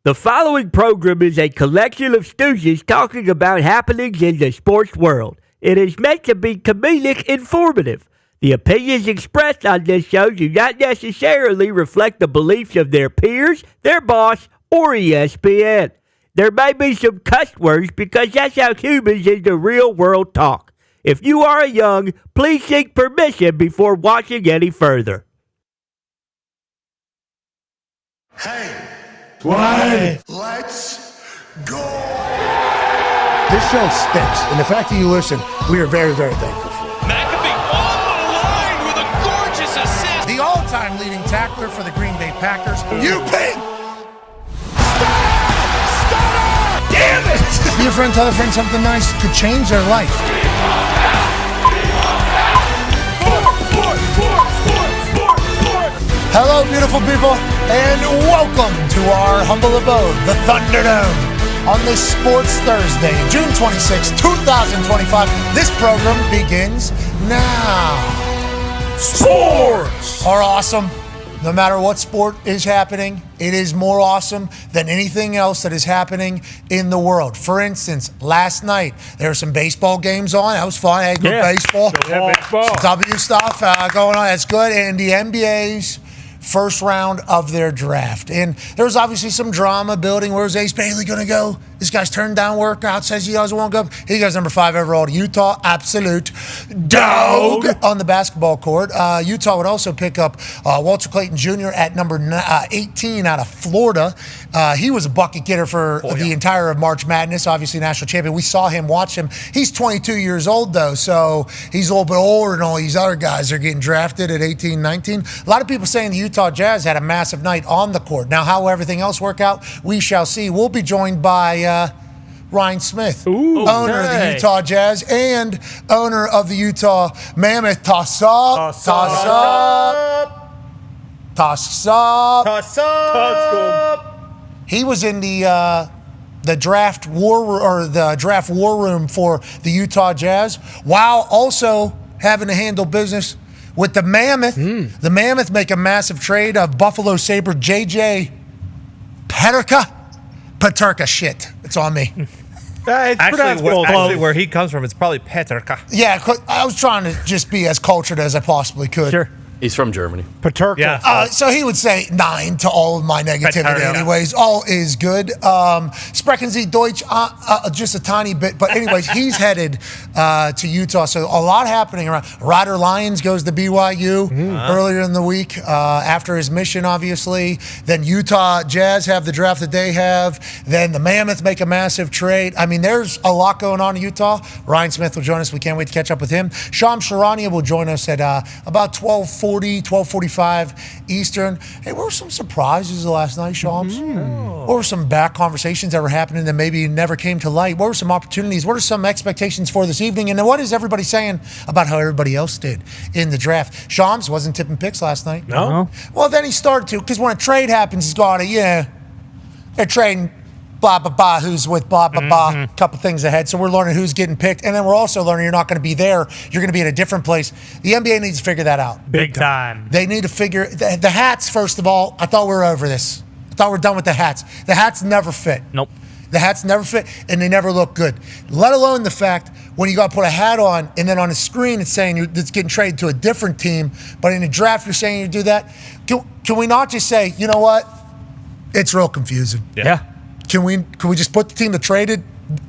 The following program is a collection of stooges talking about happenings in the sports world. It is meant to be comedic informative. The opinions expressed on this show do not necessarily reflect the beliefs of their peers, their boss, or ESPN. There may be some cuss words because that's how humans in the real world talk. If you are young, please seek permission before watching any further. Hey. What? Let's go! This show stinks, and the fact that you listen, we are very, very thankful for. McAfee on the line with a gorgeous assist. The all-time leading tackler for the Green Bay Packers, You ping! Stunner! Damn it! Be a friend, tell a friend something nice could change their life. Hello, beautiful people, and welcome to our humble abode, the Thunderdome, on this Sports Thursday, June 26, 2025. This program begins now. Sports are awesome. No matter what sport is happening, it is more awesome than anything else that is happening in the world. For instance, last night, there were some baseball games on. That was fun. I had good baseball. Baseball. Some W stuff going on. That's good. And the NBA's first round of their draft. And there's obviously some drama building. Where's Ace Bailey going to go? This guy's turned down workout, says he doesn't want to go. He goes number 5 overall to Utah. Absolute dog on the basketball court. Utah would also pick up Walter Clayton Jr. at number 18 out of Florida. He was a bucket getter for the entire of March Madness, obviously national champion. We saw him, watch him. He's 22 years old, though, so he's a little bit older than all these other guys that are getting drafted at 18, 19. A lot of people saying the Utah Jazz had a massive night on the court. Now, how will everything else work out? We shall see. We'll be joined by Ryan Smith, owner of the Utah Jazz and owner of the Utah Mammoth. Toss up. Toss up. Toss up. Toss up. He was in the draft war room for the Utah Jazz, while also having to handle business with the Mammoth. The Mammoth make a massive trade of Buffalo Sabre JJ Peterka. Shit, it's on me. Actually, where he comes from, it's probably Peterka. Yeah, I was trying to just be as cultured as I possibly could. Sure. He's from Germany. Peterka. Yeah. So he would say 9 to all of my negativity anyways. All is good. Sprechen Sie Deutsch just a tiny bit. But anyways, he's headed to Utah. So a lot happening around. Ryder Lyons goes to BYU earlier in the week after his mission, obviously. Then Utah Jazz have the draft that they have. Then the Mammoth make a massive trade. I mean, there's a lot going on in Utah. Ryan Smith will join us. We can't wait to catch up with him. Charania will join us at about 12:45 Eastern. Hey, what were some surprises the last night, Shams? What were some back conversations that were happening that maybe never came to light? What were some opportunities? What are some expectations for this evening? And then what is everybody saying about how everybody else did in the draft? Shams wasn't tipping picks last night. No. Well, then he started to, because when a trade happens, he's going, they're trading blah, blah, blah, who's with blah, blah, blah, couple things ahead. So we're learning who's getting picked. And then we're also learning you're not going to be there. You're going to be in a different place. The NBA needs to figure that out. Big time. They need to figure the hats, first of all. I thought we were over this. I thought we were done with the hats. The hats never fit. Nope. The hats never fit, and they never look good. Let alone the fact when you got to put a hat on, and then on the screen it's saying it's getting traded to a different team, but in the draft you're saying you do that. Can we not just say, you know what? It's real confusing. Yeah. Can we just put the team that traded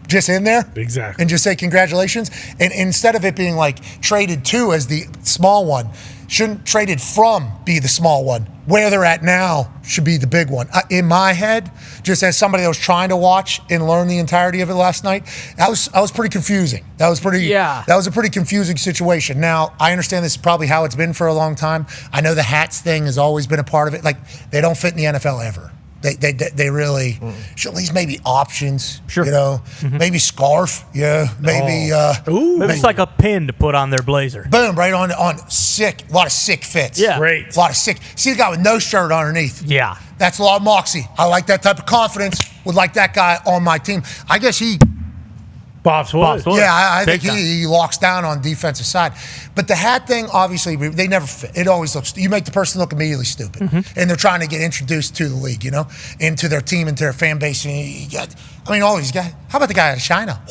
just in there? Exactly. And just say congratulations? And instead of it being like traded to as the small one, shouldn't traded from be the small one? Where they're at now should be the big one. In my head, just as somebody that was trying to watch and learn the entirety of it last night, that was pretty confusing. That was a pretty confusing situation. Now, I understand this is probably how it's been for a long time. I know the hats thing has always been a part of it. Like, they don't fit in the NFL ever. They really should at least maybe options, Sure. Maybe scarf, maybe Maybe it's like a pin to put on their blazer. boom, right on sick, a lot of sick fits. Yeah. Great. A lot of sick. See the guy with no shirt underneath. Yeah. That's a lot of moxie. I like that type of confidence. Would like that guy on my team. I guess he Bops would. Yeah, I think Big time. he locks down on defensive side. But the hat thing, obviously, they never fit. It always looks, you make the person look immediately stupid. And they're trying to get introduced to the league, into their team, into their fan base. And you got, all these guys. How about the guy out of China?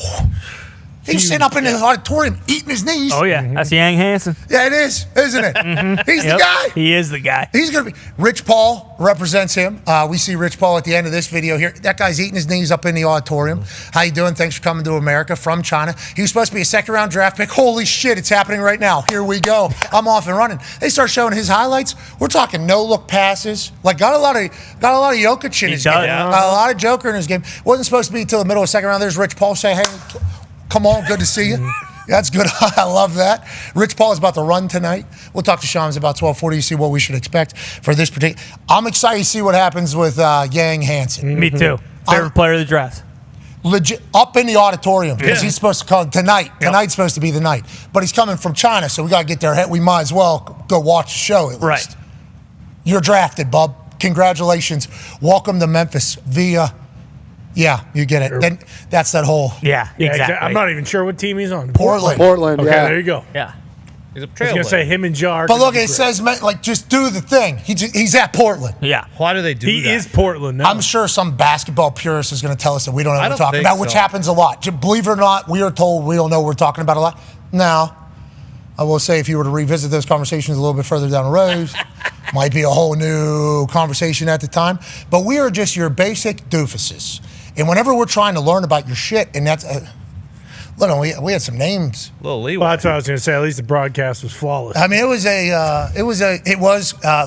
He's sitting up in the auditorium eating his knees. Oh, yeah. That's Yang Hansen. Yeah, it is, isn't it? He's the guy. He is the guy. He's going to be. Rich Paul represents him. We see Rich Paul at the end of this video here. That guy's eating his knees up in the auditorium. How you doing? Thanks for coming to America from China. He was supposed to be a second-round draft pick. Holy shit, it's happening right now. Here we go. I'm off and running. They start showing his highlights. We're talking no-look passes. Like, got a lot of Jokic in his game. Yeah. A lot of Joker in his game. Wasn't supposed to be until the middle of the second round. There's Rich Paul saying, hey, come on, good to see you. That's good. I love that. Rich Paul is about to run tonight. We'll talk to Shams about 12:40 to see what we should expect for this particular. I'm excited to see what happens with Yang Hansen. Me too. Favorite player of the draft. Legit up in the auditorium because he's supposed to come tonight. Tonight's supposed to be the night, but he's coming from China, so we got to get there. We might as well go watch the show at least. Right. You're drafted, bub. Congratulations. Welcome to Memphis via. Yeah, you get it. Then that's that whole Yeah, exactly. I'm not even sure what team he's on. Portland. Okay, yeah. there you go. Yeah. He's a I was going to say trailblazer. him and Jar. But look, it says like just do the thing. He's at Portland. Yeah. Why do they do He that? is Portland now. I'm sure some basketball purist is going to tell us that we don't know what I we're don't talking think about, which so. happens a lot. Believe it or not, we are told we don't know what we're talking about a lot. Now, I will say if you were to revisit those conversations a little bit further down the road, might be a whole new conversation at the time. But we are just your basic doofuses. And whenever we're trying to learn about your shit, and that's, we had some names. A little leeway. Well, that's what I was going to say. At least the broadcast was flawless. I mean, it was a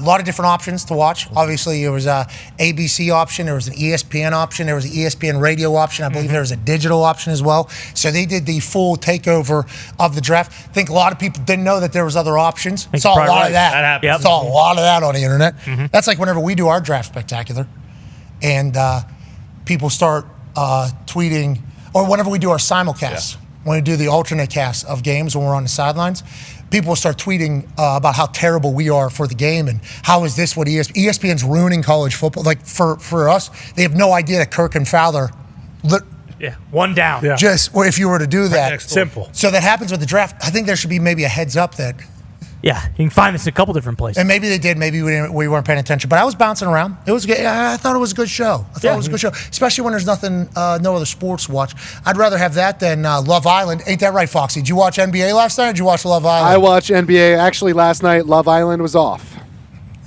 lot of different options to watch. Obviously, there was a ABC option, there was an ESPN option, there was an ESPN radio option. I believe there was a digital option as well. So they did the full takeover of the draft. I think a lot of people didn't know that there was other options. Saw a probably lot right. of that. That happens. Saw a lot of that on the internet. That's like whenever we do our draft spectacular, and people start tweeting, or whenever we do our simulcasts. When we do the alternate cast of games when we're on the sidelines, people will start tweeting about how terrible we are for the game and how is this what ESPN's ruining college football. Like for us, they have no idea that Kirk and Fowler Yeah. One down. Yeah. just, or if you were to do that. next door. Simple. So that happens with the draft. I think there should be maybe a heads up that, Yeah. You can find this in a couple different places. and maybe they did, maybe we weren't paying attention, but I was bouncing around. It was good. I thought it was a good show. I thought it was a good show, especially when there's nothing, no other sports to watch. I'd rather have that than Love Island. Ain't that right, Foxy? Did you watch NBA last night or did you watch Love Island? I watched NBA. Actually, last night, Love Island was off.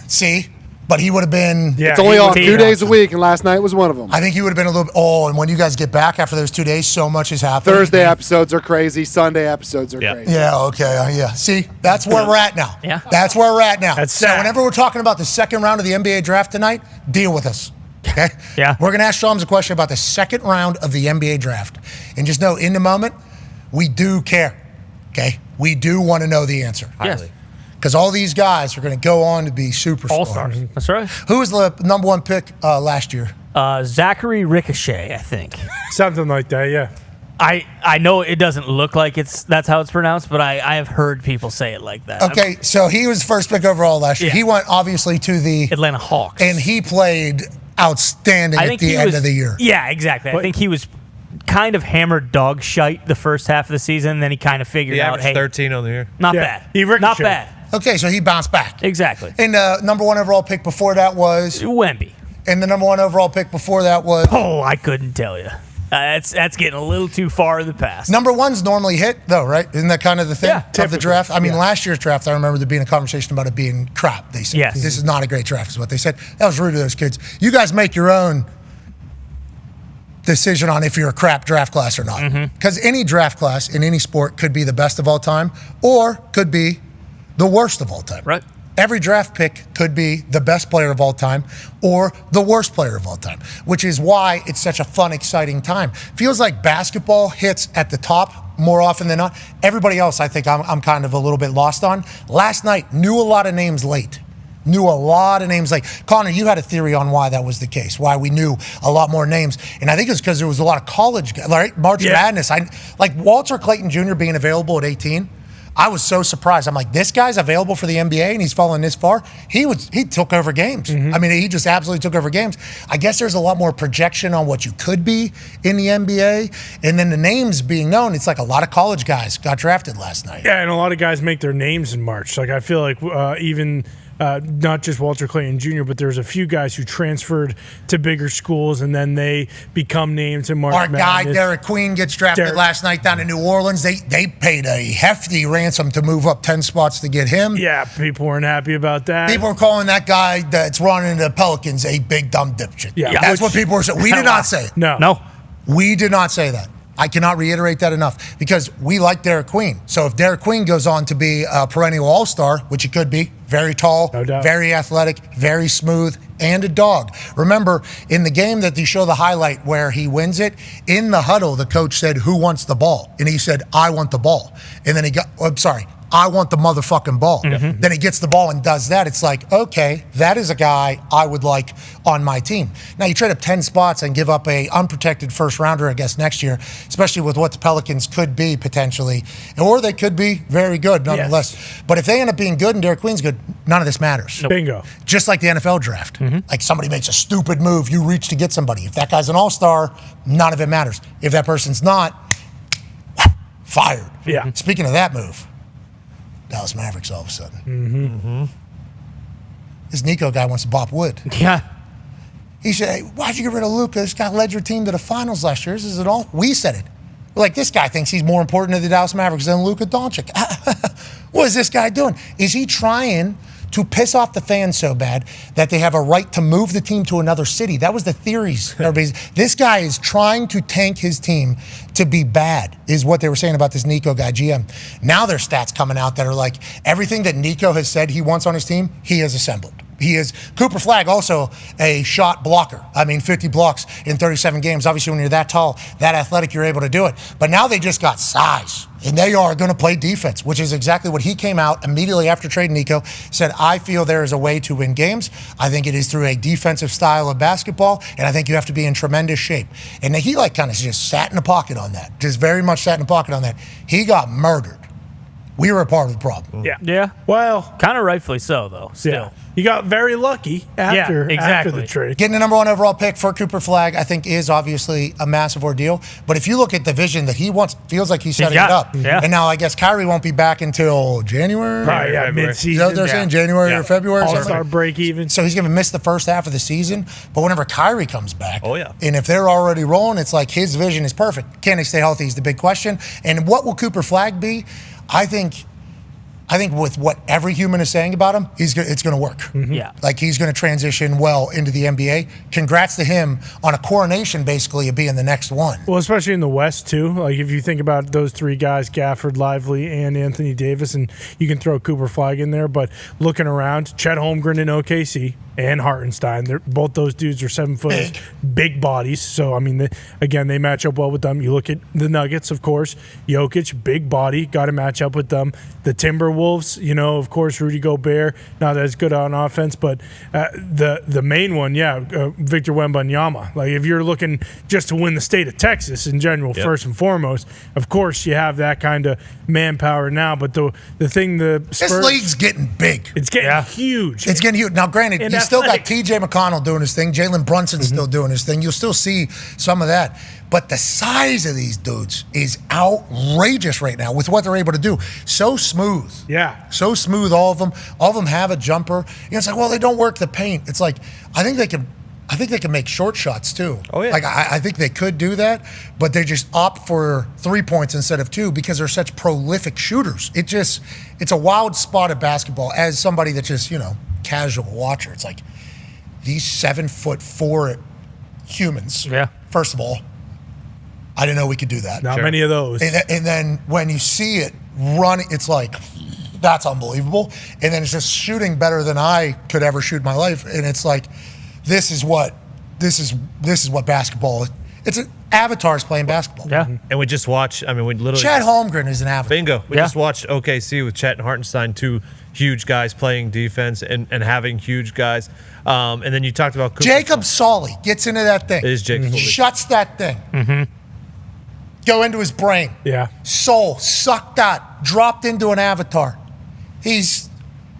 See? But he would have been. Yeah, It's only he on would- 2 days a week, and last night was one of them. I think he would have been a little. And when you guys get back after those 2 days, so much has happened. Thursday episodes are crazy. Sunday episodes are Yeah. crazy. Yeah. Okay. Yeah. See, that's where we're at now. Yeah. That's where we're at now. That's so sad. whenever we're talking about the second round of the NBA draft tonight, deal with us. Okay. Yeah. We're gonna ask Shams a question about the second round of the NBA draft, and just know in the moment, we do care. Okay. We do want to know the answer. Yes. Because all these guys are going to go on to be superstars. All-stars. That's right. Who was the number one pick last year? Zachary Ricochet, I think. Something like that, yeah. I know it doesn't look like that's how it's pronounced, but I have heard people say it like that. Okay, so he was first pick overall last year. Yeah. He went obviously to the Atlanta Hawks. and he played outstanding I at think the he end was, of the year. Yeah, exactly. I think he was kind of hammered dog shite the first half of the season, then he kind of figured He out, averaged hey, 13 on the year. not Yeah, bad. he ricocheted. Not bad. Okay, so he bounced back. Exactly. And the number one overall pick before that was, Wemby. and the number one overall pick before that was. Oh, I couldn't tell you. That's getting a little too far in the past. Number one's normally hit, though, right? Isn't that kind of the thing Yeah, of the typically, draft? I mean, last year's draft, I remember there being a conversation about it being crap. They said, Yes. this is not a great draft, is what they said. That was rude to those kids. You guys make your own decision on if you're a crap draft class or not. Because any draft class in any sport could be the best of all time or could be the worst of all time. Right. Every draft pick could be the best player of all time or the worst player of all time, which is why it's such a fun, exciting time. Feels like basketball hits at the top more often than not. Everybody else, I think I'm kind of a little bit lost on. Last night, knew a lot of names late. Connor, you had a theory on why that was the case, why we knew a lot more names. And I think it's because there was a lot of college guys, right? March Madness. Like Walter Clayton Jr. being available at 18. I was so surprised. I'm like, this guy's available for the NBA and he's fallen this far. He took over games. I mean, he just absolutely took over games. I guess there's a lot more projection on what you could be in the NBA. And then the names being known, it's like a lot of college guys got drafted last night. Yeah, and a lot of guys make their names in March. Like I feel like even not just Walter Clayton Jr., but there's a few guys who transferred to bigger schools and then they become names in March Our Madness. guy, Derek Queen, gets drafted last night down in New Orleans. They paid a hefty ransom to move up 10 spots to get him. Yeah, people weren't happy about that. People were calling that guy that's running the Pelicans a big dumb dipshit. Yeah. That's what people were saying. We did not say it. No. We did not say that. I cannot reiterate that enough because we like Derek Queen. So if Derek Queen goes on to be a perennial all-star, which he could be, very tall, No doubt. very athletic, very smooth, and a dog. Remember, in the game that they show the highlight where he wins it, in the huddle, the coach said, "Who wants the ball?" And he said, "I want the ball." And then I want the motherfucking ball. Then he gets the ball and does that. It's like, okay, that is a guy I would like on my team. Now, you trade up 10 spots and give up a unprotected first rounder, I guess, next year, especially with what the Pelicans could be potentially, or they could be very good nonetheless. Yes. But if they end up being good and Derek Queen's good, none of this matters. Bingo. Just like the NFL draft. Like somebody makes a stupid move, you reach to get somebody. If that guy's an all-star, none of it matters. If that person's not, fired. Yeah. Speaking of that move, Dallas Mavericks all of a sudden. This Nico guy wants to bop wood. Yeah. He said, "Hey, why'd you get rid of Luka? This guy led your team to the finals last year. This is it all." We said it. We're like, this guy thinks he's more important to the Dallas Mavericks than Luka Doncic. What is this guy doing? Is he trying to piss off the fans so bad that they have a right to move the team to another city? That was the theories. This guy is trying to tank his team to be bad, is what they were saying about this Nico guy, GM. Now there's stats coming out that are like, everything that Nico has said he wants on his team, he has assembled. He is Cooper Flagg, also a shot blocker. 50 blocks in 37 games. Obviously, when you're that tall, that athletic, you're able to do it. But now they just got size, and they are going to play defense, which is exactly what he came out immediately after trading Nico, said, "I feel there is a way to win games. I think it is through a defensive style of basketball, and I think you have to be in tremendous shape." And he kind of just sat in the pocket on that, just very much sat in the pocket on that. He got murdered. We were a part of the problem. Yeah. Well, Kind of rightfully so, though. Still. yeah. You got very lucky after the trade. Getting the number one overall pick for Cooper Flagg, I think, is obviously a massive ordeal. But if you look at the vision that he wants, feels like he's setting it up. Yeah. And now I guess Kyrie won't be back until January. Right, yeah, February. mid-season. You know what they're saying? January or February or something? All-star break even. So he's going to miss the first half of the season. But whenever Kyrie comes back, yeah. and if they're already rolling, it's like his vision is perfect. Can they stay healthy is the big question. And what will Cooper Flagg be? I think with what every human is saying about him, it's going to work. Yeah. Like he's going to transition well into the NBA. Congrats to him on a coronation, basically, of being the next one. Well, especially in the West, too. Like, if you think about those three guys, Gafford, Lively, and Anthony Davis, and you can throw Cooper Flagg in there, but looking around, Chet Holmgren in OKC and Hartenstein, both those dudes are 7 foot, big bodies. So, I mean, they match up well with them. You look at the Nuggets, of course. Jokic, big body, got to match up with them. The Timberwolves, of course, Rudy Gobert, not as good on offense, but the main one, Victor Wembanyama. Like, if you're looking just to win the state of Texas in general, first and foremost, of course, you have that kind of manpower now. But the thing, the Spurs, This league's getting big. it's getting huge. It's getting huge. Now, granted, And you still got athletic. T.J. McConnell doing his thing. Jalen Brunson's still doing his thing. You'll still see some of that. But the size of these dudes is outrageous right now with what they're able to do. So smooth. Yeah. So smooth, all of them. All of them have a jumper. It's like, well, they don't work the paint. It's like, I think they can make short shots too. Oh, yeah. Like I think they could do that, but they just opt for 3 points instead of 2 because they're such prolific shooters. It's a wild spot of basketball. As somebody that's just, casual watcher, it's like these 7'4" humans. Yeah. First of all, I didn't know we could do that. Not many of those. And then when you see it running, it's like, that's unbelievable. And then it's just shooting better than I could ever shoot in my life. And it's like, this is what basketball is. It's avatars playing basketball. Yeah. And we just watched, we literally. Chad Holmgren is an avatar. Bingo. We just watched OKC with Chet and Hartenstein, two huge guys playing defense and having huge guys. And then you talked about Cooper. Jacob Solly gets into that thing. It is Jacob Solly. Shuts that thing. go into his brain. Yeah. Soul sucked out, dropped into an avatar. He's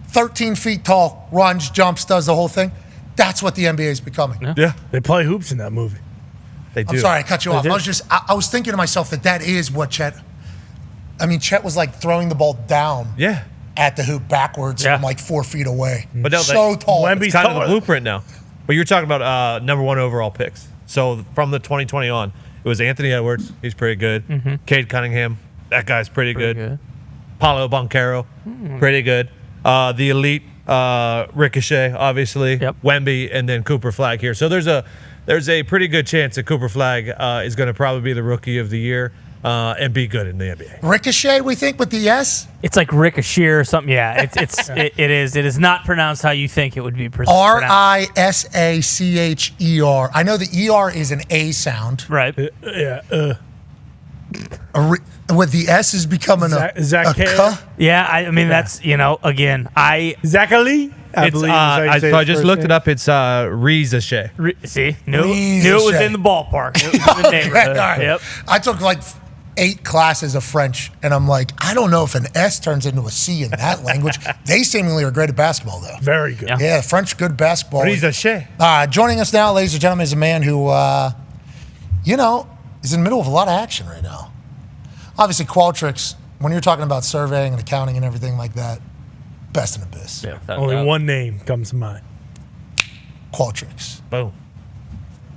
13 feet tall, runs, jumps, does the whole thing. That's what the NBA is becoming. Yeah. They play hoops in that movie. They do. I'm sorry, I cut you off. do. I was thinking to myself that is what Chet. I mean, Chet was like throwing the ball down. Yeah. At the hoop backwards from like 4 feet away. But no, so tall. Wemby's It's kind of taller. the blueprint now. But you're talking about number 1 overall picks. So from the 2020 on, it was Anthony Edwards. He's pretty good. Cade Cunningham. That guy's pretty good. Paolo Banchero. Pretty good. The elite Ricochet, obviously. Yep. Wemby, and then Cooper Flag here. So there's a pretty good chance that Cooper Flag is going to probably be the rookie of the year and be good in the NBA. Ricochet, we think, with the S? It's like Ricochet or something. Yeah, it is not pronounced how you think it would be pronounced. Risacher. I know the ER is an A sound. Right. With the S is becoming a Zach. Yeah, I mean that's again Zachary. I believe is how you say So I his just first looked name. it up. It's Ricochet. see knew it was in the ballpark. It was in the neighborhood. All right. Yep. I took like 8 classes of French, and I'm like, I don't know if an S turns into a C in that language. They seemingly are great at basketball, though. Very good. Yeah, French, good basketball. Ricochet. Joining us now, ladies and gentlemen, is a man who, is in the middle of a lot of action right now. Obviously, Qualtrics, when you're talking about surveying and accounting and everything like that, best in the biz. Yeah, Only one name comes to mind. Qualtrics. Boom.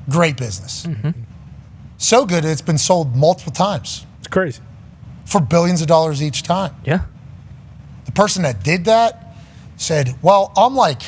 Great business. So good, it's been sold multiple times It's crazy. for billions of dollars each time. Yeah. The person that did that said, well, I'm like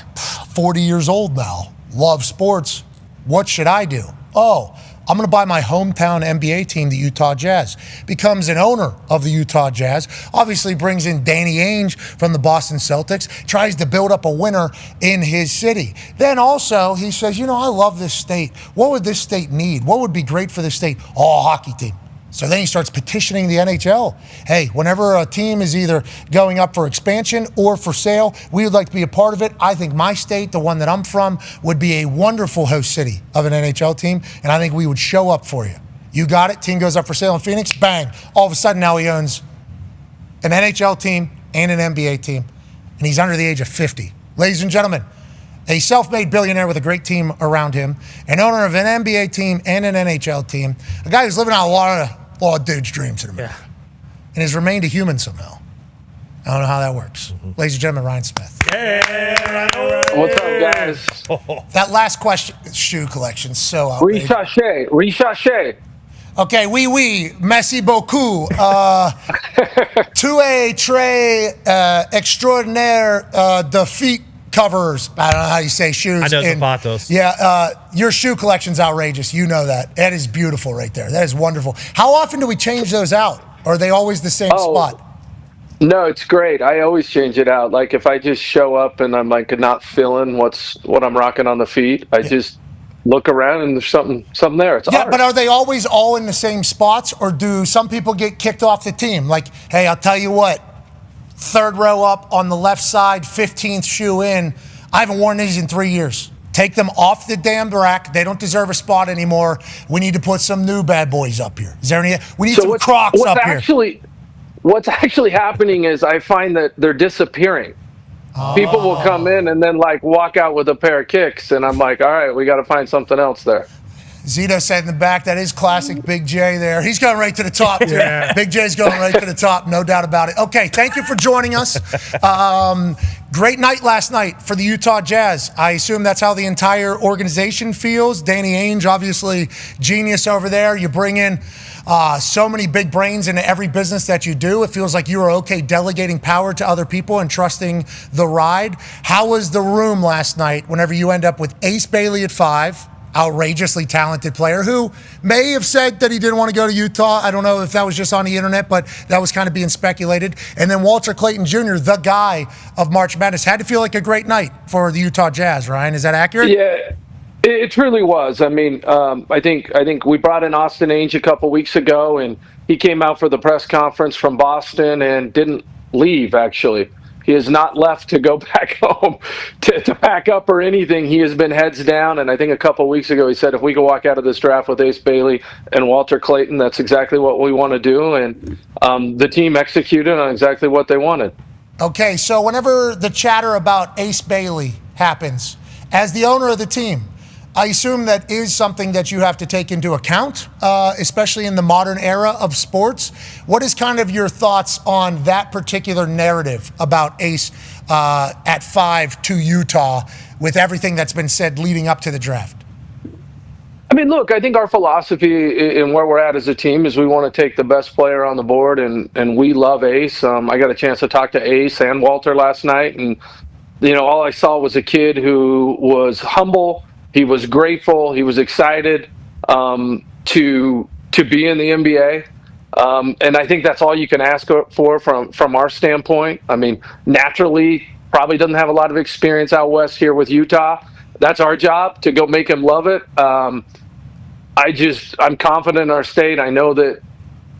40 years old now, love sports. What should I do? Oh, I'm going to buy my hometown NBA team, the Utah Jazz. Becomes an owner of the Utah Jazz. Obviously brings in Danny Ainge from the Boston Celtics. Tries to build up a winner in his city. Then also he says, I love this state. What would this state need? What would be great for this state? Oh, a hockey team. So then he starts petitioning the NHL. Hey, whenever a team is either going up for expansion or for sale, we would like to be a part of it. I think my state, the one that I'm from, would be a wonderful host city of an NHL team, and I think we would show up for you. You got it. Team goes up for sale in Phoenix. Bang. All of a sudden now he owns an NHL team and an NBA team, and he's under the age of 50. Ladies and gentlemen, a self-made billionaire with a great team around him, an owner of an NBA team and an NHL team, a guy who's living out a lot of dudes' dreams in America, and has remained a human somehow. I don't know how that works. Ladies and gentlemen, Ryan Smith. What's up, guys? That last question, shoe collection, so outrageous. Ricochet. Okay, oui, merci beaucoup. Tu es très extraordinaire de feet covers. I don't know how you say shoes. I know zapatos. Yeah, your shoe collection's outrageous. You know that. That is beautiful right there. That is wonderful. How often do we change those out? Or are they always the same spot? No, it's great. I always change it out. Like if I just show up and I'm like not feeling what I'm rocking on the feet, I just look around and there's something there. It's Yeah, art. but are they always all in the same spots, or do some people get kicked off the team? Like, hey, I'll tell you what, 3rd row up on the left side, 15th shoe in. I haven't worn these in 3 years. Take them off the damn rack. They don't deserve a spot anymore. We need to put some new bad boys up here. Is there any? We need some Crocs up here. What's actually happening is I find that they're disappearing. People will come in and then like walk out with a pair of kicks, and I'm like, all right, we got to find something else there. Zito said in the back, that is classic Big J there. He's going right to the top, too. Yeah. Big J's going right to the top, no doubt about it. Okay, thank you for joining us. Great night last night for the Utah Jazz. I assume that's how the entire organization feels. Danny Ainge, obviously genius over there. You bring in so many big brains into every business that you do. It feels like you are okay delegating power to other people and trusting the ride. How was the room last night whenever you end up with Ace Bailey at 5, outrageously talented player who may have said that he didn't want to go to Utah. I don't know if that was just on the internet, but that was kind of being speculated. And then Walter Clayton Jr., the guy of March Madness, had to feel like a great night for the Utah Jazz. Ryan, is that accurate? Yeah, it truly was. I mean, I think we brought in Austin Ainge a couple weeks ago, and he came out for the press conference from Boston and didn't leave, actually. He has not left to go back home to pack up or anything. He has been heads down, and I think a couple weeks ago he said if we could walk out of this draft with Ace Bailey and Walter Clayton, that's exactly what we want to do, and the team executed on exactly what they wanted. Okay, so whenever the chatter about Ace Bailey happens, as the owner of the team, I assume that is something that you have to take into account, especially in the modern era of sports. What is kind of your thoughts on that particular narrative about Ace at 5 to Utah with everything that's been said leading up to the draft? I mean, look, I think our philosophy in where we're at as a team is we want to take the best player on the board, and we love Ace. I got a chance to talk to Ace and Walter last night, and, all I saw was a kid who was humble. He was grateful. He was excited to be in the NBA. And I think that's all you can ask for from our standpoint. I mean, naturally, probably doesn't have a lot of experience out west here with Utah. That's our job, to go make him love it. I'm confident in our state. I know that,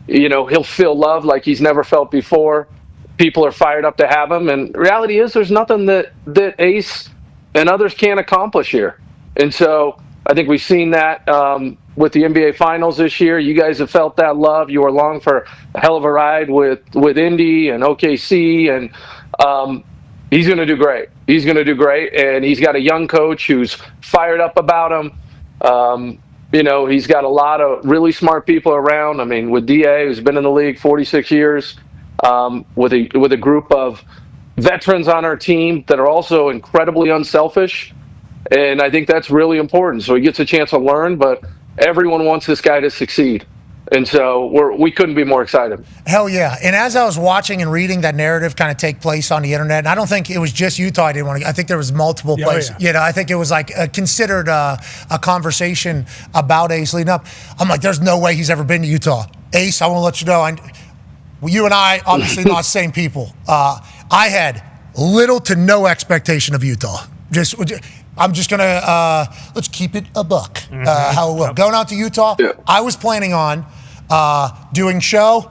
he'll feel love like he's never felt before. People are fired up to have him. And reality is there's nothing that Ace and others can't accomplish here. And so I think we've seen that with the NBA Finals this year. You guys have felt that love. You were along for a hell of a ride with Indy and OKC, and he's going to do great. He's going to do great, and he's got a young coach who's fired up about him. He's got a lot of really smart people around. I mean, with DA, who's been in the league 46 years, with a group of veterans on our team that are also incredibly unselfish. And I think that's really important. So he gets a chance to learn, but everyone wants this guy to succeed. And so we couldn't be more excited. Hell yeah. And as I was watching and reading that narrative kind of take place on the internet, and I don't think it was just Utah I didn't want to, I think there was multiple places. Yeah. I think it was like considered a conversation about Ace leading up. I'm like, there's no way he's ever been to Utah. Ace, I want to let you know, you and I, obviously not the same people. I had little to no expectation of Utah. I'm just going to, let's keep it a buck, how it will. Going out to Utah, I was planning on doing show,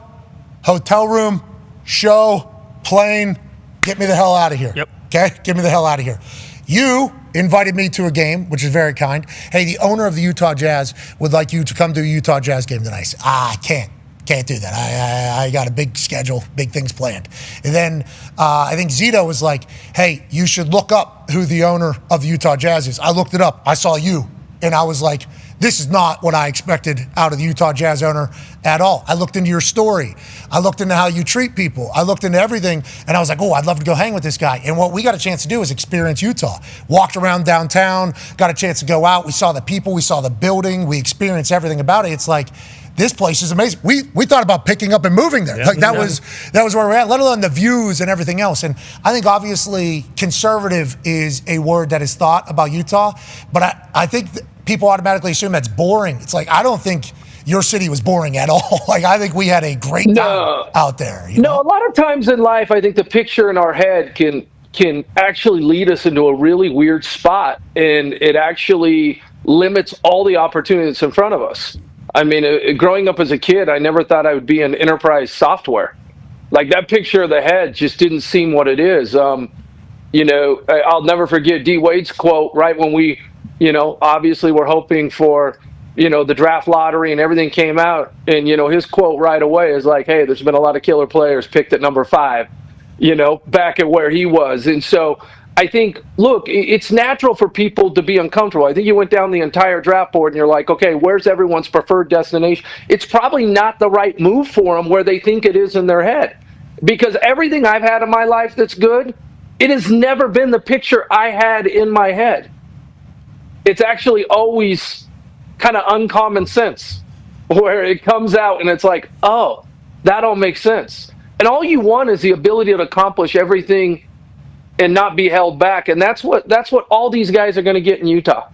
hotel room, show, plane, get me the hell out of here. Yep. Okay? Get me the hell out of here. You invited me to a game, which is very kind. Hey, the owner of the Utah Jazz would like you to come to a Utah Jazz game tonight. I said, I can't do that. I got a big schedule, big things planned. And then I think Zito was like, hey, you should look up who the owner of the Utah Jazz is. I looked it up. I saw you. And I was like, this is not what I expected out of the Utah Jazz owner at all. I looked into your story. I looked into how you treat people. I looked into everything. And I was like, oh, I'd love to go hang with this guy. And what we got a chance to do is experience Utah. Walked around downtown, got a chance to go out. We saw the people. We saw the building. We experienced everything about it. It's like, this place is amazing. We thought about picking up and moving there. That was where we're at, let alone the views and everything else. And I think obviously conservative is a word that is thought about Utah, but I think people automatically assume that's boring. It's like, I don't think your city was boring at all. Like, I think we had a great time out there. No, a lot of times in life, I think the picture in our head can actually lead us into a really weird spot, and it actually limits all the opportunities in front of us. I mean, growing up as a kid, I never thought I would be in enterprise software. Like, that picture of the head just didn't seem what it is. I'll never forget D. Wade's quote right when we, obviously we're hoping for, the draft lottery and everything came out. And, his quote right away is like, hey, there's been a lot of killer players picked at number 5, back at where he was. And so I think, look, it's natural for people to be uncomfortable. I think you went down the entire draft board and you're like, okay, where's everyone's preferred destination? It's probably not the right move for them where they think it is in their head. Because everything I've had in my life that's good, it has never been the picture I had in my head. It's actually always kind of uncommon sense where it comes out and it's like, oh, that all makes sense. And all you want is the ability to accomplish everything and not be held back, and that's what all these guys are going to get in Utah.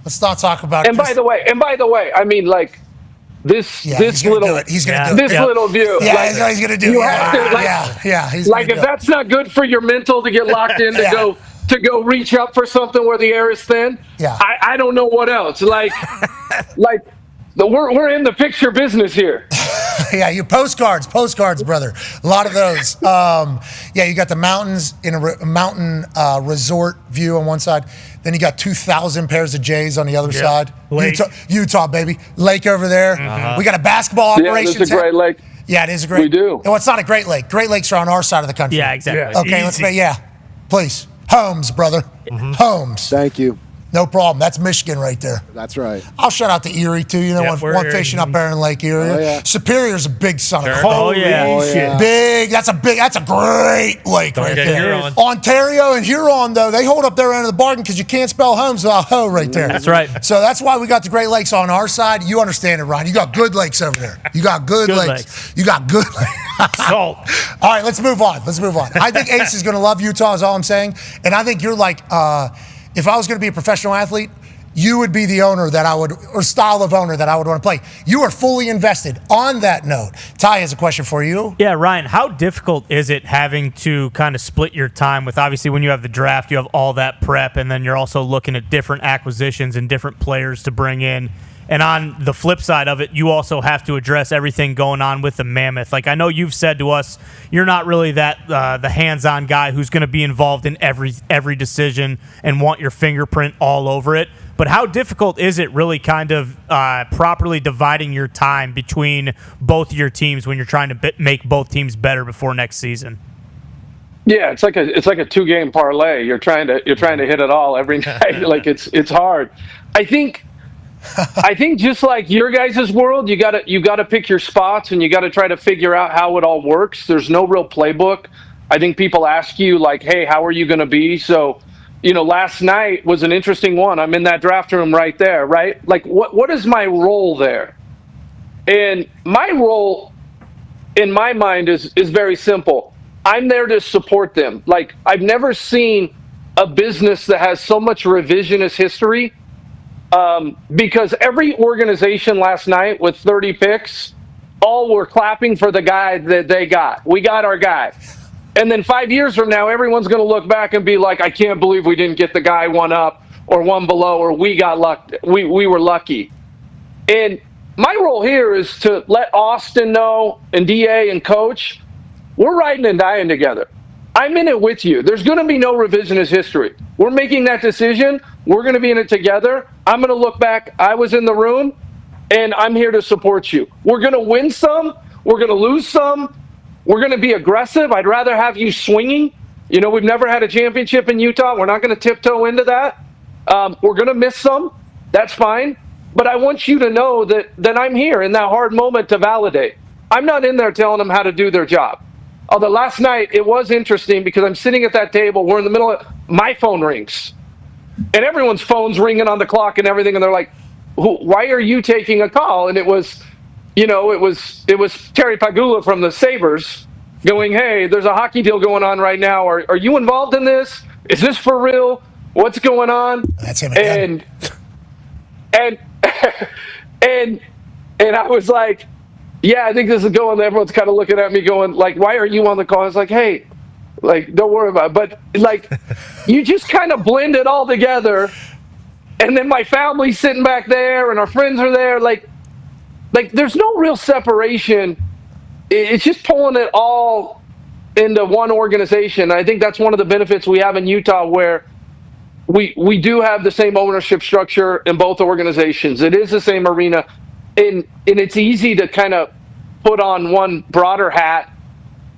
Let's not talk about. And by the way, I mean, like this little he's going to do it. This little view. Yeah, like, he's going to do it. He's like, if that's not good for your mental to get locked in to go reach up for something where the air is thin. Yeah. I don't know what else. Like we're in the picture business here. Yeah, you postcards, brother. A lot of those. Yeah, you got the mountains in a mountain resort view on one side. Then you got 2,000 pairs of J's on the other side. Utah, baby. Lake over there. We got a basketball operation. Yeah, it's a great lake. Yeah, it is a great. We do. Well, it's not a Great Lake. Great Lakes are on our side of the country. Yeah, exactly. Okay, let's make, please. Holmes, brother. Holmes. Thank you. No problem. That's Michigan right there. That's right. I'll shout out to Erie, too. You know, one fishing up there in Lake Erie. Oh, yeah. Superior's a big son of a Oh, yeah. Big. That's a great lake right there. Ontario and Huron, though, they hold up their end of the bargain because you can't spell Holmes without ho right there. That's right. So that's why we got the Great Lakes on our side. You understand it, Ryan. You got good lakes over there. You got good lakes. You got good lakes. Salt. All right, let's move on. I think Ace is going to love Utah is all I'm saying. And I think you're like, if I was going to be a professional athlete, you would be the owner that I would, or style of owner that I would want to play. You are fully invested. On that note, Ty has a question for you. Yeah, Ryan, how difficult is it having to kind of split your time with, obviously, when you have the draft, you have all that prep, and then you're also looking at different acquisitions and different players to bring in. And on the flip side of it, you also have to address everything going on with the Mammoth. Like, I know you've said to us, you're not really that the hands-on guy who's going to be involved in every decision and want your fingerprint all over it. But how difficult is it really kind of properly dividing your time between both of your teams when you're trying to make both teams better before next season? Yeah, it's like a 2-game parlay. You're trying to hit it all every night. Like it's hard. I think just like your guys' world, you gotta pick your spots and you gotta try to figure out how it all works. There's no real playbook. I think people ask you like, hey, how are you gonna be? So, last night was an interesting one. I'm in that draft room right there, right? Like what is my role there? And my role in my mind is very simple. I'm there to support them. Like, I've never seen a business that has so much revisionist history. Because every organization last night with 30 picks, all were clapping for the guy that they got. We got our guy. And then 5 years from now, everyone's going to look back and be like, I can't believe we didn't get the guy one up or one below, or we got lucky. We were lucky. And my role here is to let Austin know, and DA and coach, we're riding and dying together. I'm in it with you. There's going to be no revisionist history. We're making that decision. We're going to be in it together. I'm going to look back. I was in the room, and I'm here to support you. We're going to win some. We're going to lose some. We're going to be aggressive. I'd rather have you swinging. We've never had a championship in Utah. We're not going to tiptoe into that. We're going to miss some. That's fine. But I want you to know that I'm here in that hard moment to validate. I'm not in there telling them how to do their job. Although last night it was interesting because I'm sitting at that table. We're in the middle of my phone rings. And everyone's phone's ringing on the clock and everything. And they're like, why are you taking a call? And it was Terry Pagula from the Sabres going, hey, there's a hockey deal going on right now. Are you involved in this? Is this for real? What's going on? That's him again. And I was like, yeah, I think this is going. Everyone's kind of looking at me going, like, why are you on the call? I was like, hey, like, don't worry about it. But, like, you just kind of blend it all together. And then my family's sitting back there and our friends are there. Like there's no real separation. It's just pulling it all into one organization. I think that's one of the benefits we have in Utah, where we do have the same ownership structure in both organizations. It is the same arena. And it's easy to kind of put on one broader hat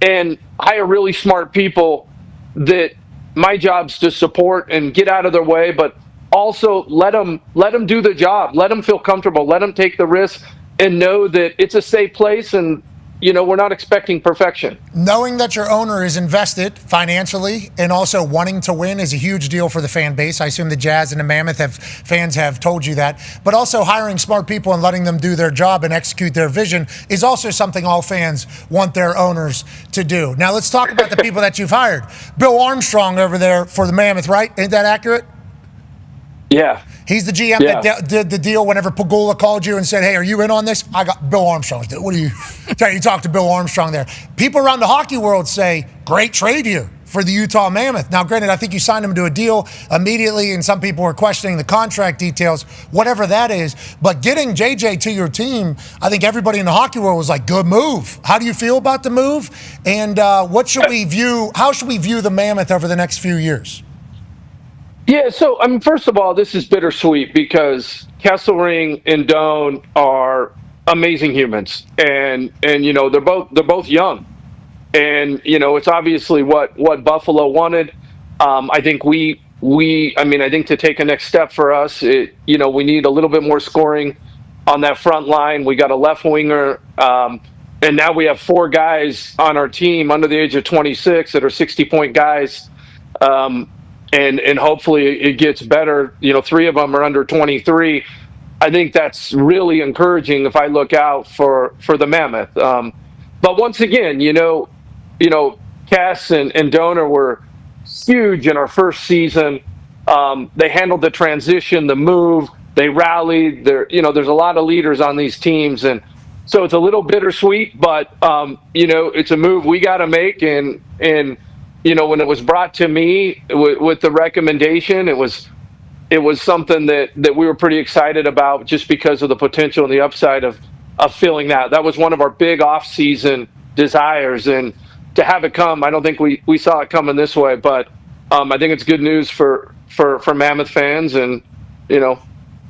and hire really smart people that my job's to support and get out of their way, but also let them do the job. Let them feel comfortable. Let them take the risk and know that it's a safe place, and we're not expecting perfection. Knowing that your owner is invested financially and also wanting to win is a huge deal for the fan base. I assume the Jazz and the Mammoth fans have told you that. But also hiring smart people and letting them do their job and execute their vision is also something all fans want their owners to do. Now let's talk about the people that you've hired. Bill Armstrong over there for the Mammoth, right? Ain't that accurate? Yeah. He's the GM that did the deal whenever Pagula called you and said, hey, are you in on this? I got Bill Armstrong. What do you talk to Bill Armstrong there? People around the hockey world say, great trade here for the Utah Mammoth. Now, granted, I think you signed him to a deal immediately, and some people were questioning the contract details, whatever that is. But getting JJ to your team, I think everybody in the hockey world was like, good move. How do you feel about the move? And how should we view the Mammoth over the next few years? Yeah, so, I mean, first of all, this is bittersweet because Kesselring and Dahn are amazing humans. And they're both young. And, it's obviously what Buffalo wanted. I think I think to take a next step for us, we need a little bit more scoring on that front line. We got a left winger, and now we have 4 guys on our team under the age of 26 that are 60-point guys. And hopefully it gets better. 3 of them are under 23. I think that's really encouraging if I look out for the Mammoth. But once again, Cass and Donor were huge in our first season. They handled the transition, the move. They rallied. There's a lot of leaders on these teams, and so it's a little bittersweet. But it's a move we got to make. And when it was brought to me with the recommendation, it was something that we were pretty excited about just because of the potential and the upside of filling that. That was one of our big off-season desires, and to have it come, I don't think we saw it coming this way, but I think it's good news for Mammoth fans, and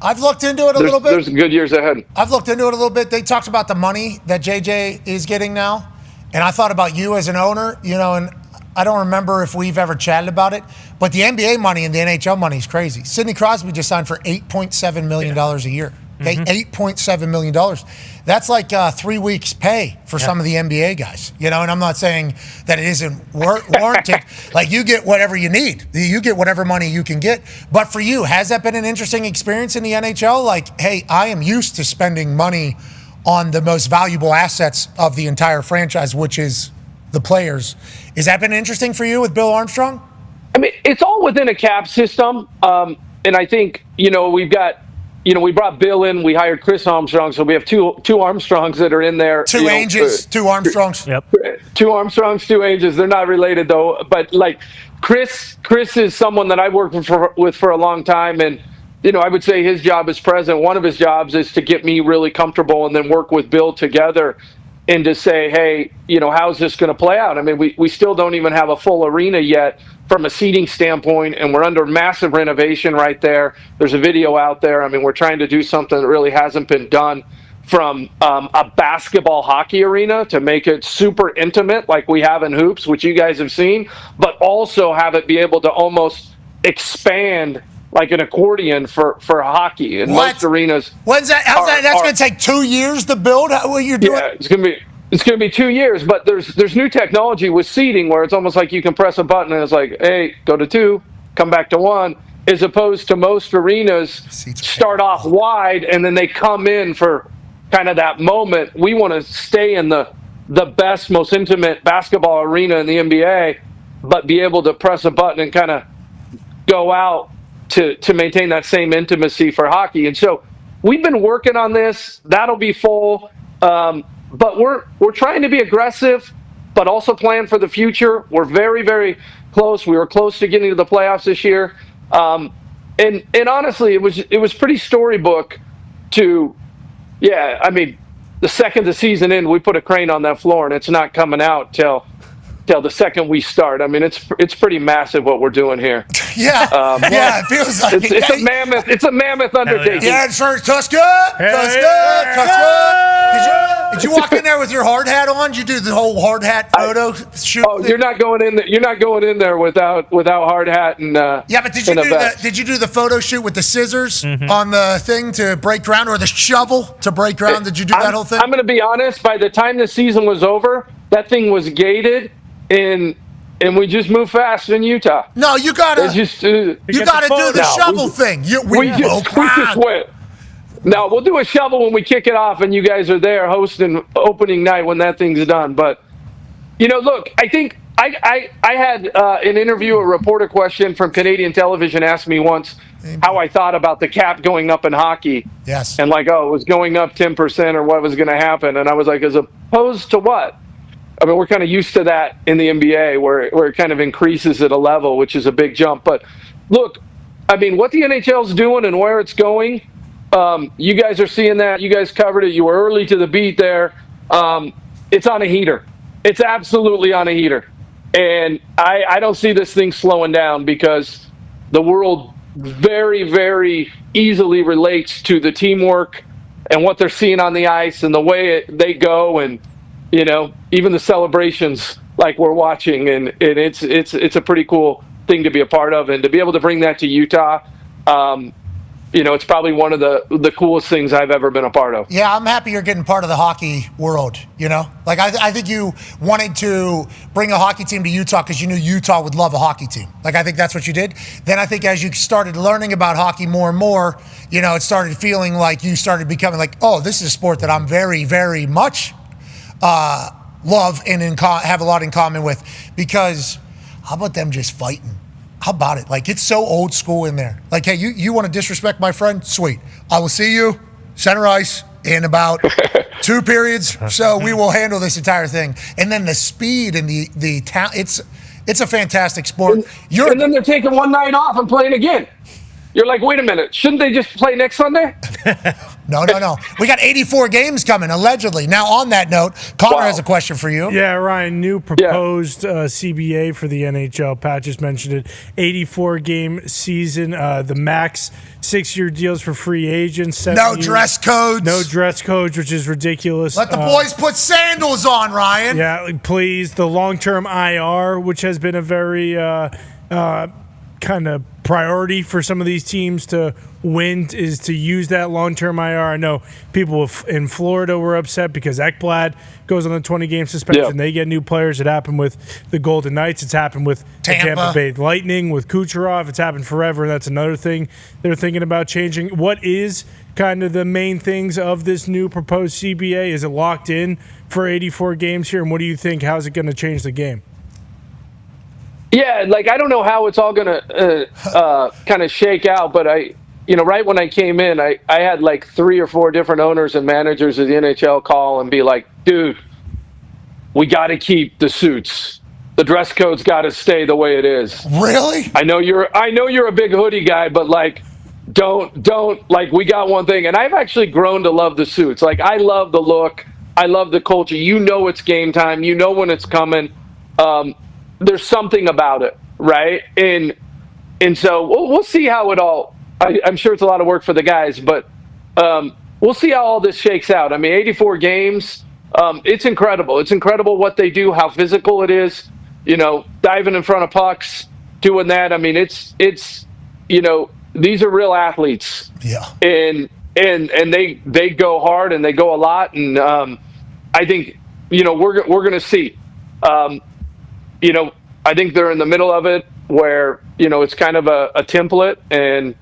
I've looked into it a little bit. There's good years ahead. I've looked into it a little bit. They talked about the money that JJ is getting now, and I thought about you as an owner, and I don't remember if we've ever chatted about it, but the NBA money and the NHL money is crazy. Sidney Crosby just signed for $8.7 million a year. Okay, $8.7 million. That's like 3 weeks' pay for some of the NBA guys. And I'm not saying that it isn't warranted. Like, you get whatever you need. You get whatever money you can get. But for you, has that been an interesting experience in the NHL? Like, hey, I am used to spending money on the most valuable assets of the entire franchise, which is the players. Has that been interesting for you with Bill Armstrong? I mean, it's all within a cap system. And I think, we've got, we brought Bill in, we hired Chris Armstrong, so we have two Armstrongs that are in there. Two Armstrongs. Yep. 2 Armstrongs, 2 Anges. They're not related, though. But, like, Chris is someone that I've worked with for a long time, and, I would say his job is president. One of his jobs is to get me really comfortable and then work with Bill together and to say, hey, how's this going to play out? I mean, we still don't even have a full arena yet from a seating standpoint, and we're under massive renovation right there. There's a video out there. I mean, we're trying to do something that really hasn't been done from a basketball hockey arena to make it super intimate like we have in hoops, which you guys have seen, but also have it be able to almost expand like an accordion for hockey in most arenas. When's that? That's going to take 2 years to build? What you're doing? Yeah, it's going to be 2 years, but there's new technology with seating where it's almost like you can press a button and it's like, hey, go to 2, come back to 1, as opposed to most arenas start off wide and then they come in for kind of that moment. We want to stay in the best, most intimate basketball arena in the NBA, but be able to press a button and kind of go out to maintain that same intimacy for hockey. And so we've been working on this. That'll be full. But we're trying to be aggressive, but also plan for the future. We're very, very close. We were close to getting to the playoffs this year. And honestly, it was pretty storybook to, I mean, the second the season in, we put a crane on that floor and it's not coming out till the second we start. I mean, it's pretty massive what we're doing here. It feels like it's a mammoth undertaking. Yeah, it's touch good. Did you walk in there with your hard hat on? Did you do the whole hard hat photo shoot? Oh, you're not going in there. You're not going in there without hard hat and but did you do the photo shoot with the scissors on the thing to break ground, or the shovel to break ground? Did you do that whole thing? I'm going to be honest. By the time the season was over, that thing was gated. And we just moved fast in Utah. No, you gotta do the shovel thing. We just went. No, we'll do a shovel when we kick it off, and you guys are there hosting opening night when that thing's done. But look, I think I had an interview, a reporter question from Canadian television asked me once how I thought about the cap going up in hockey. Yes. And it was going up 10% or what was going to happen, and I was like, as opposed to what? I mean, we're kind of used to that in the NBA where it kind of increases at a level, which is a big jump. But look, I mean, what the NHL's doing and where it's going, you guys are seeing that. You guys covered it. You were early to the beat there. It's on a heater. It's absolutely on a heater. And I don't see this thing slowing down because the world very, very easily relates to the teamwork and what they're seeing on the ice and the way they go, and even the celebrations like we're watching, and it's a pretty cool thing to be a part of, and to be able to bring that to Utah. It's probably one of the coolest things I've ever been a part of. Yeah, I'm happy you're getting part of the hockey world, Like, I think you wanted to bring a hockey team to Utah because you knew Utah would love a hockey team. Like, I think that's what you did. Then I think as you started learning about hockey more and more, it started feeling like you started becoming like, oh, this is a sport that I'm very, very much love and have a lot in common with. Because how about them just fighting? How about it? Like, it's so old school in there. Like, hey, you want to disrespect my friend? Sweet. I will see you center ice in about 2 periods. So we will handle this entire thing. And then the speed and the talent. It's a fantastic sport. And then they're taking one night off and playing again. You're like, wait a minute. Shouldn't they just play next Sunday? No. We got 84 games coming, allegedly. Now, on that note, Connor has a question for you. Yeah, Ryan, new proposed CBA for the NHL. Pat just mentioned it. 84-game season. The max 6-year deals for free agents. No dress codes. No dress codes, which is ridiculous. Let the boys put sandals on, Ryan. Yeah, please. The long-term IR, which has been a very kind of priority for some of these teams to win, is to use that long-term IR. I know people in Florida were upset because Ekblad goes on a 20-game suspension. Yep. They get new players. It happened with the Golden Knights. It's happened with the Tampa Bay Lightning, with Kucherov. It's happened forever. That's another thing they're thinking about changing. What is kind of the main things of this new proposed CBA? Is it locked in for 84 games here? And what do you think? How's it going to change the game? Yeah, like, I don't know how it's all going to kind of shake out, but right when I came in, I had like 3 or 4 different owners and managers of the NHL call and be like, dude, we got to keep the suits. The dress code's got to stay the way it is. Really? I know you're a big hoodie guy, but like, don't like, we got one thing. And I've actually grown to love the suits. Like, I love the look. I love the culture. It's game time. You know when it's coming. There's something about it, right? And so we'll see how it all. I'm sure it's a lot of work for the guys, but we'll see how all this shakes out. I mean, 84 games, it's incredible. It's incredible what they do, how physical it is. Diving in front of pucks, doing that. I mean, it's these are real athletes. Yeah. And they go hard and they go a lot, and I think we're gonna see. I think they're in the middle of it where, it's kind of a template, and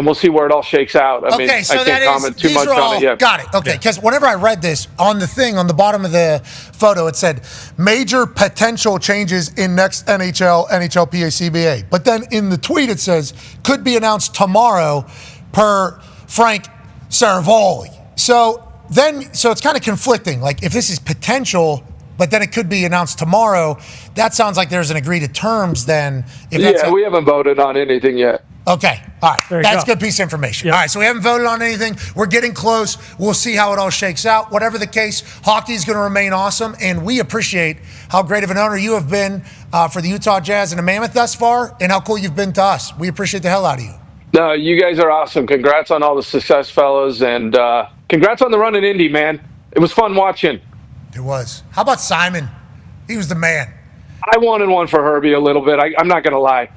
we'll see where it all shakes out. I mean, I can't comment too much on it yet. Got it. Okay, because whenever I read this, on the bottom of the photo, it said major potential changes in next NHLPA CBA. But then in the tweet, it says could be announced tomorrow per Frank Saravoli. So it's kind of conflicting. Like, if this is potential, but then it could be announced tomorrow, that sounds like there's an agreed to terms then. We haven't voted on anything yet. Okay. All right. That's a good piece of information. Yep. All right. So we haven't voted on anything. We're getting close. We'll see how it all shakes out. Whatever the case, hockey is going to remain awesome. And we appreciate how great of an owner you have been for the Utah Jazz and the Mammoth thus far, and how cool you've been to us. We appreciate the hell out of you. No, you guys are awesome. Congrats on all the success, fellas. And congrats on the run in Indy, man. It was fun watching. It was. How about Simon? He was the man. I wanted one for Herbie a little bit. I'm not going to lie.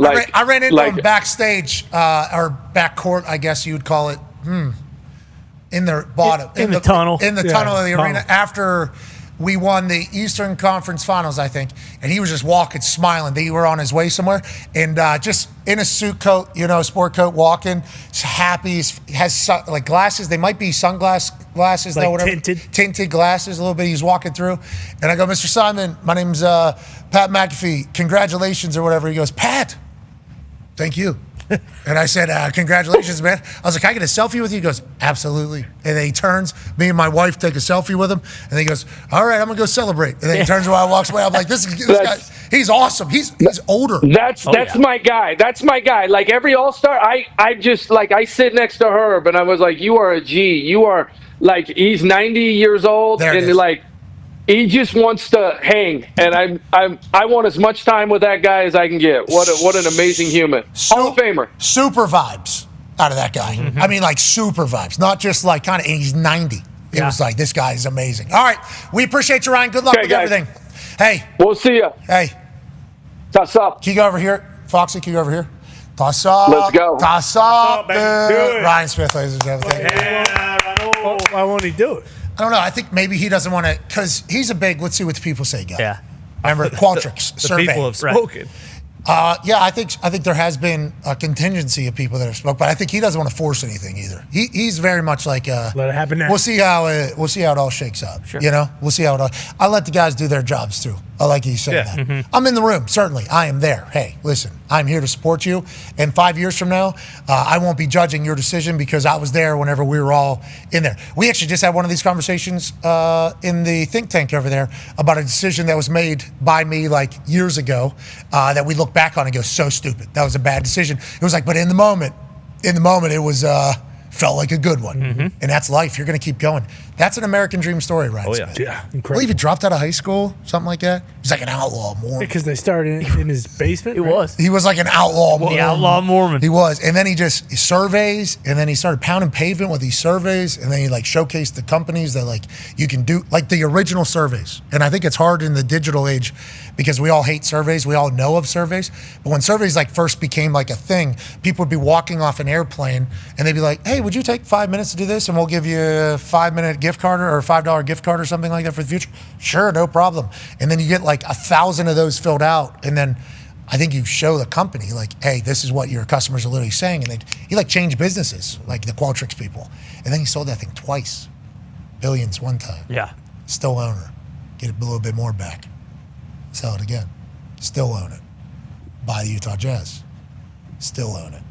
I ran into him backstage, or back court, I guess you would call it, in the bottom. In the tunnel. In the tunnel of the arena after we won the Eastern Conference Finals, I think. And he was just walking, smiling. They were on his way somewhere. And just in a suit coat, sport coat, walking, just happy. Has like glasses. They might be glasses, like though, whatever. Tinted glasses a little bit. He's walking through. And I go, Mr. Simon, my name's Pat McAfee. Congratulations, or whatever. He goes, Pat, thank you. And I said, congratulations, man. I was like, can I get a selfie with you? He goes, absolutely. And then he turns, me and my wife take a selfie with him. And then he goes, all right, I'm going to go celebrate. And then he turns around and walks away. I'm like, this guy, he's awesome. He's older. That's my guy. That's my guy. Like every All-Star, I just, like, I sit next to Herb, and I was like, you are a G. You are, like, he's 90 years old, and, like, he just wants to hang, and I want as much time with that guy as I can get. What an amazing human. Hall of Famer. Super vibes out of that guy. I mean, like, super vibes. Not just, like, kind of, he's 90. It was like, this guy is amazing. All right. We appreciate you, Ryan. Good luck with everything. Hey. We'll see you. Hey. Toss up. Can you go over here? Foxy, can you go over here? Toss up. Let's go. Toss up. baby. Do it. Ryan Smith, ladies and gentlemen. Why won't he do it? I don't know. I think maybe he doesn't want to, because he's a big, let's see what the people say guy. Yeah. Remember, Qualtrics The survey. people have spoken. Yeah, I think there has been a contingency of people that have spoke, but I think he doesn't want to force anything either. He's very much like let it happen now. We'll see how it all shakes up. Sure. You know, we'll see how it all. I let the guys do their jobs too. I like you saying that. Mm-hmm. I'm in the room, certainly. I am there. Hey, listen, I'm here to support you. And 5 years from now, I won't be judging your decision because I was there whenever we were all in there. We actually just had one of these conversations in the think tank over there about a decision that was made by me like years ago that we look back on and go, so stupid. That was a bad decision. It was like, but in the moment, it was felt like a good one. And that's life. You're going to keep going. That's an American dream story, Ryan Smith. Yeah, I believe incredible. he dropped out of high school, something like that. He's like an outlaw Mormon. Because they started in his basement. It was. He was like an outlaw Mormon. The outlaw Mormon. He was. And then he just surveys, and then he started pounding pavement with these surveys, and then he like showcased the companies that like you can do, like the original surveys. And I think it's hard in the digital age because we all hate surveys. We all know of surveys. But when surveys like first became like a thing, people would be walking off an airplane, and they'd be like, hey, would you take 5 minutes to do this? And we'll give you a 5-minute gift card or a $5 gift card or something like that for the future. Sure, no problem. And then you get like 1,000 of those filled out, and then I think you show the company like, hey, this is what your customers are literally saying, and he like changed businesses, like the Qualtrics people, and then he sold that thing twice, billions one time. Yeah. Still owner, get a little bit more back, sell it again, still own it, buy the Utah Jazz, still own it,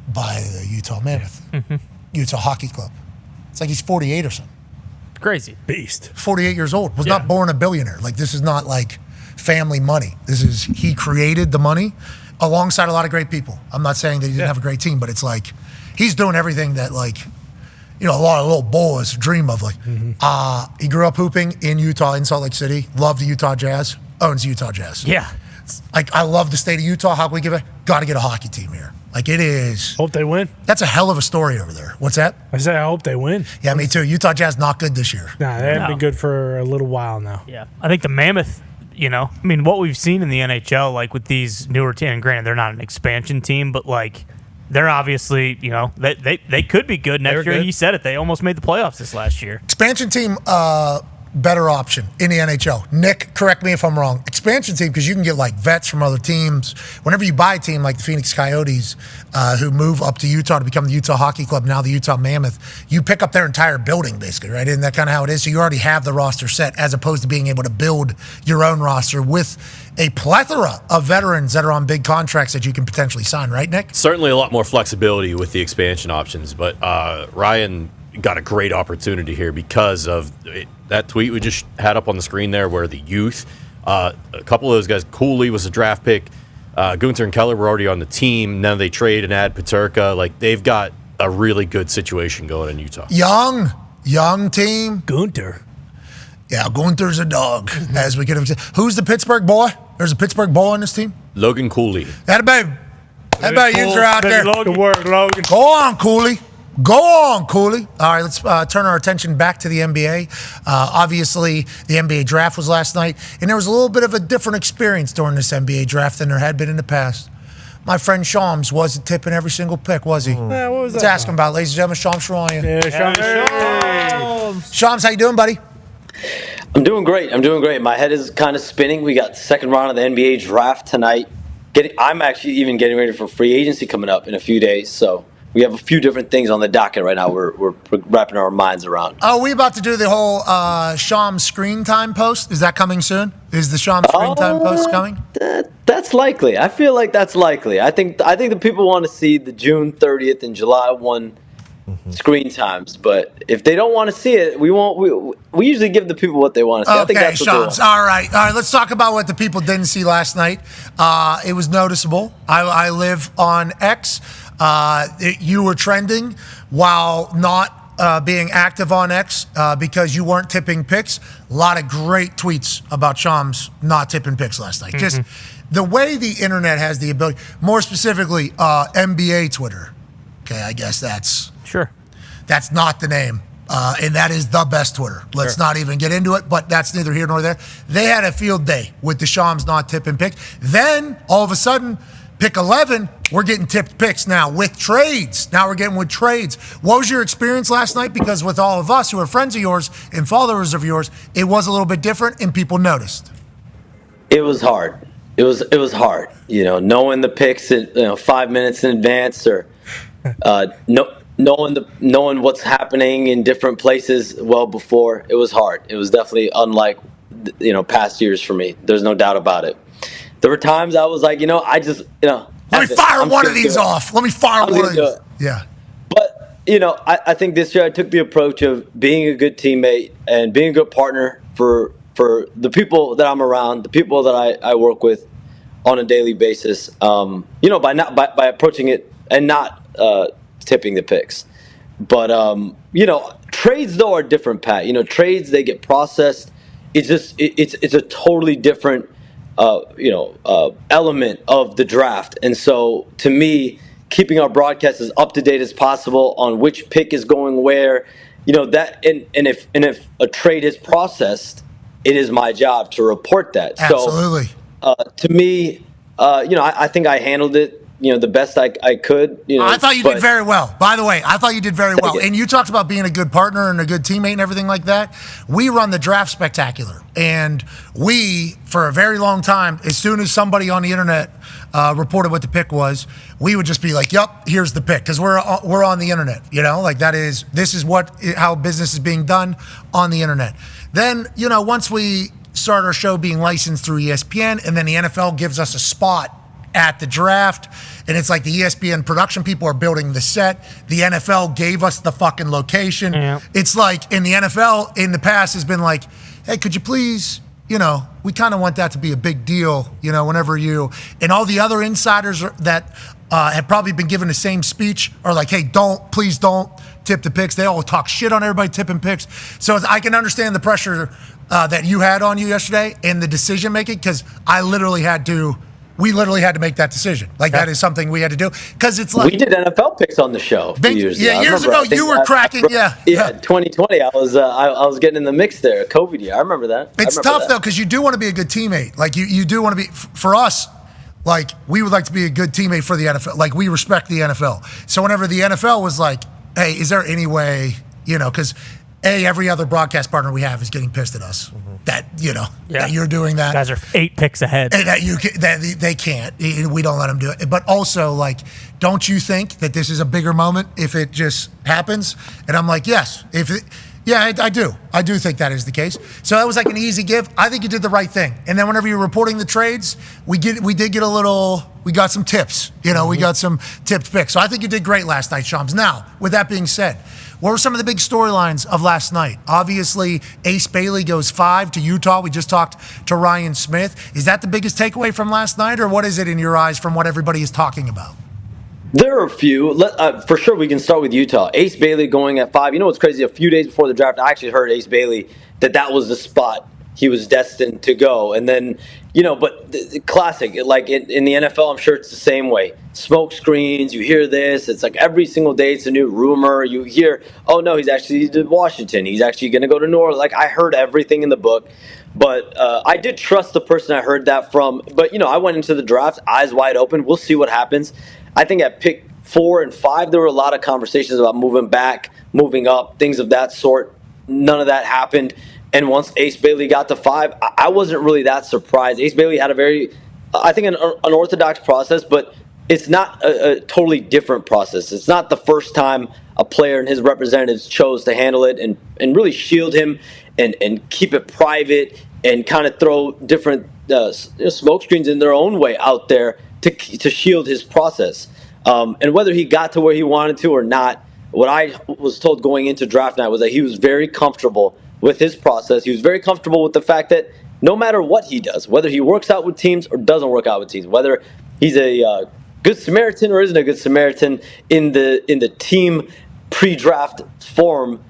buy the Utah Mammoth, Utah Hockey Club. It's like he's 48 or something. Crazy. Beast. 48 years old, was not born a billionaire. Like, this is not like family money. This is, he created the money alongside a lot of great people. I'm not saying that he didn't have a great team, but it's like, he's doing everything that like, you know, a lot of little boys dream of. Like, he grew up hooping in Utah, in Salt Lake City, loved the Utah Jazz, owns the Utah Jazz. Yeah. Like, I love the state of Utah. How can we give it? Got to get a hockey team here. Like, it is. Hope they win. That's a hell of a story over there. What's that? I said I hope they win. Yeah, me too. Utah Jazz not good this year. Nah, they haven't been good for a little while now. Yeah. I think the Mammoth, you know, I mean, what we've seen in the NHL, like with these newer teams, and granted, they're not an expansion team, but like, they're obviously, you know, they could be good next year. good. He said it. They almost made the playoffs this last year. Expansion team, better option in the NHL. Nick, correct me if I'm wrong. Expansion team, because you can get like vets from other teams. Whenever you buy a team like the Phoenix Coyotes, who move up to Utah to become the Utah Hockey Club, now the Utah Mammoth, you pick up their entire building basically, right? Isn't that kind of how it is? So you already have the roster set as opposed to being able to build your own roster with a plethora of veterans that are on big contracts that you can potentially sign, right, Nick? Certainly a lot more flexibility with the expansion options, but Ryan got a great opportunity here because of that tweet we just had up on the screen there where the youth, a couple of those guys, Cooley was a draft pick, Gunter and Keller were already on the team, now they trade and add Peterka. Like, they've got a really good situation going in Utah. Young team. Gunter. Yeah, Gunter's a dog, as we could have said. Who's the Pittsburgh boy? There's a Pittsburgh boy on this team? Logan Cooley. That baby. That baby, you out there. Good work, Logan. Go on, Cooley. Go on, Cooley. All right, let's turn our attention back to the NBA. Obviously, the NBA draft was last night, and there was a little bit of a different experience during this NBA draft than there had been in the past. My friend Shams wasn't tipping every single pick, was he? Yeah, what was Let's that ask him about it, ladies and gentlemen. Shams Charania. Yeah, Shams, how you doing, buddy? I'm doing great. My head is kind of spinning. We got the second round of the NBA draft tonight. I'm actually even getting ready for free agency coming up in a few days, so we have a few different things on the docket right now we're wrapping our minds around. Are we about to do the whole Shams screen time post? Is that coming soon? Is the Shams screen time post coming? That's likely. I feel like that's likely. I think the people want to see the June 30th and July 1 screen times, but if they don't want to see it, we won't. We usually give the people what they want to see. I think Okay, that's what they Shams. want. All right. Let's talk about what the people didn't see last night. It was noticeable. I live on X. You were trending while not being active on X because you weren't tipping picks. A lot of great tweets about Shams not tipping picks last night. Just the way the internet has the ability, more specifically NBA Twitter. Okay, I guess that's not the name. And that is the best Twitter. Let's not even get into it, but that's neither here nor there. They had a field day with the Shams not tipping picks. Then, all of a sudden, pick 11, we're getting tipped picks now with trades. Now we're getting with trades. What was your experience last night? Because with all of us who are friends of yours and followers of yours, it was a little bit different and people noticed. It was hard. It was hard. Knowing the picks 5 minutes in advance, or knowing what's happening in different places well before. It was hard. It was definitely unlike past years for me. There's no doubt about it. There were times I was like, I just let me fire one of these off. Let me fire one of these. Yeah. But I think this year I took the approach of being a good teammate and being a good partner for the people that I'm around, the people that I work with on a daily basis. By approaching it and not tipping the picks. But trades though are different, Pat. Trades, they get processed. It's just it's a totally different element of the draft. And so to me, keeping our broadcast as up to date as possible on which pick is going where, that and if a trade is processed, it is my job to report that. Absolutely. So to me, I think I handled it the best I could. I thought you did very well. By the way, I thought you did very well. And you talked about being a good partner and a good teammate and everything like that. We run the Draft Spectacular. And we, for a very long time, as soon as somebody on the internet reported what the pick was, we would just be like, "Yup, here's the pick," because we're on the internet. This is how business is being done on the internet. Then once we start our show being licensed through ESPN, and then the NFL gives us a spot at the draft, and it's like the ESPN production people are building the set. The NFL gave us the fucking location. Yeah. It's like, in the NFL in the past has been like, hey, could you please, we kind of want that to be a big deal, whenever you, and all the other insiders that have probably been given the same speech are like, hey, please don't tip the picks. They all talk shit on everybody tipping picks. So I can understand the pressure that you had on you yesterday and the decision making, because we literally had to make that decision. That is something we had to do, because it's like, we did NFL picks on the show a few years ago. Yeah, years ago you were cracking. Yeah, 2020. I was getting in the mix there. COVID year. I remember that. It's tough though, because you do want to be a good teammate. Like you do want to be. For us, like, we would like to be a good teammate for the NFL. Like, we respect the NFL. So whenever the NFL was like, hey, is there any way, because every other broadcast partner we have is getting pissed at us that you're doing that. You guys are 8 picks ahead. And that they can't. We don't let them do it. But also, like, don't you think that this is a bigger moment if it just happens? And I'm like, yes. I do. I do think that is the case. So that was like an easy give. I think you did the right thing. And then whenever you're reporting the trades, we got some tips. We got some tipped picks. So I think you did great last night, Shams. Now, with that being said, what were some of the big storylines of last night? Obviously, Ace Bailey goes 5 to Utah. We just talked to Ryan Smith. Is that the biggest takeaway from last night, or what is it in your eyes from what everybody is talking about? There are a few. For sure, we can start with Utah. Ace Bailey going at 5. You know what's crazy? A few days before the draft, I actually heard Ace Bailey that was the spot he was destined to go. And then, but the classic, like in the NFL, I'm sure it's the same way. Smoke screens, you hear this. It's like every single day it's a new rumor. You hear, oh, no, he's actually to Washington. He's actually going to go to New Orleans. Like, I heard everything in the book. But I did trust the person I heard that from. But, I went into the draft, eyes wide open. We'll see what happens. I think at pick 4 and 5, there were a lot of conversations about moving back, moving up, things of that sort. None of that happened. And once Ace Bailey got to 5, I wasn't really that surprised. Ace Bailey had a very, I think, an unorthodox process, but it's not a totally different process. It's not the first time a player and his representatives chose to handle it and really shield him and keep it private and kind of throw different smoke screens in their own way out there to shield his process. And whether he got to where he wanted to or not, what I was told going into draft night was that he was very comfortable with his process. He was very comfortable with the fact that no matter what he does, whether he works out with teams or doesn't work out with teams, whether he's a good Samaritan or isn't a good Samaritan in the team pre-draft form,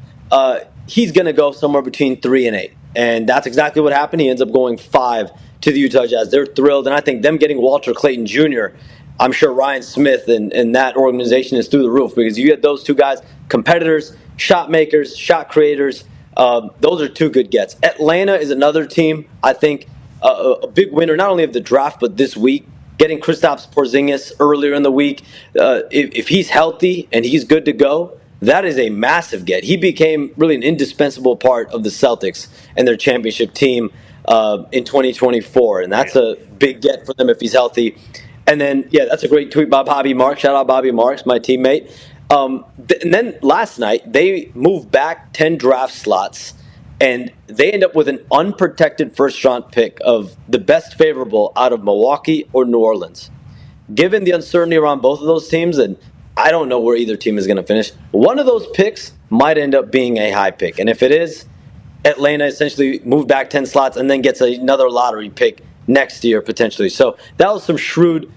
he's going to go somewhere between 3 and 8. And that's exactly what happened. He ends up going 5 to the Utah Jazz. They're thrilled. And I think them getting Walter Clayton Jr., I'm sure Ryan Smith and that organization is through the roof, because you get those two guys, competitors, shot makers, shot creators. Those are two good gets. Atlanta is another team, I think, a big winner, not only of the draft, but this week. Getting Kristaps Porzingis earlier in the week. If he's healthy and he's good to go, that is a massive get. He became really an indispensable part of the Celtics and their championship team in 2024. And that's a big get for them if he's healthy. And then, that's a great tweet by Bobby Marks. Shout out Bobby Marks, my teammate. And then last night, they moved back 10 draft slots, and they end up with an unprotected first-round pick of the best favorable out of Milwaukee or New Orleans. Given the uncertainty around both of those teams, and I don't know where either team is going to finish, one of those picks might end up being a high pick. And if it is, Atlanta essentially moved back 10 slots and then gets another lottery pick next year, potentially. So that was some shrewd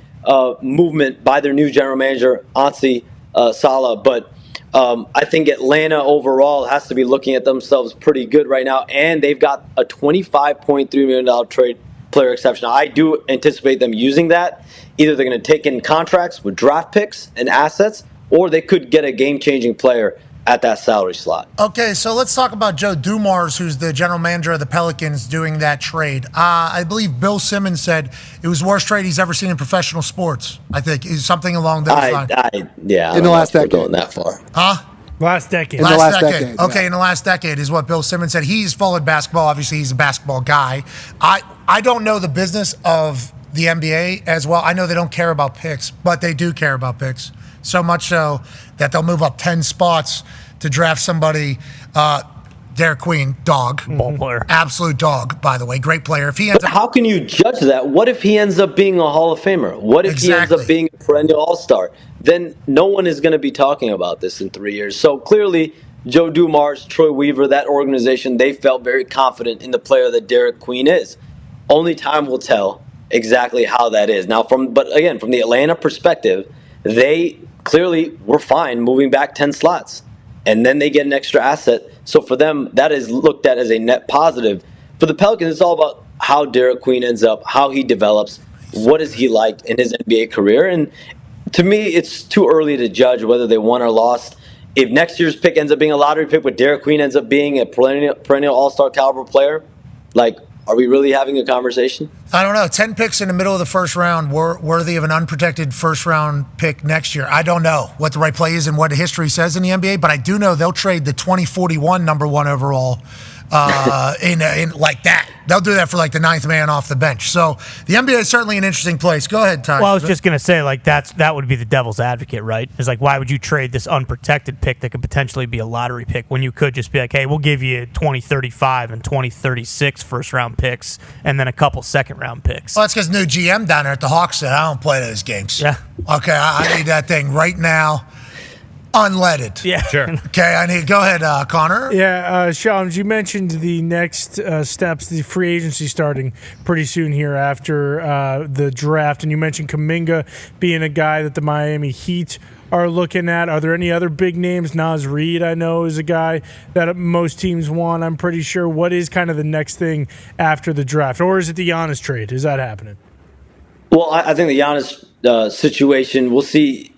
movement by their new general manager, Ansi Salah. But I think Atlanta overall has to be looking at themselves pretty good right now, and they've got a $25.3 million trade player exception. I do anticipate them using that. Either they're going to take in contracts with draft picks and assets, or they could get a game-changing player at that salary slot. Okay, so let's talk about Joe Dumars, who's the general manager of the Pelicans, doing that trade. I believe Bill Simmons said it was the worst trade he's ever seen in professional sports. I think is something along those lines. In the last decade. Going that far. Huh? Last decade. In the last decade. Okay, in the last decade is what Bill Simmons said. He's followed basketball. Obviously, he's a basketball guy. I don't know the business of the NBA as well. I know they don't care about picks, but they do care about picks. So much so that they'll move up 10 spots to draft somebody. Derek Queen, dog. Ball player. Absolute dog, by the way. Great player. If he But how can you judge that? What if he ends up being a Hall of Famer? What if he ends up being a perennial All-Star? Then no one is going to be talking about this in 3 years. So clearly, Joe Dumars, Troy Weaver, that organization, they felt very confident in the player that Derek Queen is. Only time will tell exactly how that is. Now, but again, from the Atlanta perspective, they clearly were fine moving back 10 slots. And then they get an extra asset. So for them, that is looked at as a net positive. For the Pelicans, it's all about how Derek Queen ends up, how he develops, what is he like in his NBA career. And to me, it's too early to judge whether they won or lost. If next year's pick ends up being a lottery pick, but Derek Queen ends up being a perennial all-star caliber player, are we really having a conversation? I don't know. 10 picks in the middle of the first round worthy of an unprotected first round pick next year. I don't know what the right play is and what history says in the NBA, but I do know they'll trade the 2041 number 1 overall in like that. They'll do that for the 9th man off the bench. So the NBA is certainly an interesting place. Go ahead, Ty. Well, I was just going to say, that would be the devil's advocate, right? It's why would you trade this unprotected pick that could potentially be a lottery pick when you could just be hey, we'll give you 2035 and 2036 first-round picks and then a couple second-round picks. Well, that's because new GM down there at the Hawks said, I don't play those games. Yeah. Okay, I need that thing right now. Unleaded. Yeah. Sure. Okay, go ahead, Connor. Yeah, Shams, you mentioned the next steps, the free agency starting pretty soon here after the draft, and you mentioned Kuminga being a guy that the Miami Heat are looking at. Are there any other big names? Naz Reid, I know, is a guy that most teams want, I'm pretty sure. What is kind of the next thing after the draft? Or is it the Giannis trade? Is that happening? Well, I think the Giannis situation, we'll see.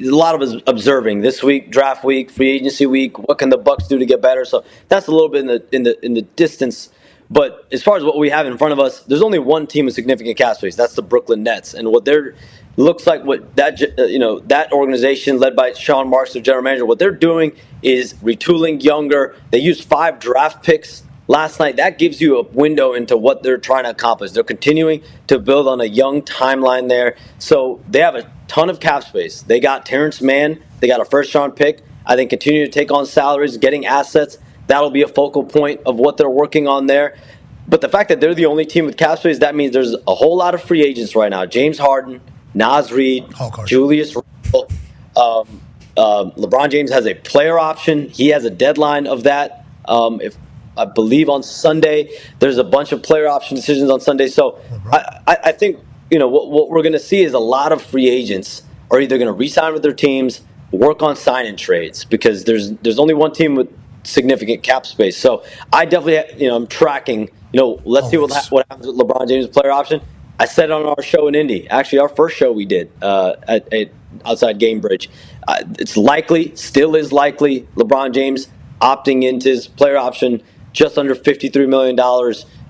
A lot of us observing this week, draft week, free agency week. What can the Bucks do to get better? So that's a little bit in the distance. But as far as what we have in front of us, there's only one team with significant cap space. That's the Brooklyn Nets, and what that organization led by Sean Marks, their general manager, what they're doing is retooling younger. They used 5 draft picks last night. That gives you a window into what they're trying to accomplish. They're continuing to build on a young timeline there. So they have a ton of cap space. They got Terrence Mann. They got a first-round pick. I think continue to take on salaries, getting assets. That'll be a focal point of what they're working on there. But the fact that they're the only team with cap space, that means there's a whole lot of free agents right now. James Harden, Naz Reid, Julius Randle. LeBron James has a player option. He has a deadline of that. If I believe on Sunday, there's a bunch of player option decisions on Sunday. So I think what we're going to see is a lot of free agents are either going to re-sign with their teams, work on sign-in trades, because there's only one team with significant cap space. So I definitely, I'm tracking. Let's see what happens with LeBron James' player option. I said it on our show in Indy. Actually, our first show we did at outside Gamebridge. It's likely, still is likely, LeBron James opting into his player option just under $53 million.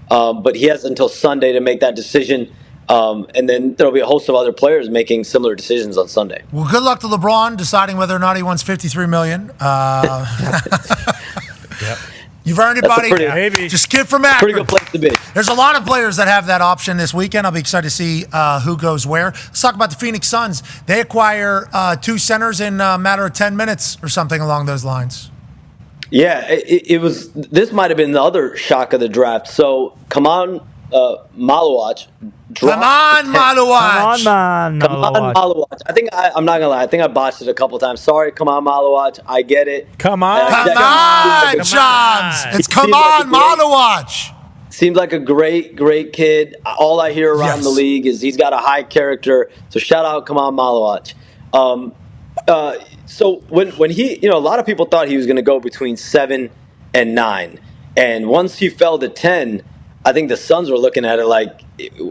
But he has until Sunday to make that decision. And then there'll be a host of other players making similar decisions on Sunday. Well, good luck to LeBron deciding whether or not he wants $53 million. Yep. You've earned it, buddy. Just kid from Akron. Pretty good place to be. There's a lot of players that have that option this weekend. I'll be excited to see who goes where. Let's talk about the Phoenix Suns. They acquire 2 centers in a matter of 10 minutes or something along those lines. Yeah, it was. This might have been the other shock of the draft. So, come on, Malawach. Come on, Malawach. Come on, Malawach. I'm not gonna lie. I think I botched it a couple times. Sorry, come on, Malawach. I get it. Come on, Shams. It's come on, Malawach. Seems like a great kid. All I hear around the league is he's got a high character. So shout out, come on, Malawach. So when he, a lot of people thought he was going to go between 7 and 9, and once he fell to 10, I think the Suns were looking at it like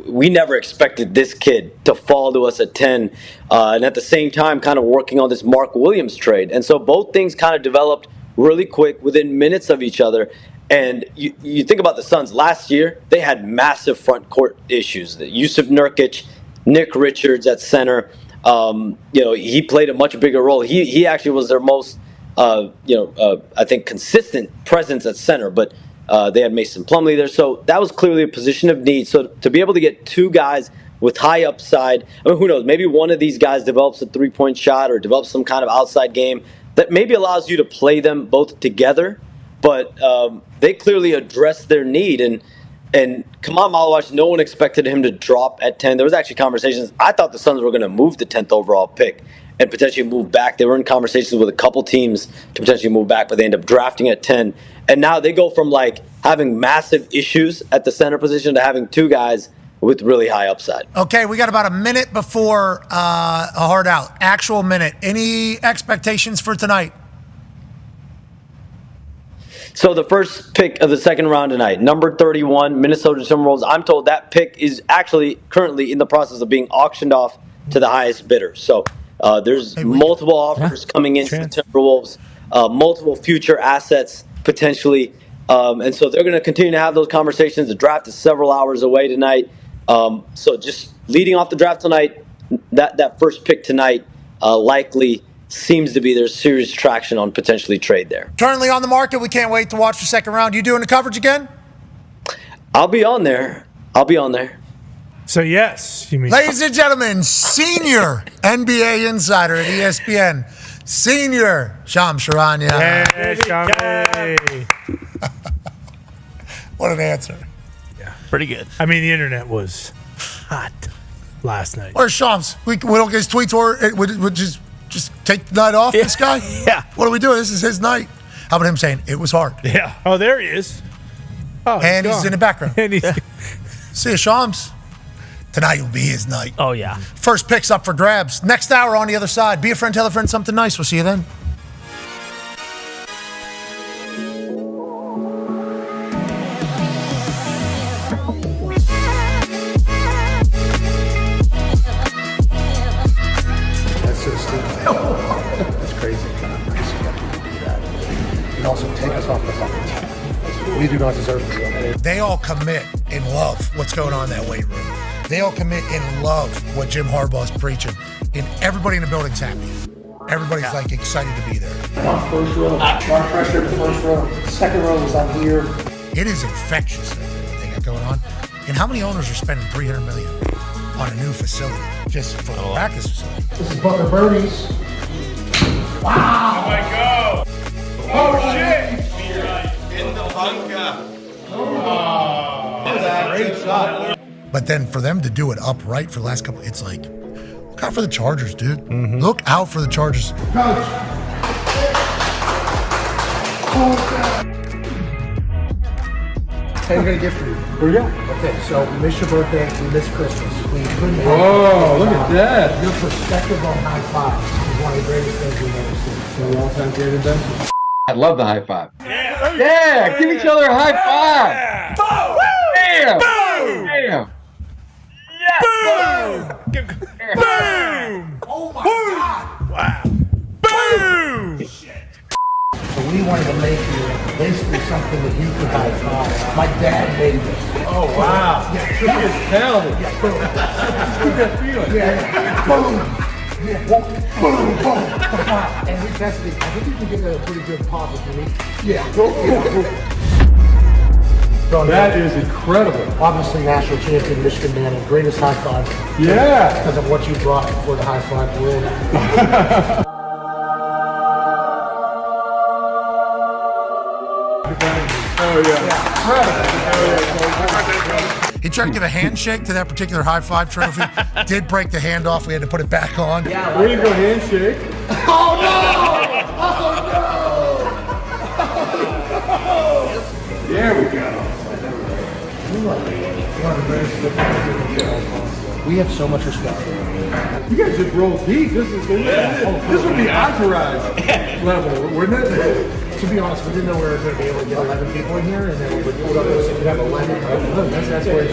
we never expected this kid to fall to us at 10, and at the same time, kind of working on this Mark Williams trade. And so both things kind of developed really quick within minutes of each other. And you think about the Suns last year, they had massive front court issues. Yusuf Nurkic, Nick Richards at center. He played a much bigger role. He actually was their most, I think, consistent presence at center. But they had Mason Plumlee there, so that was clearly a position of need. So to be able to get 2 guys with high upside, I mean, who knows? Maybe one of these guys develops a 3-point shot or develops some kind of outside game that maybe allows you to play them both together. But they clearly addressed their need. And Kamal Malawach, no one expected him to drop at 10. There was actually conversations. I thought the Suns were going to move the 10th overall pick and potentially move back. They were in conversations with a couple teams to potentially move back, but they ended up drafting at 10. And now they go from having massive issues at the center position to having 2 guys with really high upside. Okay, we got about a minute before a hard out. Actual minute. Any expectations for tonight? So the first pick of the second round tonight, number 31, Minnesota Timberwolves. I'm told that pick is actually currently in the process of being auctioned off to the highest bidder. So there's multiple offers coming into the Timberwolves, multiple future assets potentially. And so they're going to continue to have those conversations. The draft is several hours away tonight. So just leading off the draft tonight, that first pick tonight likely seems to be there's serious traction on potentially trade there. Currently on the market. We can't wait to watch the second round. You doing the coverage again? I'll be on there. So yes, you mean. Ladies and gentlemen, senior NBA insider at ESPN, senior Shams Charania. Hey, Shams. What an answer. Yeah, pretty good. I mean, the internet was hot last night. Where's Shams? We don't get his tweets or would just take the night off, this guy? Yeah. What are we doing? This is his night. How about him saying it was hard? Yeah. Oh, there he is. Oh, and he's in the background. And he's See you, Shams. Tonight will be his night. Oh, yeah. First pick's up for grabs. Next hour on the other side. Be a friend, tell a friend something nice. We'll see you then. Also take us off the fucking team. We do not deserve it. They all commit and love what's going on in that weight room. They all commit and love what Jim Harbaugh's preaching. And everybody in the building's happy. Everybody's excited to be there. First row, lot pressure in the first row. Second row was on here. It is infectious what they got going on. And how many owners are spending $300 million on a new facility just for the practice facility? This is Butler Birdies. Wow! Oh my God! Oh shit! In the bunker. Oh. Great shot. But then for them to do it upright for the last couple, it's like, look out for the Chargers, dude. Mm-hmm. Look out for the Chargers. Coach. Hey, we got a gift for you. Here we go. Okay, so we missed your birthday, we missed Christmas. We couldn't Whoa, look at that. Your perspective on high five is one of the greatest things we've ever seen. So all time favorite then? I love the high five. Yeah, give each other a high five. Boom! Bam! Boom! Bam! Yeah! Boom! Boom! Oh my God! Wow! Boom! So we wanted to make you basically something that you could high five. My dad made this. Oh, wow. Yeah, Look at his talented. Yeah, boom. What's that feeling? Yeah, boom. Yeah, boom, boom, boom. And we tested it. I think you can get a pretty good pop if you need. Yeah, boom, boom. That is incredible. Obviously, national champion, Michigan man, and greatest high five. Yeah. Because of what you brought for the high five world. Oh, yeah. He tried to give a handshake to that particular high five trophy. Did break the hand off. We had to put it back on. Yeah, way to go handshake. Oh no! Oh There we go. We have so much respect for you. You guys just roll deep. This would be entourage level, wouldn't it? To be honest, we didn't know we were going to be able to get 11 people in here, and then we would pull up this and we'd have 11. That's where it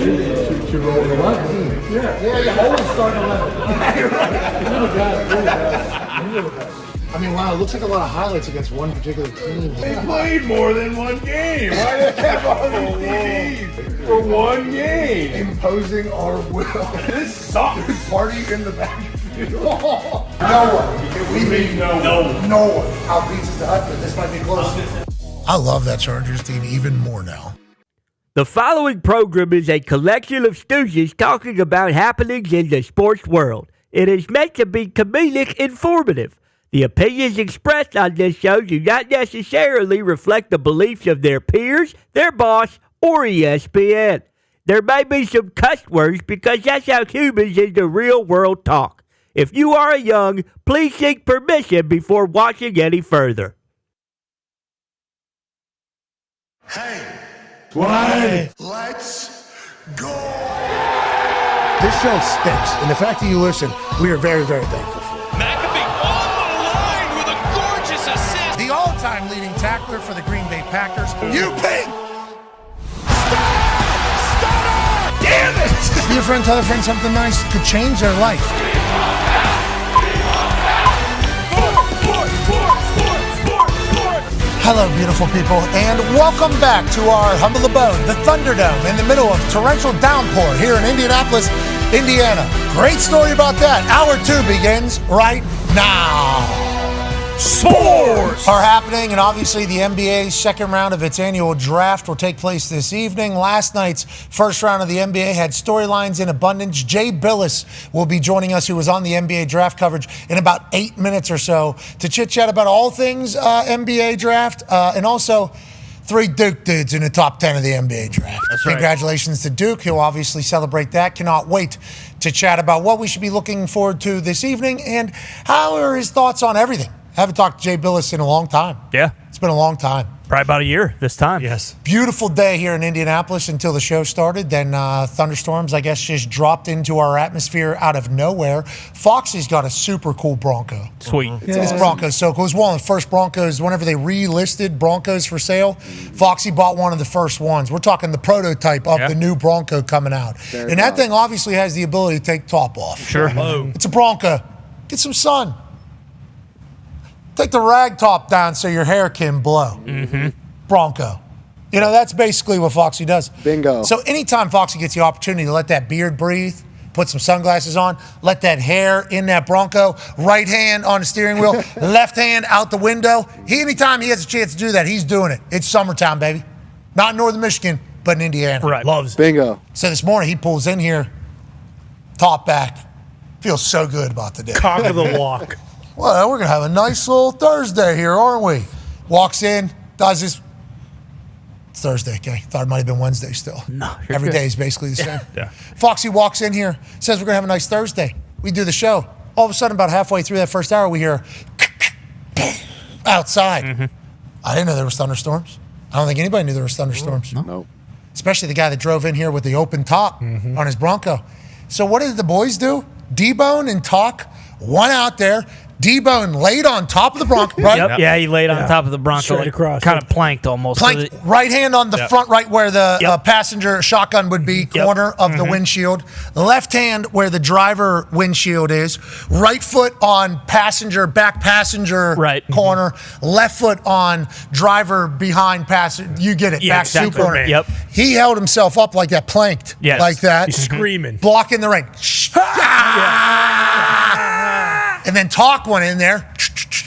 should roll at 11. Yeah, always start at 11. You're right. I mean, wow, it looks like a lot of highlights against one particular team. They played more than one game. Why do they have all these TVs for one game? Imposing our will. This sucks. Party in the backfield. no one. We mean no one. Out beats us to Hutton. This might be close. I love that Chargers team even more now. The following program is a collection of stooges talking about happenings in the sports world. It is meant to be comedic informative. The opinions expressed on this show do not necessarily reflect the beliefs of their peers, their boss, or ESPN. There may be some cuss words because that's how humans in the real world talk. If you are young, please seek permission before watching any further. Hey, let's go. This show stinks, and the fact that you listen, we are very, very thankful for. McAfee on the line with a gorgeous assist. The all-time leading tackler for the Green Bay Packers, you pig! Damn it! Be a friend, tell a friend something nice could change their life. Hello, beautiful people, and welcome back to our humble abode, the Thunderdome, in the middle of torrential downpour here in Indianapolis, Indiana. Great story about that. Hour 2 begins right now. Sports are happening, and obviously the NBA's second round of its annual draft will take place this evening. Last night's first round of the NBA had storylines in abundance. Jay Bilas will be joining us, who was on the NBA draft coverage, in about 8 minutes or so to chit-chat about all things NBA draft, and also 3 Duke dudes in the top 10 of the NBA draft. That's right. Congratulations to Duke. He'll obviously celebrate that. Cannot wait to chat about what we should be looking forward to this evening and how are his thoughts on everything. I haven't talked to Jay Bilas in a long time. Yeah. It's been a long time. Probably about a year this time. Yes. Beautiful day here in Indianapolis until the show started. Then thunderstorms, I guess, just dropped into our atmosphere out of nowhere. Foxy's got a super cool Bronco. Sweet. This Bronco's so cool. It was one of the first Broncos, whenever they relisted Broncos for sale, Foxy bought one of the first ones. We're talking the prototype of the new Bronco coming out. And that thing obviously has the ability to take top off. Sure. It's a Bronco. Get some sun. Take the rag top down so your hair can blow. Mm-hmm. Bronco. You know, that's basically what Foxy does. Bingo. So anytime Foxy gets the opportunity to let that beard breathe, put some sunglasses on, let that hair in that Bronco, right hand on the steering wheel, left hand out the window. Anytime he has a chance to do that, he's doing it. It's summertime, baby. Not in northern Michigan, but in Indiana. Right. Loves it. Bingo. So this morning he pulls in here, top back. Feels so good about the day. Cock of the walk. Well, we're going to have a nice little Thursday here, aren't we? Walks in, does his It's Thursday, okay? Thought it might have been Wednesday still. No, Every good. day is basically the same. Yeah. Foxy walks in here, says we're going to have a nice Thursday. We do the show. All of a sudden, about halfway through that first hour, we hear outside. I didn't know there was thunderstorms. I don't think anybody knew there was thunderstorms. No. Especially the guy that drove in here with the open top on his Bronco. So what did the boys do? D-Bone and Talk went out there. D-Bone laid on top of the Bronco. Right? Yep. Yeah, he laid on top of the Bronco, Straight across. kind of planked almost. Plank, right hand on the front right where the passenger shotgun would be, corner of the windshield. Left hand where the driver windshield is. Right foot on back passenger corner. Left foot on driver behind passenger. You get it, back soup corner. Yep. He held himself up like that, planked like that. He's screaming. Blocking the rain. And then Talk went in there.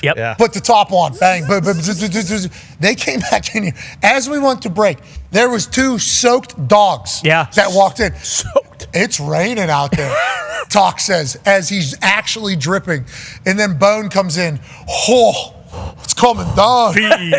Yep. Yeah. Put the top on. Bang. They came back in here. As we went to break, there was 2 soaked dogs that walked in. Soaked. It's raining out there, Talk says, as he's actually dripping. And then Bone comes in. Oh, it's coming down.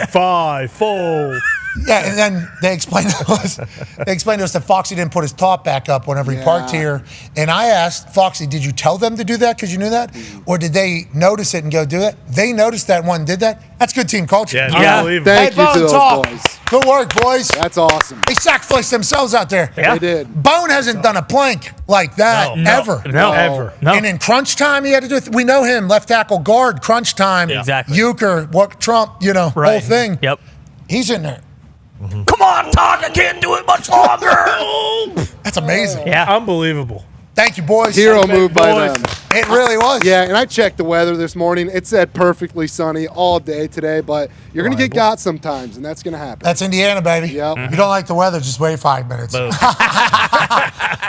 5, 4. Yeah, and then they explained to us that Foxy didn't put his top back up whenever he parked here. And I asked Foxy, did you tell them to do that because you knew that? Or did they notice it and go do it? They noticed that one did that. That's good team culture. Yeah. Unbelievable. Thank you to those boys. Good work, boys. That's awesome. They sacrificed themselves out there. Yeah. They did. Bone hasn't done a plank like that ever. No, ever. No. And in crunch time, he had to do it. We know him, left tackle guard, crunch time. Exactly. Euchre, Trump, whole thing. Yep. He's in there. Come on, Talk. I can't do it much longer. That's amazing. Yeah. Unbelievable. Thank you, boys. Hero move by them. It really was. Yeah, and I checked the weather this morning. It said perfectly sunny all day today, but you're going to get got sometimes, and that's going to happen. That's Indiana, baby. Yep. You don't like the weather, just wait 5 minutes.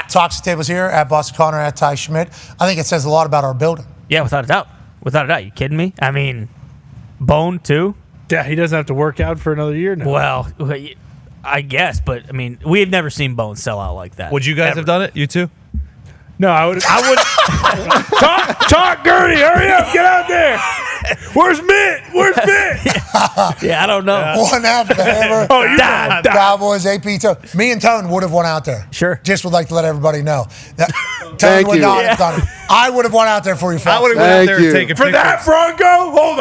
Talks tables here at Boston Connor, at Ty Schmidt. I think it says a lot about our building. Yeah, without a doubt. Without a doubt. You kidding me? I mean, Bone, too? Yeah, he doesn't have to work out for another year now. Well, I guess, but, I mean, we have never seen Bone sell out like that. Would you guys have done it? You two? No, I would. Talk, Gertie, hurry up, get out there. Where's Mitt? Yeah, I don't know. One after the hammer. Oh, you know. Cowboys, AP. Me and Tone would have won out there. Sure. Just would like to let everybody know. Tone Thank would you. not have done it. I would have won out there for you, folks. I would have went out there and taken For pictures. that Bronco? Hold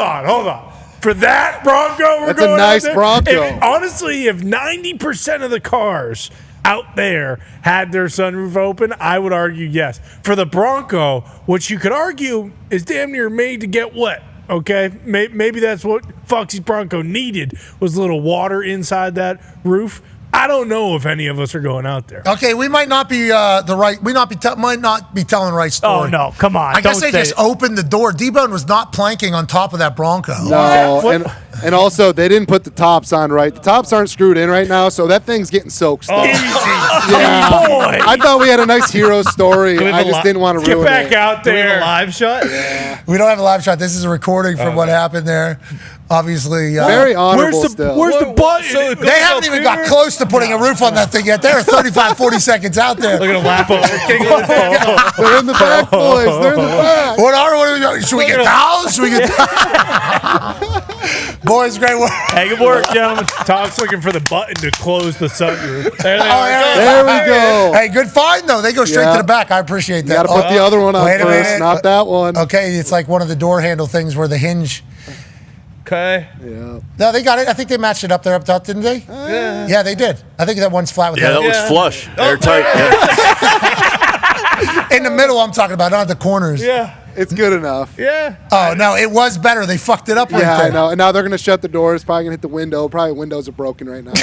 on. For that Bronco, That's a nice Bronco. Honestly, if 90% of the cars out there had their sunroof open, I would argue yes. For the Bronco, which you could argue is damn near made to get wet. Okay, maybe that's what Foxy's Bronco needed, was a little water inside that roof. I don't know if any of us are going out there. Okay, we might not be might not be telling the right story. Oh, no, come on. I guess don't they say just it. opened the door. D-Bone was not planking on top of that Bronco. No, and also they didn't put the tops on right. The tops aren't screwed in right now, so that thing's getting soaked still. Yeah. Boy. I thought we had a nice hero story. I just didn't want to ruin Get back it. out Do we have there. a live shot? We don't have a live shot. This is a recording from what happened there. Obviously, Very honorable still. Where's the button? So it goes they haven't up even here? got close to putting a roof on that thing yet. They're 35, 40 seconds out there. Look at him lap over. They're in the back, boys. They're in the back. What are we doing? Should we get towels? Should we get Boys, great work. Hey, good work, gentlemen. Tom's looking for the button to close the sunroof. There we go. Hey, good find, though. They go straight Yeah. to the back. I appreciate You that. got to put the other one on wait a first, minute. not that one. Okay, it's like one of the door handle things where the hinge. Okay. Yeah. No, they got it. I think they matched it up there up top, didn't they? Yeah, they did. I think that one's flat with Yeah, the that other. looks flush. Airtight. Yeah. In the middle, I'm talking about, not the corners. Yeah. It's good enough. Yeah. Oh, no, it was better. They fucked it up right Yeah, there. I know. And now they're going to shut the doors. Probably going to hit the window. Probably windows are broken right now.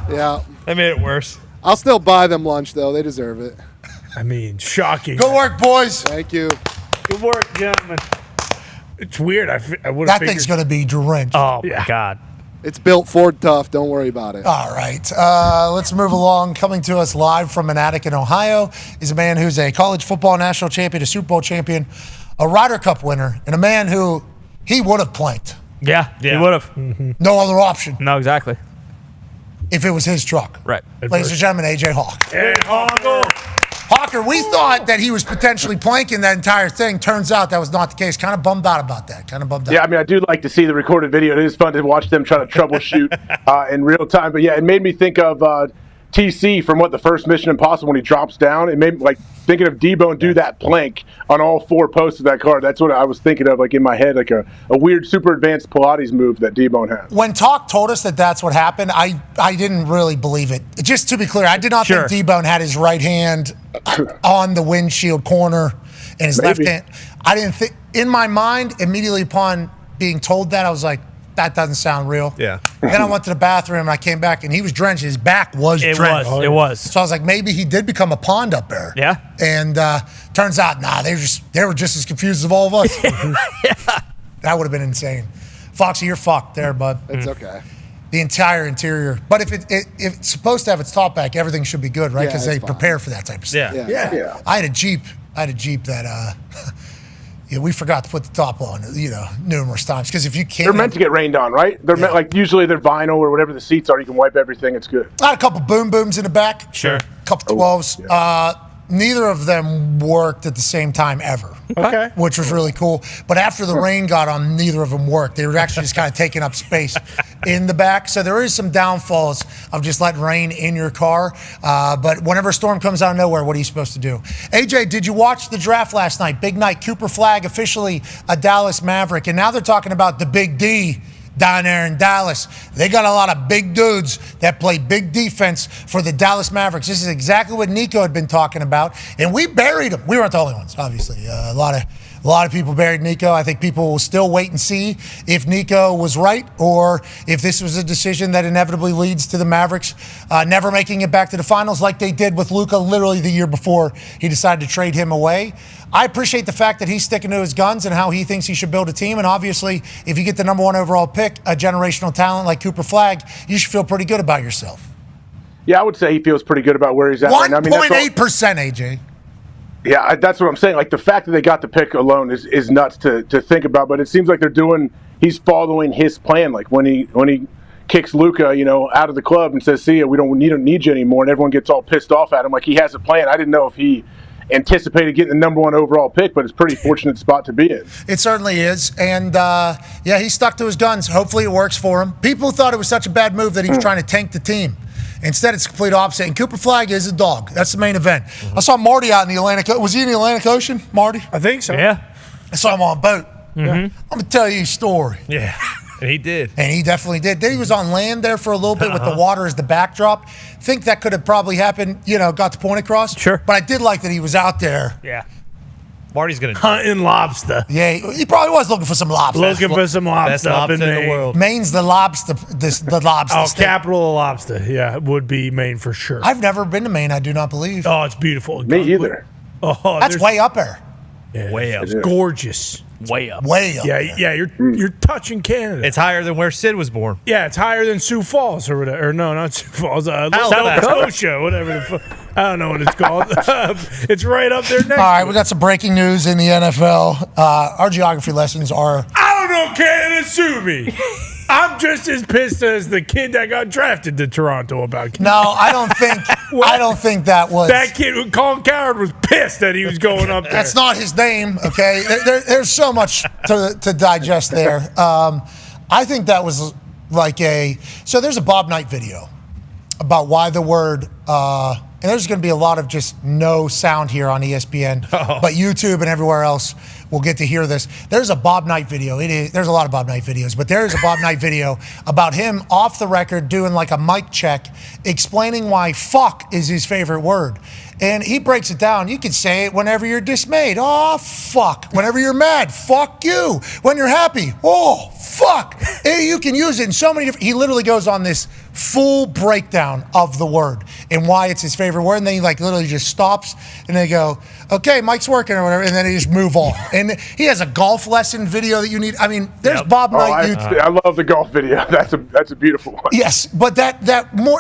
Yeah. That made it worse. I'll still buy them lunch, though. They deserve it. I mean, shocking. Good work, boys. Thank you. Good work, gentlemen. It's weird. I would That have thing's going to be drenched. Oh, my God. It's built Ford tough. Don't worry about it. All right, let's move along. Coming to us live from an attic in Ohio is a man who's a college football national champion, a Super Bowl champion, a Ryder Cup winner, and a man who he would have planked. Yeah, Yeah. he would have. No other option No, exactly. if it was his truck. Right. Ladies and gentlemen, AJ Hawk. Hey, Hongo. Hawk Tucker, we thought that he was potentially planking that entire thing. Turns out that was not the case. Kind of bummed out about that. Yeah, I mean, I do like to see the recorded video. It is fun to watch them try to troubleshoot in real time. But yeah, it made me think of TC from the first Mission Impossible when he drops down. It made me thinking of D-Bone do that plank on all 4 posts of that card. That's what I was thinking of, in my head, a weird super advanced Pilates move that D-Bone has. When Talk told us that that's what happened, I didn't really believe it. Just to be clear, I did not think D-Bone had his right hand on the windshield corner and his left hand. I didn't think, in my mind, immediately upon being told that, I was like, that doesn't sound real. Yeah. Then I went to the bathroom and I came back and he was drenched. His back was drenched. It was. So I was like, maybe he did become a pond up there. Yeah. And turns out, they were just as confused as all of us. That would have been insane. Foxy, you're fucked there, bud. It's okay. The entire interior. But if it's supposed to have its top back, everything should be good, right? Because they prepare for that type of stuff. Yeah. I had a Jeep that we forgot to put the top on, numerous times. Because if you can't, they're meant to get rained on, right? They're meant, usually they're vinyl or whatever the seats are. You can wipe everything. It's good. I had a couple boom booms in the back. Sure. A couple 12s. Neither of them worked at the same time ever. Okay. Which was really cool. But after the rain got on, neither of them worked. They were actually just kind of taking up space in the back. So there is some downfalls of just letting rain in your car. But whenever a storm comes out of nowhere, what are you supposed to do? AJ, did you watch the draft last night? Big night. Cooper Flagg officially a Dallas Maverick. And now they're talking about the Big D down there in Dallas. They got a lot of big dudes that play big defense for the Dallas Mavericks. This is exactly what Nico had been talking about, and we buried him. We weren't the only ones, obviously. A lot of people buried Nico. I think people will still wait and see if Nico was right or if this was a decision that inevitably leads to the Mavericks never making it back to the finals like they did with Luka literally the year before he decided to trade him away. I appreciate the fact that he's sticking to his guns and how he thinks he should build a team. And obviously, if you get the number 1 overall pick, a generational talent like Cooper Flagg, you should feel pretty good about yourself. Yeah, I would say he feels pretty good about where he's at right now. 1.8%, AJ. Yeah, that's what I'm saying. The fact that they got the pick alone is nuts to think about. But it seems like he's following his plan. When he kicks Luka, out of the club and says, "See ya, we don't need you anymore," and everyone gets all pissed off at him. He has a plan. I didn't know if he anticipated getting the number 1 overall pick, but it's a pretty fortunate spot to be in. It certainly is. And, he stuck to his guns. Hopefully it works for him. People thought it was such a bad move that he was trying to tank the team. Instead, it's the complete opposite. And Cooper Flagg is a dog. That's the main event. I saw Marty out in the Atlantic. Was he in the Atlantic Ocean, Marty? I think so. Yeah. I saw him on a boat. Mm-hmm. I'm going to tell you a story. Yeah. And he did. And he definitely did. Then he was on land there for a little bit with the water as the backdrop. Think that could have probably happened, got the point across. Sure. But I did like that he was out there. Yeah. Marty's going to hunting lobster. Yeah, he probably was looking for some lobster. Best lobster up in Maine. the world. Maine's the lobster. The lobster state. Capital of lobster. Yeah, it would be Maine for sure. I've never been to Maine. I do not believe. Oh, it's beautiful. Me either. Oh, that's way up there. Yeah, way up. It's gorgeous. Way up. Way up. Yeah. You're touching Canada. It's higher than where Sid was born. Yeah, it's higher than Sioux Falls or whatever. Or no, not Sioux Falls. South Scotia, whatever the fuck. I don't know what it's called. It's right up there next. All right, we got some breaking news in the NFL. Our geography lessons are. I don't know, Canada, sue me. I'm just as pissed as the kid that got drafted to Toronto about Canada. No, I don't think. I don't think that was. That kid, Colin Coward, was pissed that he was going up there. That's not his name. Okay, there's so much to digest there. I think that was So there's a Bob Knight video about why the word. And there's going to be a lot of just no sound here on ESPN, but YouTube and everywhere else will get to hear this. There's a Bob Knight video. There's a lot of Bob Knight videos, but there is a Bob Knight video about him off the record doing a mic check, explaining why fuck is his favorite word. And he breaks it down. You can say it whenever you're dismayed. Oh, fuck. Whenever you're mad, fuck you. When you're happy, oh, fuck. You can use it in so many different... He literally goes on this full breakdown of the word and why it's his favorite word. And then he literally just stops and they go, okay, Mike's working or whatever. And then he just move on. And he has a golf lesson video that you need. I mean, there's Bob Knight. I love the golf video. That's a beautiful one. Yes, but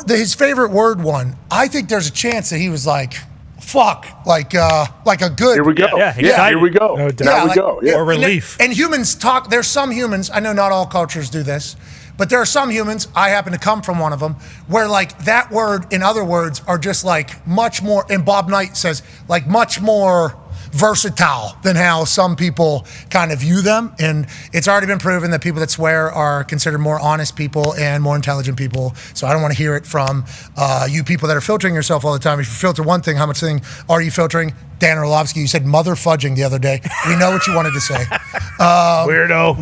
his favorite word one, I think there's a chance that he was like, fuck, like a good. Here we go. Yeah, here we go. No There we go. Yeah. Or relief. And humans talk. There's some humans. I know not all cultures do this, But there are some humans, I happen to come from one of them, where like that word, in other words, are just like much more, and Bob Knight says, like much more versatile than how some people kind of view them. And it's already been proven that people that swear are considered more honest people and more intelligent people. So I don't want to hear it from you people that are filtering yourself all the time. If you filter one thing, how much thing are you filtering? Dan Orlovsky, you said mother fudging the other day. We know what you wanted to say. Weirdo.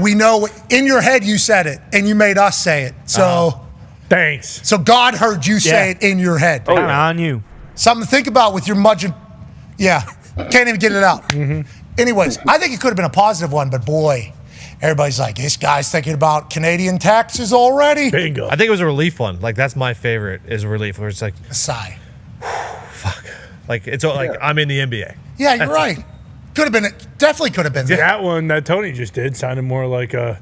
We know in your head you said it, and you made us say it. So thanks. So God heard you say it in your head. On you. Something to think about with your mudging. Yeah, can't even get it out. Anyways, I think it could have been a positive one, but boy, everybody's like, this guy's thinking about Canadian taxes already. Bingo. I think it was a relief one. Like, that's my favorite, is a relief, where it's like, a sigh. Fuck. Like, it's like, I'm in the NBA. Yeah, you're right. Could have been, definitely could have been. That one that Tony just did sounded more like a,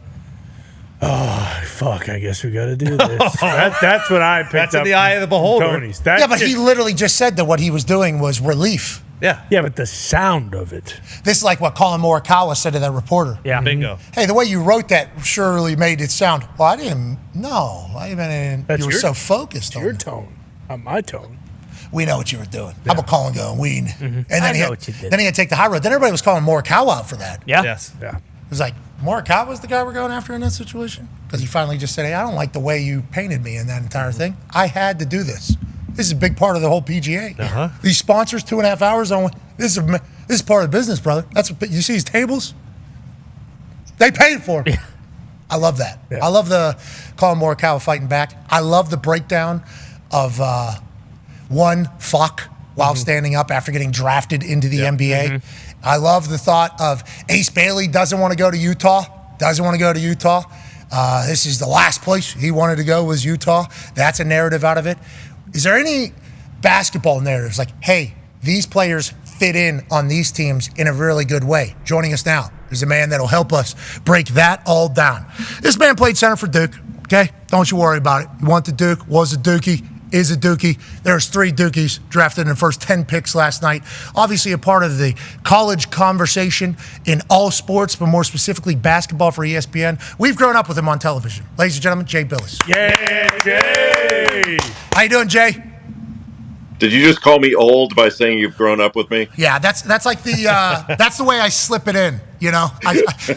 fuck, I guess we got to do this. That's what I picked up. That's in the eye of the beholder. Tony's. Yeah, but he literally just said that what he was doing was relief. Yeah. Yeah, but the sound of it. This is like what Colin Morikawa said to that reporter. Yeah. Bingo. Hey, the way you wrote that surely made it sound, well, I didn't know. You were so focused on your it. tone, not my tone. We know what you were doing. How about Colin going, weed? And then I he know had, what you did. Then he had to take the high road. Then everybody was calling Morikawa out for that. Yeah. Yes. Yeah. It was like, Morikawa's the guy we're going after in that situation? Because he finally just said, hey, I don't like the way you painted me in that entire thing. I had to do this. This is a big part of the whole PGA. These sponsors, 2.5 hours on. This is part of the business, brother. That's what you see. These tables, they paid for them. I love that. Yeah. I love the Colin Morikawa fighting back. I love the breakdown of one fuck while standing up after getting drafted into the NBA. I love the thought of Ace Bailey doesn't want to go to Utah. This is the last place he wanted to go was Utah. That's a narrative out of it. Is there any basketball narratives like, hey, these players fit in on these teams in a really good way? Joining us now is a man that'll help us break that all down. This man played center for Duke, okay? Don't you worry about it. He went to Duke, was a Dookie, is a Dookie. There's 3 Dookies drafted in the first 10 picks last night. Obviously a part of the college conversation in all sports, but more specifically basketball for ESPN. We've grown up with him on television. Ladies and gentlemen, Jay Bilas. Yeah, Jay. How you doing, Jay? Did you just call me old by saying you've grown up with me? Yeah, that's like the that's the way I slip it in. You know,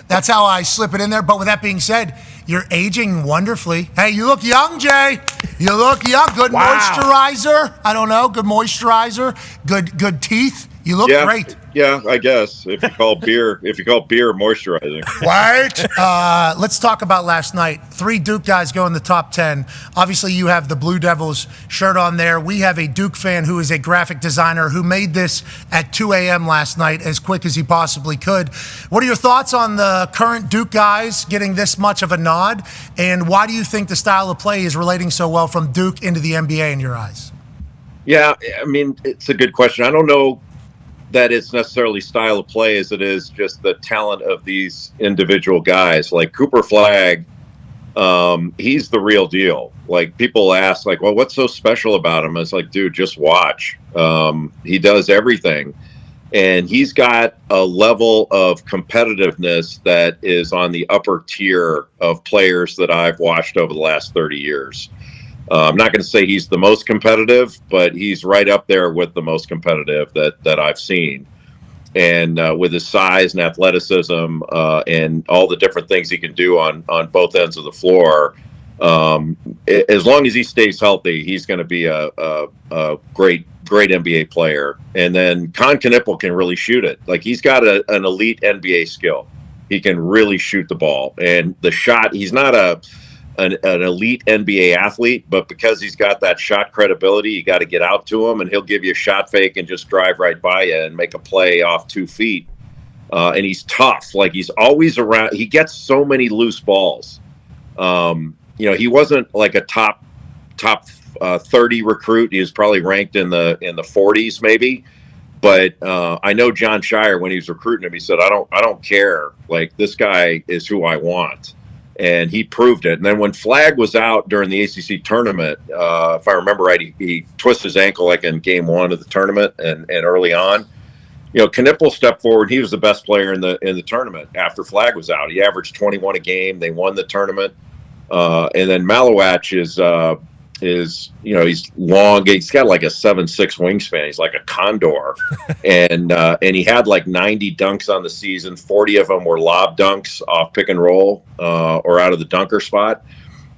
that's how I slip it in there. But with that being said, you're aging wonderfully. Hey, you look young, Jay. You look young. Good moisturizer. I don't know. Good moisturizer. Good teeth. You look great. Yeah, I guess if you call beer moisturizing. Right. Let's talk about last night. 3 Duke guys go in the top 10. Obviously, you have the Blue Devils shirt on there. We have a Duke fan who is a graphic designer who made this at 2 a.m. last night as quick as he possibly could. What are your thoughts on the current Duke guys getting this much of a nod? And why do you think the style of play is relating so well from Duke into the NBA in your eyes? Yeah, I mean, it's a good question. I don't know that it's necessarily style of play as it is just the talent of these individual guys. Like Cooper Flagg, he's the real deal. Like people ask, like, well, what's so special about him? It's like, dude, just watch. He does everything. And he's got a level of competitiveness that is on the upper tier of players that I've watched over the last 30 years. I'm not going to say he's the most competitive, but he's right up there with the most competitive that I've seen. And with his size and athleticism and all the different things he can do on both ends of the floor, as long as he stays healthy, he's going to be a great NBA player. And then Knippel can really shoot it. Like he's got an elite NBA skill. He can really shoot the ball. And the shot, he's not an elite NBA athlete, but because he's got that shot credibility, you got to get out to him and he'll give you a shot fake and just drive right by you and make a play off 2 feet. And he's tough. Like he's always around. He gets so many loose balls. He wasn't like a top 30 recruit. He was probably ranked in the 40s maybe. But I know John Shire, when he was recruiting him, he said, I don't care. Like this guy is who I want. And he proved it. And then when Flagg was out during the ACC tournament, if I remember right, he twisted his ankle like in game 1 of the tournament and early on. Knippel stepped forward. He was the best player in the tournament after Flag was out. He averaged 21 a game. They won the tournament. And then Malowach is he's long. He's got like a 7'6" wingspan. He's like a condor, and he had like 90 dunks on the season. 40 of them were lob dunks off pick and roll or out of the dunker spot.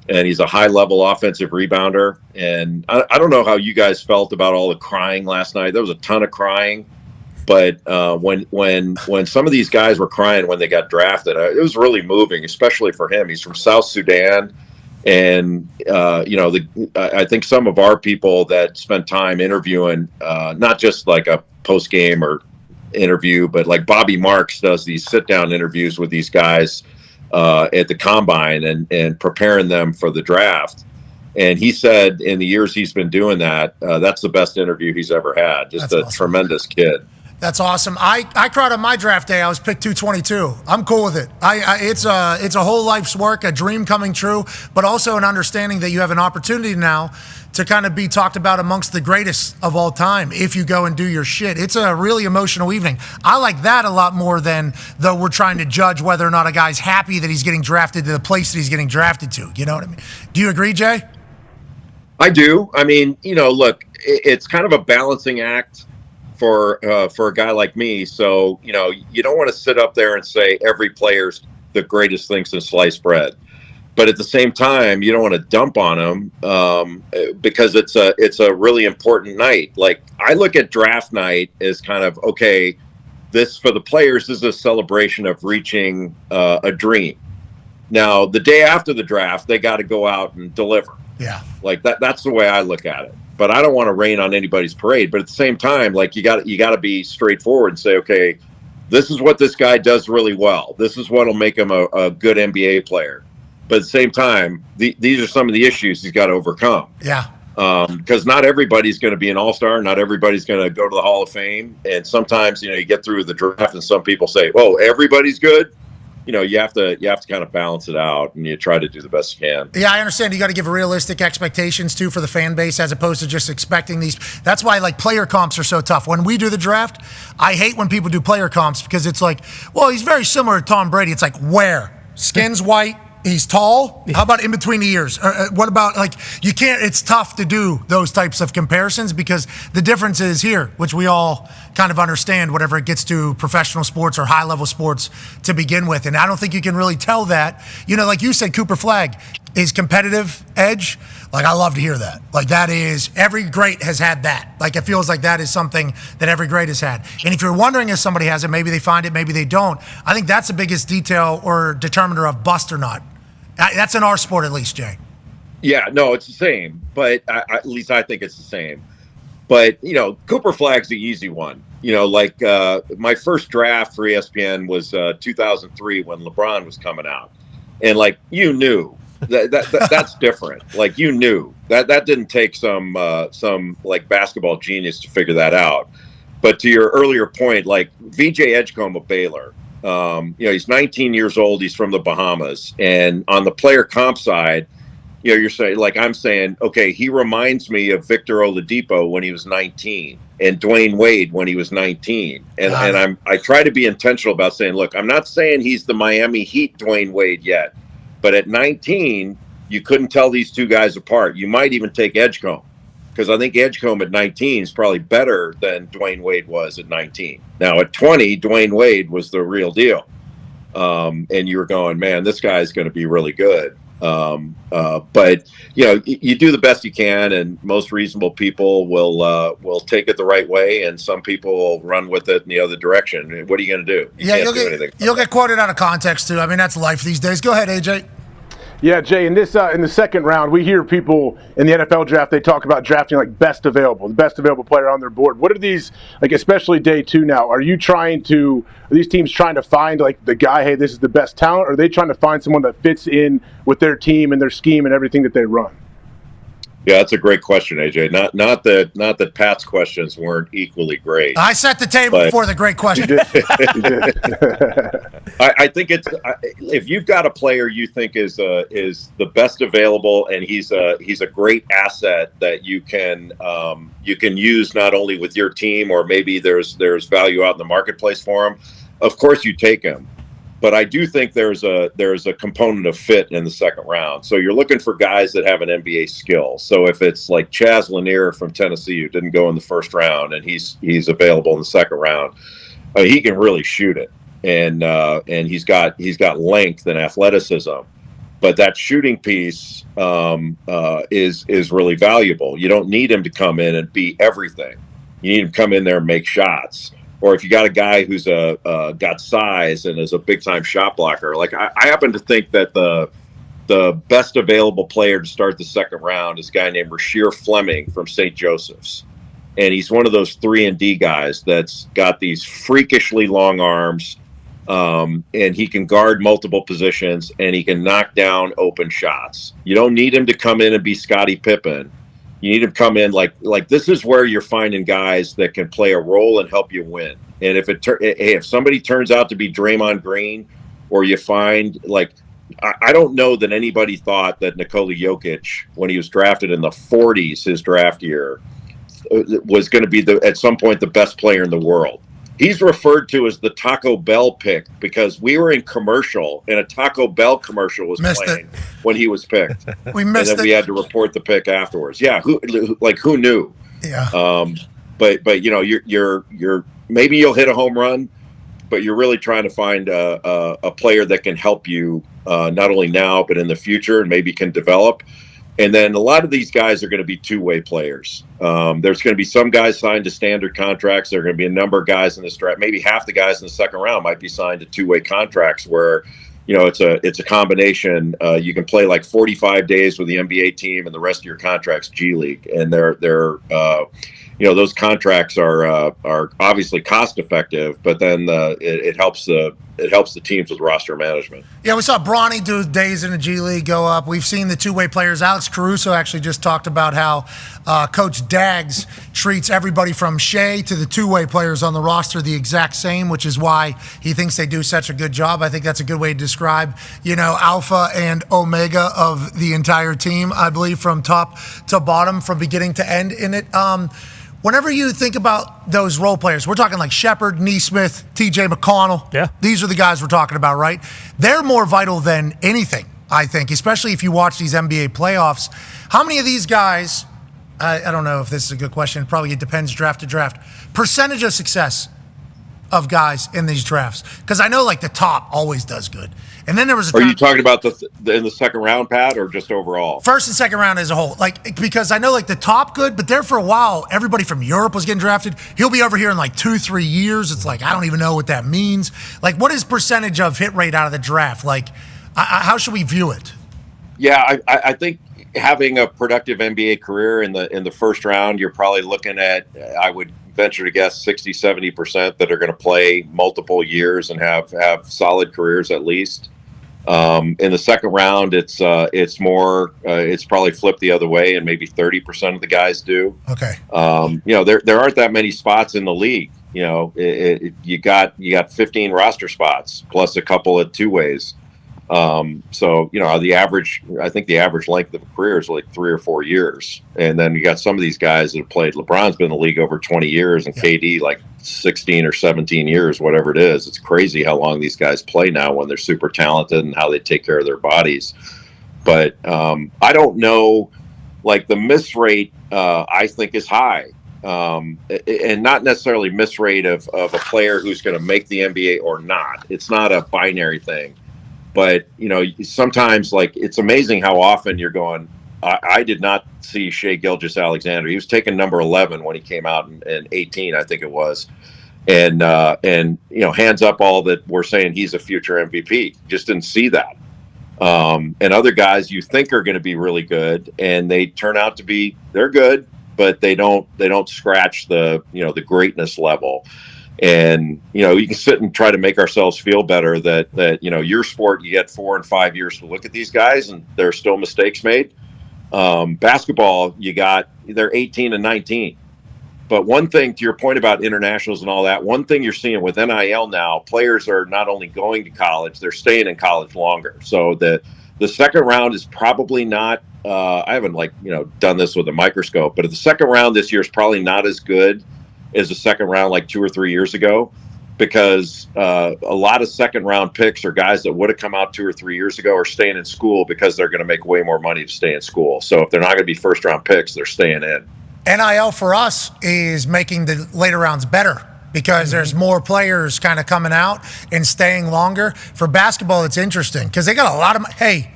And he's a high-level offensive rebounder. And I don't know how you guys felt about all the crying last night. There was a ton of crying. But when some of these guys were crying when they got drafted, it was really moving, especially for him. He's from South Sudan. And, I think some of our people that spent time interviewing, not just like a post-game or interview, but like Bobby Marks does these sit-down interviews with these guys at the Combine and preparing them for the draft. And he said in the years he's been doing that, that's the best interview he's ever had. Just a tremendous kid. That's awesome. I cried on my draft day. I was picked 222. I'm cool with it. It's a whole life's work, a dream coming true, but also an understanding that you have an opportunity now to kind of be talked about amongst the greatest of all time if you go and do your shit. It's a really emotional evening. I like that a lot more than though we're trying to judge whether or not a guy's happy that he's getting drafted to the place that he's getting drafted to. You know what I mean? Do you agree, Jay? I do. I mean, look, it's kind of a balancing act for a guy like me. So, you don't want to sit up there and say every player's the greatest thing since sliced bread. But at the same time, you don't want to dump on them because it's a really important night. Like, I look at draft night as kind of, okay, this for the players is a celebration of reaching a dream. Now, the day after the draft, they got to go out and deliver. Yeah. Like that's the way I look at it. But I don't want to rain on anybody's parade. But at the same time, like you got to be straightforward and say, okay, this is what this guy does really well. This is what'll make him a good NBA player. But at the same time, these are some of the issues he's got to overcome. Yeah. Because not everybody's going to be an all-star. Not everybody's going to go to the Hall of Fame. And sometimes, you get through the draft and some people say, "Oh, everybody's good." You have to kind of balance it out, and you try to do the best you can. Yeah, I understand. You got to give realistic expectations too for the fan base, as opposed to just expecting these. That's why player comps are so tough. When we do the draft, I hate when people do player comps because it's like, well, he's very similar to Tom Brady. It's like, where? Skin's white. He's tall. How about in between the ears? What about you can't? It's tough to do those types of comparisons because the difference is here, which we all kind of understand. Whenever it gets to professional sports or high level sports to begin with, and I don't think you can really tell that. Like you said, Cooper Flagg, his competitive edge. I love to hear that. That is every great has had that. It feels like that is something that every great has had. And if you're wondering if somebody has it, maybe they find it, maybe they don't. I think that's the biggest detail or determiner of bust or not. That's in our sport, at least, Jay. Yeah, no, it's the same. But at least I think it's the same. But, Cooper Flagg's the easy one. My first draft for ESPN was 2003 when LeBron was coming out. And, you knew. That's different. You knew. That didn't take some basketball genius to figure that out. But to your earlier point, VJ Edgecombe of Baylor, he's 19 years old. He's from the Bahamas. And on the player comp side, you're saying, I'm saying, okay, he reminds me of Victor Oladipo when he was 19 and Dwayne Wade when he was 19. And I try to be intentional about saying, look, I'm not saying he's the Miami Heat Dwayne Wade yet, but at 19, you couldn't tell these two guys apart. You might even take Edgecombe, because I think Edgecombe at 19 is probably better than Dwayne Wade was at 19. Now at 20, Dwayne Wade was the real deal. And you were going, man, this guy's going to be really good. But you do the best you can, and most reasonable people will take it the right way, and some people will run with it in the other direction. What are you going to do? You'll get quoted out of context too. I mean, that's life these days. Go ahead, AJ. Yeah, Jay, in the second round, we hear people in the NFL draft, they talk about drafting the best available player on their board. What are these, especially day two now, are these teams trying to find the guy, hey, this is the best talent, or are they trying to find someone that fits in with their team and their scheme and everything that they run? Yeah, that's a great question, AJ. Not that Pat's questions weren't equally great. I set the table for the great question. I think if you've got a player you think is the best available, and he's a great asset that you can use not only with your team, or maybe there's value out in the marketplace for him. Of course, you take him. But I do think there's a component of fit in the second round. So you're looking for guys that have an NBA skill. So if it's like Chaz Lanier from Tennessee, who didn't go in the first round, and he's available in the second round, he can really shoot it, and he's got length and athleticism. But that shooting piece is really valuable. You don't need him to come in and be everything. You need him to come in there and make shots. Or if you got a guy who's got size and is a big time shot blocker, like I happen to think that the best available player to start the second round is a guy named Rasheer Fleming from St. Joseph's, and he's one of those 3-and-D guys that's got these freakishly long arms, and he can guard multiple positions, and he can knock down open shots. You don't need him to come in and be Scottie Pippen. You need to come in like this is where you're finding guys that can play a role and help you win. And if somebody turns out to be Draymond Green, or you find I don't know that anybody thought that Nikola Jokic, when he was drafted in the 40s, his draft year, was going to be at some point the best player in the world. He's referred to as the Taco Bell pick because we were in commercial, and a Taco Bell commercial was playing when he was picked. We missed and then we had to report the pick afterwards. Yeah, who knew? Yeah. But you're maybe you'll hit a home run, but you're really trying to find a player that can help you not only now but in the future, and maybe can develop. And then a lot of these guys are going to be two-way players. There's going to be some guys signed to standard contracts. There are going to be a number of guys in this draft. Maybe half the guys in the second round might be signed to two-way contracts where, it's a combination. You can play like 45 days with the NBA team, and the rest of your contract's G League. And they're those contracts are obviously cost effective, but then it helps the teams with roster management. Yeah, we saw Bronny do days in the G League go up. We've seen the two-way players. Alex Caruso actually just talked about how Coach Daggs treats everybody from Shea to the two-way players on the roster the exact same, which is why he thinks they do such a good job. I think that's a good way to describe, alpha and omega of the entire team, I believe, from top to bottom, from beginning to end in it. Whenever you think about those role players, we're talking like Shepard, Nesmith, TJ McConnell. Yeah. These are the guys we're talking about, right? They're more vital than anything, I think, especially if you watch these NBA playoffs. How many of these guys, I don't know if this is a good question, probably it depends draft to draft, percentage of success of guys in these drafts? Because I know like the top always does good. And then there was Are you talking about in the second round, Pat, or just overall? First and second round as a whole. Because I know the top good, but there for a while, everybody from Europe was getting drafted. He'll be over here in 2-3 years. It's I don't even know what that means. What is percentage of hit rate out of the draft? How should we view it? Yeah, I think having a productive NBA career in the first round, you're probably looking at, I would venture to guess, 60-70% that are going to play multiple years and have solid careers at least. In the second round, it's more it's probably flipped the other way, and maybe 30% of the guys do. Okay. There aren't that many spots in the league. You got 15 roster spots plus a couple of two ways. The average, I think the average length of a career is 3 or 4 years. And then you got some of these guys that have played. LeBron's been in the league over 20 years, and KD 16 or 17 years, whatever it is. It's crazy how long these guys play now when they're super talented and how they take care of their bodies. But I don't know, the miss rate, I think is high. And not necessarily miss rate of a player who's going to make the NBA or not. It's not a binary thing. But, sometimes it's amazing how often you're going, I did not see Shai Gilgeous-Alexander. He was taken number 11 when he came out in 18, I think it was. And hands up all that we're saying he's a future MVP. Just didn't see that. And other guys you think are going to be really good, and they turn out to be, they're good, but they don't scratch the greatness level. And, you can sit and try to make ourselves feel better that your sport, you get 4 and 5 years to look at these guys and there are still mistakes made. Basketball, they're 18 and 19. But one thing, to your point about internationals and all that, one thing you're seeing with NIL now, players are not only going to college, they're staying in college longer. So the second round is probably not, I haven't done this with a microscope, but the second round this year is probably not as good as the second round like 2 or 3 years ago, because a lot of second round picks are guys that would have come out 2 or 3 years ago are staying in school because they're going to make way more money to stay in school. So if they're not going to be first round picks, they're staying in. NIL for us is making the later rounds better because there's more players kind of coming out and staying longer. For basketball, it's interesting because they got a lot of – hey,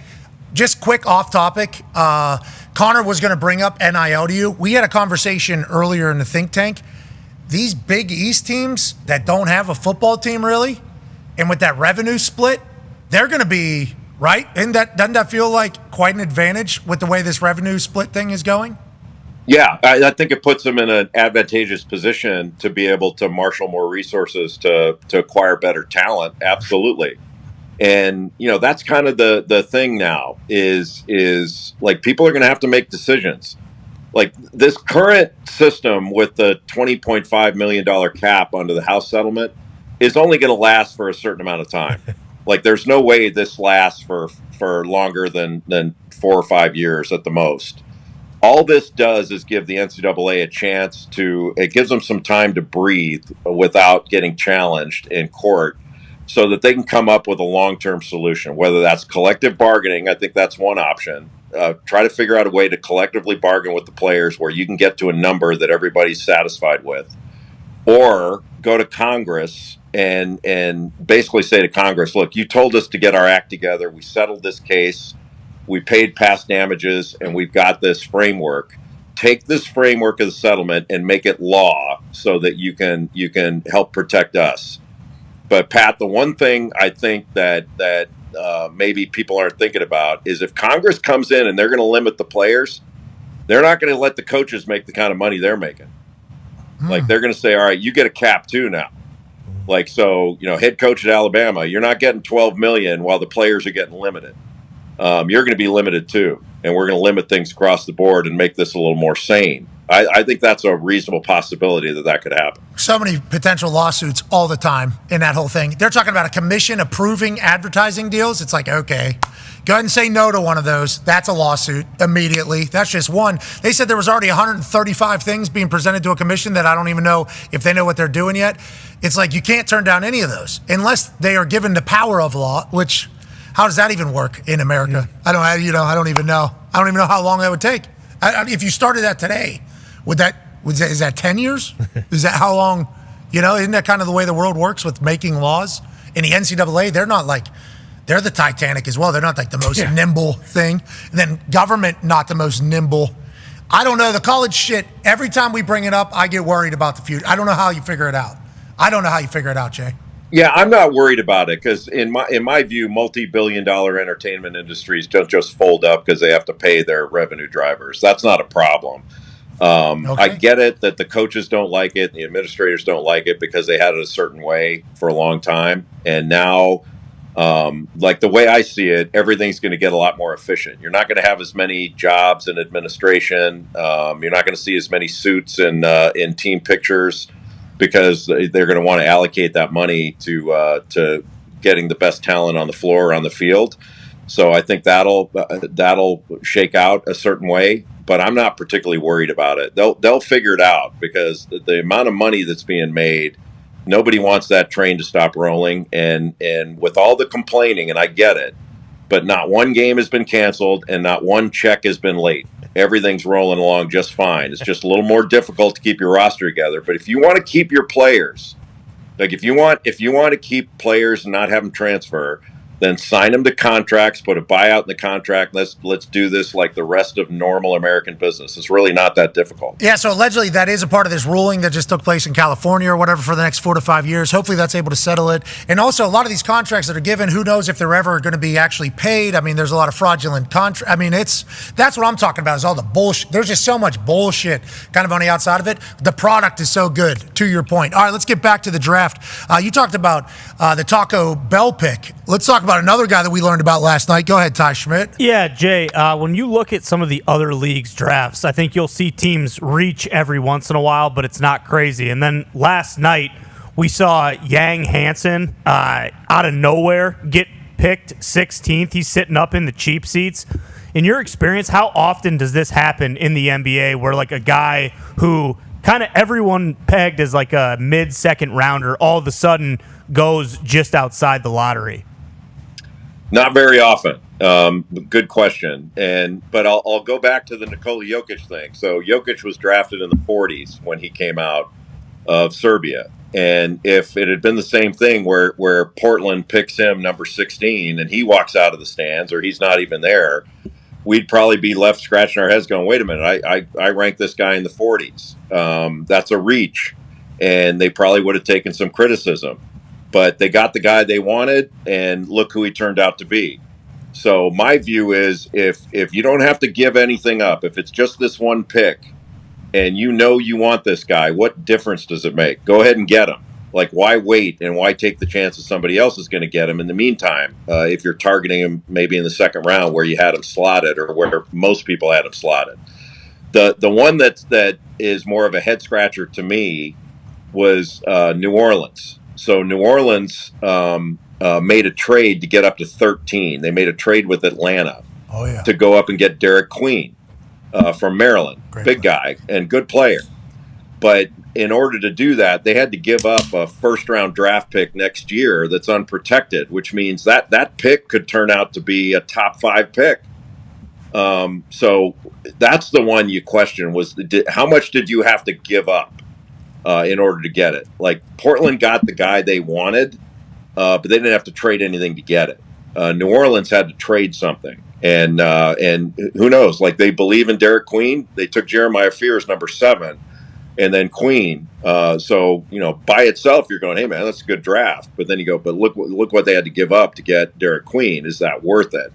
just quick off topic. Connor was going to bring up NIL to you. We had a conversation earlier in the think tank. These Big East teams that don't have a football team really, and with that revenue split, they're going to be – right? Doesn't that feel like quite an advantage with the way this revenue split thing is going? Yeah, I think it puts them in an advantageous position to be able to marshal more resources to acquire better talent. Absolutely. And, that's kind of the thing now is like people are going to have to make decisions. Like this current system with the $20.5 million cap under the House settlement is only going to last for a certain amount of time. Like there's no way this lasts for longer than 4 or 5 years at the most. All this does is give the NCAA a chance it gives them some time to breathe without getting challenged in court so that they can come up with a long-term solution, whether that's collective bargaining. I think that's one option. Try to figure out a way to collectively bargain with the players where you can get to a number that everybody's satisfied with, or go to Congress and basically say to Congress, look, you told us to get our act together. We settled this case. We paid past damages, and we've got this framework. Take this framework of the settlement and make it law so that you can help protect us. But Pat, the one thing I think that maybe people aren't thinking about is if Congress comes in and they're going to limit the players, they're not going to let the coaches make the kind of money they're making. Like they're going to say, all right, you get a cap too now. Like, so, head coach at Alabama, you're not getting $12 million while the players are getting limited. You're going to be limited too, and we're going to limit things across the board and make this a little more sane. I think that's a reasonable possibility that could happen. So many potential lawsuits all the time in that whole thing. They're talking about a commission approving advertising deals. It's like, okay, go ahead and say no to one of those. That's a lawsuit immediately. That's just one. They said there was already 135 things being presented to a commission that I don't even know if they know what they're doing yet. It's like you can't turn down any of those unless they are given the power of law, which... how does that even work in America? I don't even know. I don't even know how long that would take. If you started that today, is that 10 years? Is that how long? Isn't that kind of the way the world works with making laws? In the NCAA, they're the Titanic as well. They're not like the most nimble thing. And then government, not the most nimble. I don't know. The college shit, every time we bring it up, I get worried about the future. I don't know how you figure it out. Jay. Yeah, I'm not worried about it because in my view, multi-billion-dollar entertainment industries don't just fold up because they have to pay their revenue drivers. That's not a problem. I get it that the coaches don't like it, the administrators don't like it because they had it a certain way for a long time, and now, like the way I see it, everything's going to get a lot more efficient. You're not going to have as many jobs in administration. You're not going to see as many suits in team pictures, because they're going to want to allocate that money to getting the best talent on the floor or on the field. So I think that'll shake out a certain way, but I'm not particularly worried about it. They'll figure it out because the amount of money that's being made, nobody wants that train to stop rolling. And with all the complaining, and I get it, but not one game has been canceled and not one check has been late. Everything's rolling along just fine. It's just a little more difficult to keep your roster together. But if you want to keep your players, like if you want to keep players and not have them transfer, then sign them to contracts, put a buyout in the contract. Let's do this like the rest of normal American business. It's really not that difficult. Yeah, so allegedly that is a part of this ruling that just took place in California or whatever for the next 4 to 5 years. Hopefully that's able to settle it. And also a lot of these contracts that are given, who knows if they're ever going to be actually paid. I mean, there's a lot of fraudulent contracts. I mean, that's what I'm talking about is all the bullshit. There's just so much bullshit kind of on the outside of it. The product is so good, to your point. All right, let's get back to the draft. You talked about the Taco Bell pick. Let's talk about about another guy that we learned about last night. Go ahead, Ty Schmidt. Yeah, Jay, when you look at some of the other leagues' drafts, I think you'll see teams reach every once in a while, but it's not crazy. And then last night, we saw Yang Hansen out of nowhere get picked 16th. He's sitting up in the cheap seats. In your experience, how often does this happen in the NBA where like a guy who kind of everyone pegged as like a mid-second rounder all of a sudden goes just outside the lottery? Not very often. Good question. But I'll go back to the Nikola Jokic thing. So Jokic was drafted in the 40s when he came out of Serbia. And if it had been the same thing where Portland picks him number 16 and he walks out of the stands or he's not even there, we'd probably be left scratching our heads going, wait a minute, I ranked this guy in the 40s. That's a reach. And they probably would have taken some criticism. But they got the guy they wanted, and look who he turned out to be. So my view is if you don't have to give anything up, if it's just this one pick, and you know you want this guy, what difference does it make? Go ahead and get him. Like, why wait and why take the chance that somebody else is going to get him in the meantime? If you're targeting him maybe in the second round where you had him slotted or where most people had him slotted. The one that is more of a head scratcher to me was New Orleans. So New Orleans made a trade to get up to 13. They made a trade with Atlanta to go up and get Derek Queen from Maryland. Big guy and good player. But in order to do that, they had to give up a first-round draft pick next year that's unprotected, which means that pick could turn out to be a top 5 pick. So that's the one you question was how much did you have to give up in order to get it? Like Portland got the guy they wanted, but they didn't have to trade anything to get it. New Orleans had to trade something. And who knows? Like they believe in Derek Queen. They took Jeremiah Fears number 7, and then Queen. So by itself, you're going, hey man, that's a good draft. But then you go, but look what they had to give up to get Derek Queen. Is that worth it?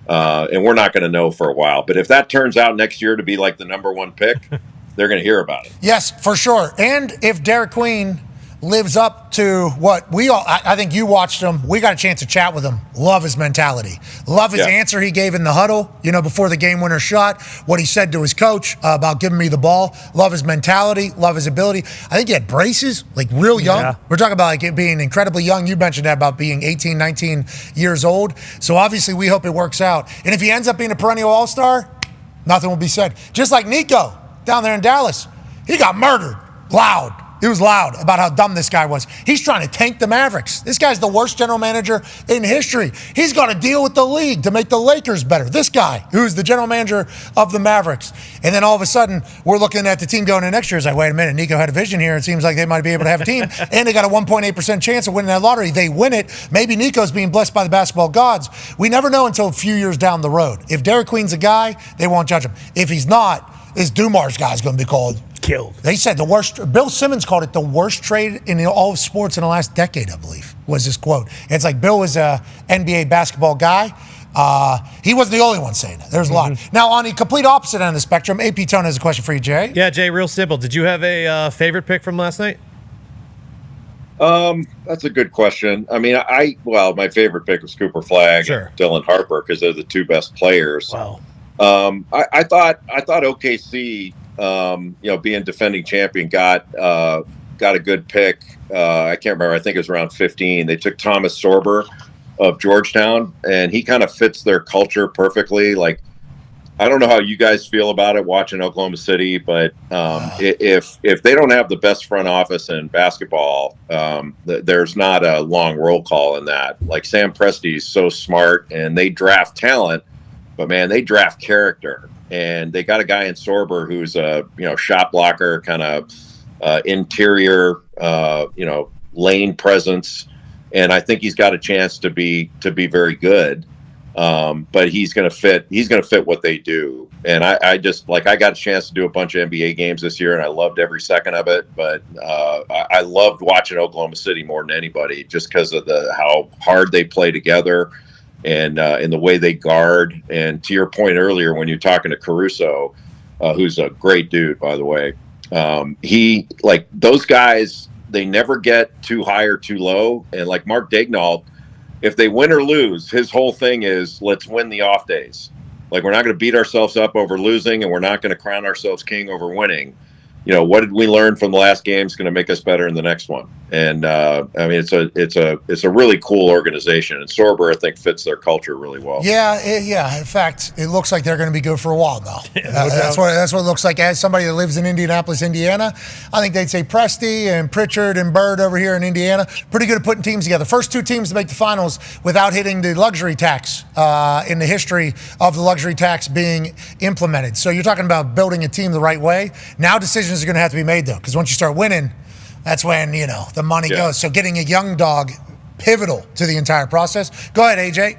And we're not going to know for a while. But if that turns out next year to be like the number 1 pick, they're going to hear about it. Yes, for sure. And if Derek Queen lives up to what we all, I think you watched him. We got a chance to chat with him. Love his mentality. Love his answer he gave in the huddle, before the game winner shot, what he said to his coach about giving me the ball. Love his mentality. Love his ability. I think he had braces, like real young. Yeah. We're talking about like it being incredibly young. You mentioned that about being 18, 19 years old. So obviously we hope it works out. And if he ends up being a perennial all-star, nothing will be said. Just like Nico down there in Dallas. He got murdered. Loud. He was loud about how dumb this guy was. He's trying to tank the Mavericks. This guy's the worst general manager in history. He's got to deal with the league to make the Lakers better. This guy, who's the general manager of the Mavericks. And then all of a sudden, we're looking at the team going into next year. It's like, wait a minute, Nico had a vision here. It seems like they might be able to have a team. And they got a 1.8% chance of winning that lottery. They win it. Maybe Nico's being blessed by the basketball gods. We never know until a few years down the road. If Derek Queen's a guy, they won't judge him. If he's not, this Dumar's guy is going to be called killed. They said the worst. Bill Simmons called it the worst trade in all of sports in the last decade, I believe, was his quote. It's like Bill was a NBA basketball guy. He wasn't the only one saying it. There's a lot. Now, on the complete opposite end of the spectrum, AP Tone has a question for you, Jay. Yeah, Jay, real simple. Did you have a favorite pick from last night? That's a good question. I mean, my favorite pick was Cooper Flagg and Dylan Harper because they're the 2 best players. Wow. I thought OKC, being defending champion, got a good pick. I can't remember. I think it was around 15. They took Thomas Sorber of Georgetown, and he kind of fits their culture perfectly. Like, I don't know how you guys feel about it watching Oklahoma City, but if they don't have the best front office in basketball, there's not a long roll call in that. Like Sam Presti's so smart, and they draft talent, but man, they draft character. And they got a guy in Sorber who's a shot blocker, kind of interior, lane presence, and I think he's got a chance to be very good. But he's going to fit what they do. And I got a chance to do a bunch of NBA games this year, and I loved every second of it. But I loved watching Oklahoma City more than anybody, just because of how hard they play together. And in the way they guard. And to your point earlier, when you're talking to Caruso, who's a great dude, by the way, those guys, they never get too high or too low. And like Mark Daigneault if they win or lose, his whole thing is let's win the off days. Like, we're not going to beat ourselves up over losing, and we're not going to crown ourselves king over winning. What did we learn from the last game is going to make us better in the next one. And I mean, it's a really cool organization, and Sorber, I think, fits their culture really well. Yeah. In fact, it looks like they're going to be good for a while now. That's what it looks like. As somebody that lives in Indianapolis, Indiana, I think they'd say Presti and Pritchard and Bird over here in Indiana, pretty good at putting teams together. First two teams to make the finals without hitting the luxury tax in the history of the luxury tax being implemented. So you're talking about building a team the right way. Now decisions are going to have to be made, though, because once you start winning, that's when, the money goes. So getting a young dog, pivotal to the entire process. Go ahead, AJ.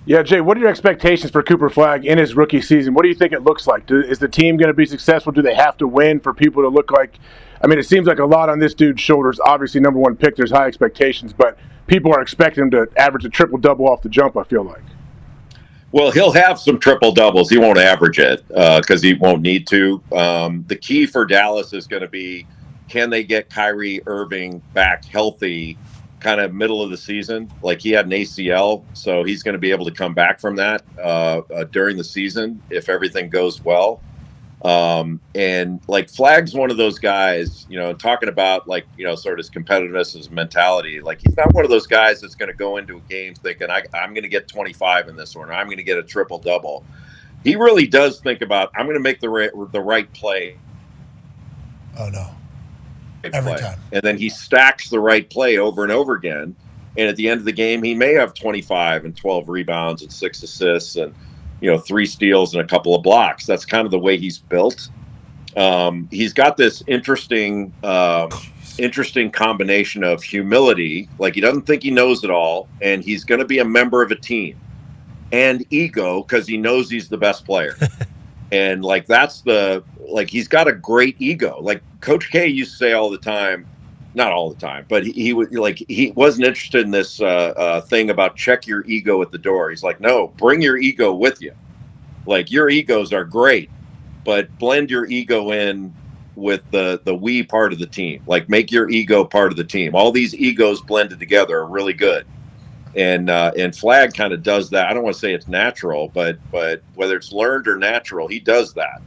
Yeah, Jay, what are your expectations for Cooper Flagg in his rookie season? What do you think it looks like? Is the team going to be successful? Do they have to win for people to look like – I mean, it seems like a lot on this dude's shoulders. Obviously, number one pick, there's high expectations, but people are expecting him to average a triple-double off the jump, I feel like. Well, he'll have some triple doubles. He won't average it because he won't need to. The key for Dallas is going to be, can they get Kyrie Irving back healthy kind of middle of the season? Like, he had an ACL, so he's going to be able to come back from that during the season if everything goes well. And like, Flagg's one of those guys, talking about like, sort of his competitiveness, his mentality. Like, he's not one of those guys that's going to go into a game thinking I'm going to get 25 in this one, or I'm going to get a triple double. He really does think about, I'm going to make the right play. Oh no. Every time. And then he stacks the right play over and over again. And at the end of the game, he may have 25 and 12 rebounds and 6 assists and 3 steals and a couple of blocks. That's kind of the way he's built. He's got this interesting combination of humility, like he doesn't think he knows it all, and he's going to be a member of a team, and ego because he knows he's the best player. And like, he's got a great ego. Like Coach K used to say all the time, not all the time, but he wasn't interested in this thing about check your ego at the door. He's like, no, bring your ego with you. Like, your egos are great, but blend your ego in with the we part of the team. Like, make your ego part of the team. All these egos blended together are really good. And Flagg kind of does that. I don't want to say it's natural, but whether it's learned or natural, he does that.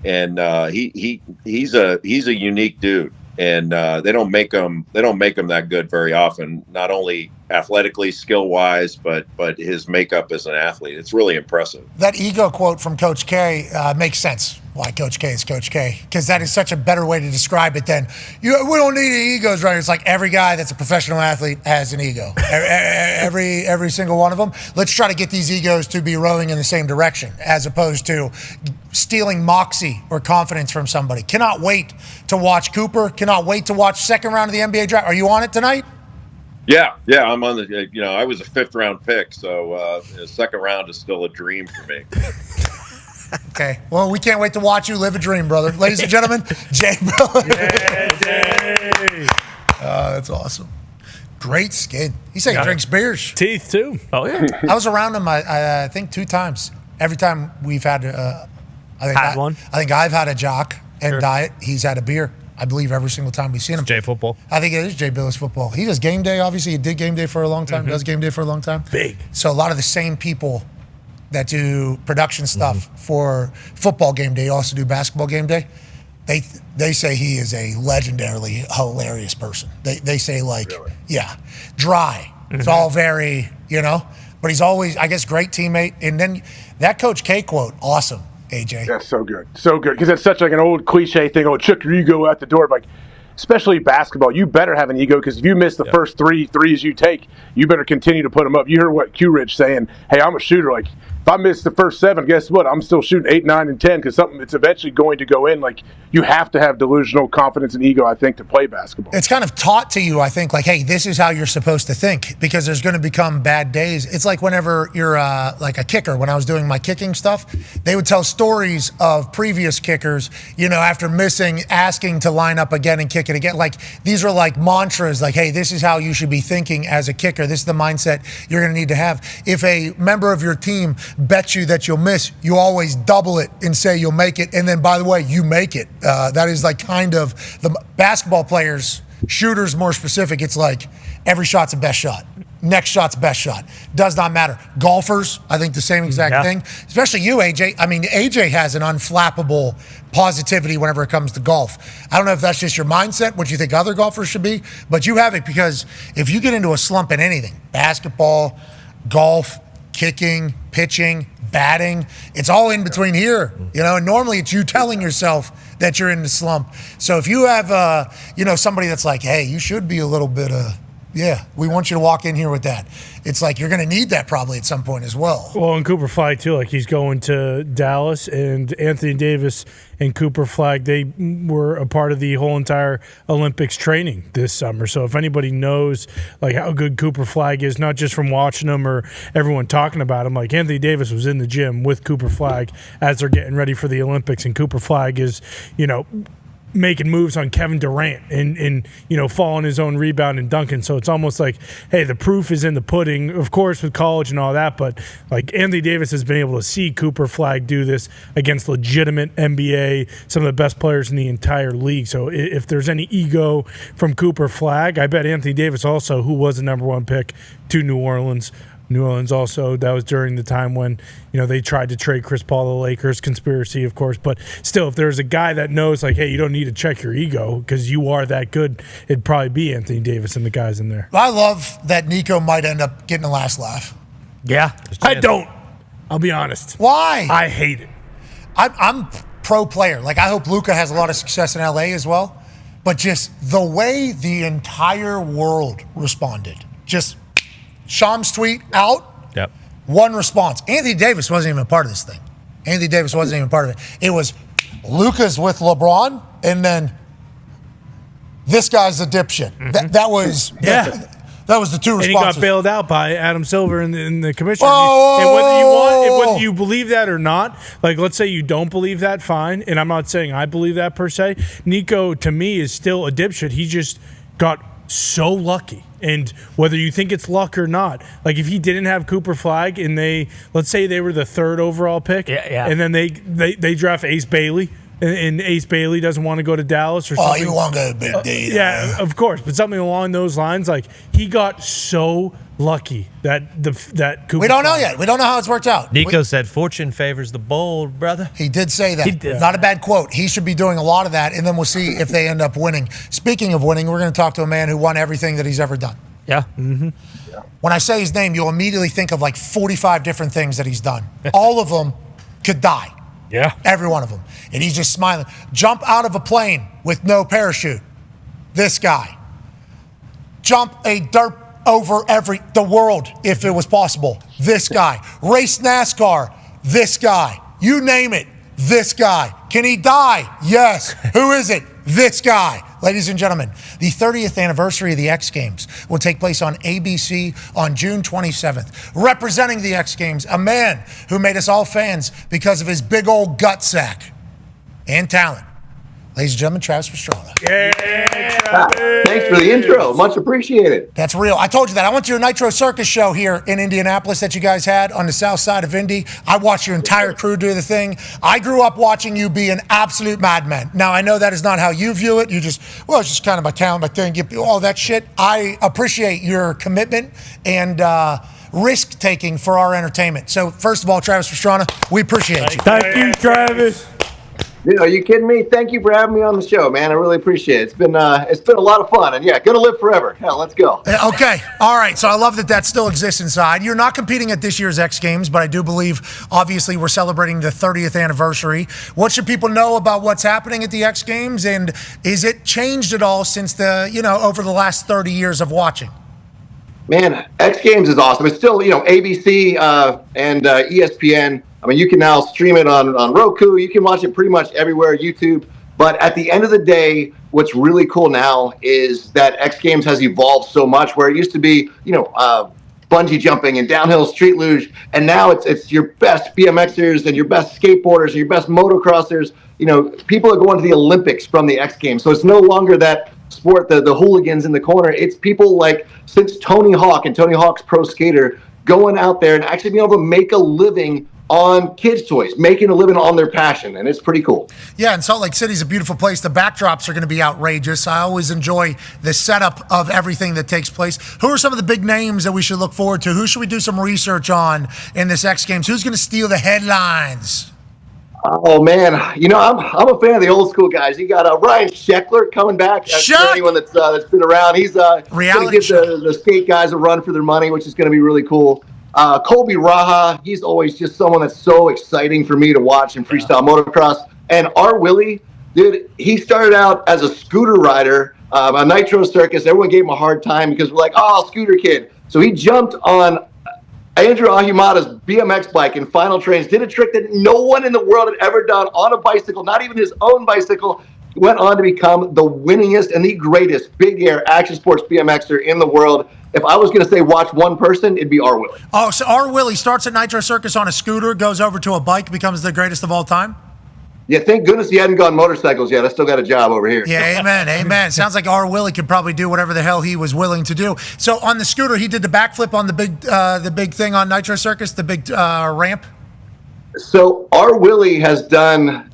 And he's a unique dude. And they don't make him that good very often. Not only athletically, skill wise, but his makeup as an athlete. It's really impressive. That ego quote from Coach K makes sense. Why Coach K is Coach K, because that is such a better way to describe it than we don't need any egos, right? It's like every guy that's a professional athlete has an ego. every single one of them. Let's try to get these egos to be rowing in the same direction, as opposed to stealing moxie or confidence from somebody. Cannot wait to watch Cooper. Cannot wait to watch second round of the NBA draft. Are you on it tonight? Yeah, I'm on the. I was a 5th round pick, so the second round is still a dream for me. Okay. Well, we can't wait to watch you live a dream, brother. Ladies and gentlemen, Jay Bilas. Yeah, Jay. That's awesome. Great skin. He said he drinks beers. Teeth, too. Oh, yeah. I was around him, I think, 2 times. Every time we've had one. I think I've had a jock and diet. He's had a beer. I believe every single time we've seen him. Jay football. I think it is Jay Bilas football. He does game day, obviously. He did game day for a long time, does game day for a long time. Big. So a lot of the same people that do production stuff for football game day also do basketball game day. They say he is a legendarily hilarious person. They say, like, dry. It's all very, but he's always, I guess, great teammate. And then that Coach K quote, awesome, AJ. That's so good. So good. Because it's such like an old cliche thing. Check your ego out the door. Like, especially basketball, you better have an ego, because if you miss the first 3 threes you take, you better continue to put them up. You heard what Q-Rich saying, hey, I'm a shooter. Like, if I miss the first 7, guess what? I'm still shooting 8, 9, and 10 because it's eventually going to go in. Like, you have to have delusional confidence and ego, I think, to play basketball. It's kind of taught to you, I think, like, hey, this is how you're supposed to think, because there's going to become bad days. It's like whenever you're like a kicker. When I was doing my kicking stuff, they would tell stories of previous kickers, after missing, asking to line up again and kick it again. Like, these are like mantras, like, hey, this is how you should be thinking as a kicker. This is the mindset you're going to need to have. If a member of your team bets you that you'll miss, you always double it and say you'll make it. And then, by the way, you make it. That is like kind of the basketball players, shooters more specific. It's like every shot's a best shot. next shot's best shot. Does not matter. Golfers, I think the same exact thing. Especially you, AJ. I mean, AJ has an unflappable positivity whenever it comes to golf. I don't know if that's just your mindset, what you think other golfers should be, but you have it because if you get into a slump in anything, basketball, golf, kicking, pitching, batting, it's all in between here, and normally it's you telling yourself that you're in the slump. So if you have, somebody that's like, hey, you should be a little bit we want you to walk in here with that. It's like you're going to need that probably at some point as well. Well, and Cooper Flag, too. Like, he's going to Dallas, and Anthony Davis and Cooper Flag, they were a part of the whole entire Olympics training this summer. So if anybody knows, like, how good Cooper Flag is, not just from watching him or everyone talking about him, like, Anthony Davis was in the gym with Cooper Flag as they're getting ready for the Olympics, and Cooper Flag is, making moves on Kevin Durant and following his own rebound and dunking. So it's almost like, hey, the proof is in the pudding, of course, with college and all that. But like Anthony Davis has been able to see Cooper Flag do this against legitimate NBA, some of the best players in the entire league. So if there's any ego from Cooper Flag, I bet Anthony Davis also, who was the number one pick to New Orleans also, that was during the time when, they tried to trade Chris Paul to the Lakers, conspiracy, of course. But still, if there's a guy that knows, like, hey, you don't need to check your ego because you are that good, it'd probably be Anthony Davis and the guys in there. I love that Nico might end up getting the last laugh. Yeah. I don't. I'll be honest. Why? I hate it. I'm pro player. Like, I hope Luka has a lot of success in LA as well. But just the way the entire world responded, just Sham's tweet out. Yep. One response. Anthony Davis wasn't even a part of this thing. Anthony Davis wasn't even part of it. It was Luka's with LeBron, and then this guy's a dipshit. Mm-hmm. That was that was the two responses. And he got bailed out by Adam Silver in the commission. Oh! And whether you believe that or not, like, let's say you don't believe that, fine. And I'm not saying I believe that per se. Nico, to me, is still a dipshit. He just got so lucky. And whether you think it's luck or not, like, if he didn't have Cooper Flag and let's say they were the third overall pick, and then they draft Ace Bailey, and Ace Bailey doesn't want to go to Dallas or something. Oh, you want to go to Big D. Yeah, of course. But something along those lines, like, he got so lucky that Cooper We don't know Flag. yet. We don't know how it's worked out. Nico said fortune favors the bold, brother. He did say that. He did. Not a bad quote. He should be doing a lot of that, and then we'll see if they end up winning. Speaking of winning, we're going to talk to a man who won everything that he's ever done. Yeah. Mm-hmm. When I say his name, you'll immediately think of like 45 different things that he's done. All of them could die. Yeah. Every one of them. And he's just smiling. Jump out of a plane with no parachute. This guy. Jump a dirt over the world if it was possible. This guy. Race NASCAR. This guy. You name it. This guy. Can he die? Yes. Who is it? This guy. Ladies and gentlemen, the 30th anniversary of the X Games will take place on ABC on June 27th. Representing the X Games, a man who made us all fans because of his big old gut sack and talent. Ladies and gentlemen, Travis Pastrana. Thanks for the intro. Much appreciated. That's real. I told you that. I went to your Nitro Circus show here in Indianapolis that you guys had on the south side of Indy. I watched your entire crew do the thing. I grew up watching you be an absolute madman. Now, I know that is not how you view it. You just, it's just kind of my talent, my thing, all that shit. I appreciate your commitment and risk-taking for our entertainment. So, first of all, Travis Pastrana, we appreciate you. Thank you, Travis. Dude, are you kidding me? Thank you for having me on the show, man. I really appreciate it. It's been a lot of fun, and gonna live forever. Hell, let's go. Okay, all right. So I love that still exists inside. You're not competing at this year's X Games, but I do believe, obviously, we're celebrating the 30th anniversary. What should people know about what's happening at the X Games, and is it changed at all since over the last 30 years of watching? Man, X Games is awesome. It's still, ABC and ESPN. I mean, you can now stream it on Roku. You can watch it pretty much everywhere, YouTube. But at the end of the day, what's really cool now is that X Games has evolved so much, where it used to be, bungee jumping and downhill street luge, and now it's your best BMXers and your best skateboarders and your best motocrossers. People are going to the Olympics from the X Games. So it's no longer that sport, the hooligans in the corner. It's people like, since Tony Hawk and Tony Hawk's Pro Skater, going out there and actually being able to make a living on kids' toys, making a living on their passion, and it's pretty cool. Yeah, and Salt Lake City's a beautiful place. The backdrops are going to be outrageous. I always enjoy the setup of everything that takes place. Who are some of the big names that we should look forward to? Who should we do some research on in this X Games? Who's going to steal the headlines? Oh man, I'm a fan of the old school guys. You got Ryan Sheckler coming back. For anyone that's been around, he's going to give the skate guys a run for their money, which is going to be really cool. Colby Raha, he's always just someone that's so exciting for me to watch in freestyle motocross. And R. Willie, dude, he started out as a scooter rider on Nitro Circus. Everyone gave him a hard time because we're like, oh, scooter kid. So he jumped on Andrew Ahumada's BMX bike in Final Trains, did a trick that no one in the world had ever done on a bicycle, not even his own bicycle. Went on to become the winningest and the greatest big air action sports BMXer in the world. If I was going to say watch one person, it'd be R. Willie. Oh, so R. Willie starts at Nitro Circus on a scooter, goes over to a bike, becomes the greatest of all time? Yeah, thank goodness he hadn't gone motorcycles yet. I still got a job over here. Yeah, amen. Sounds like R. Willie could probably do whatever the hell he was willing to do. So on the scooter, he did the backflip on the big thing on Nitro Circus, the big ramp? So R. Willie has done,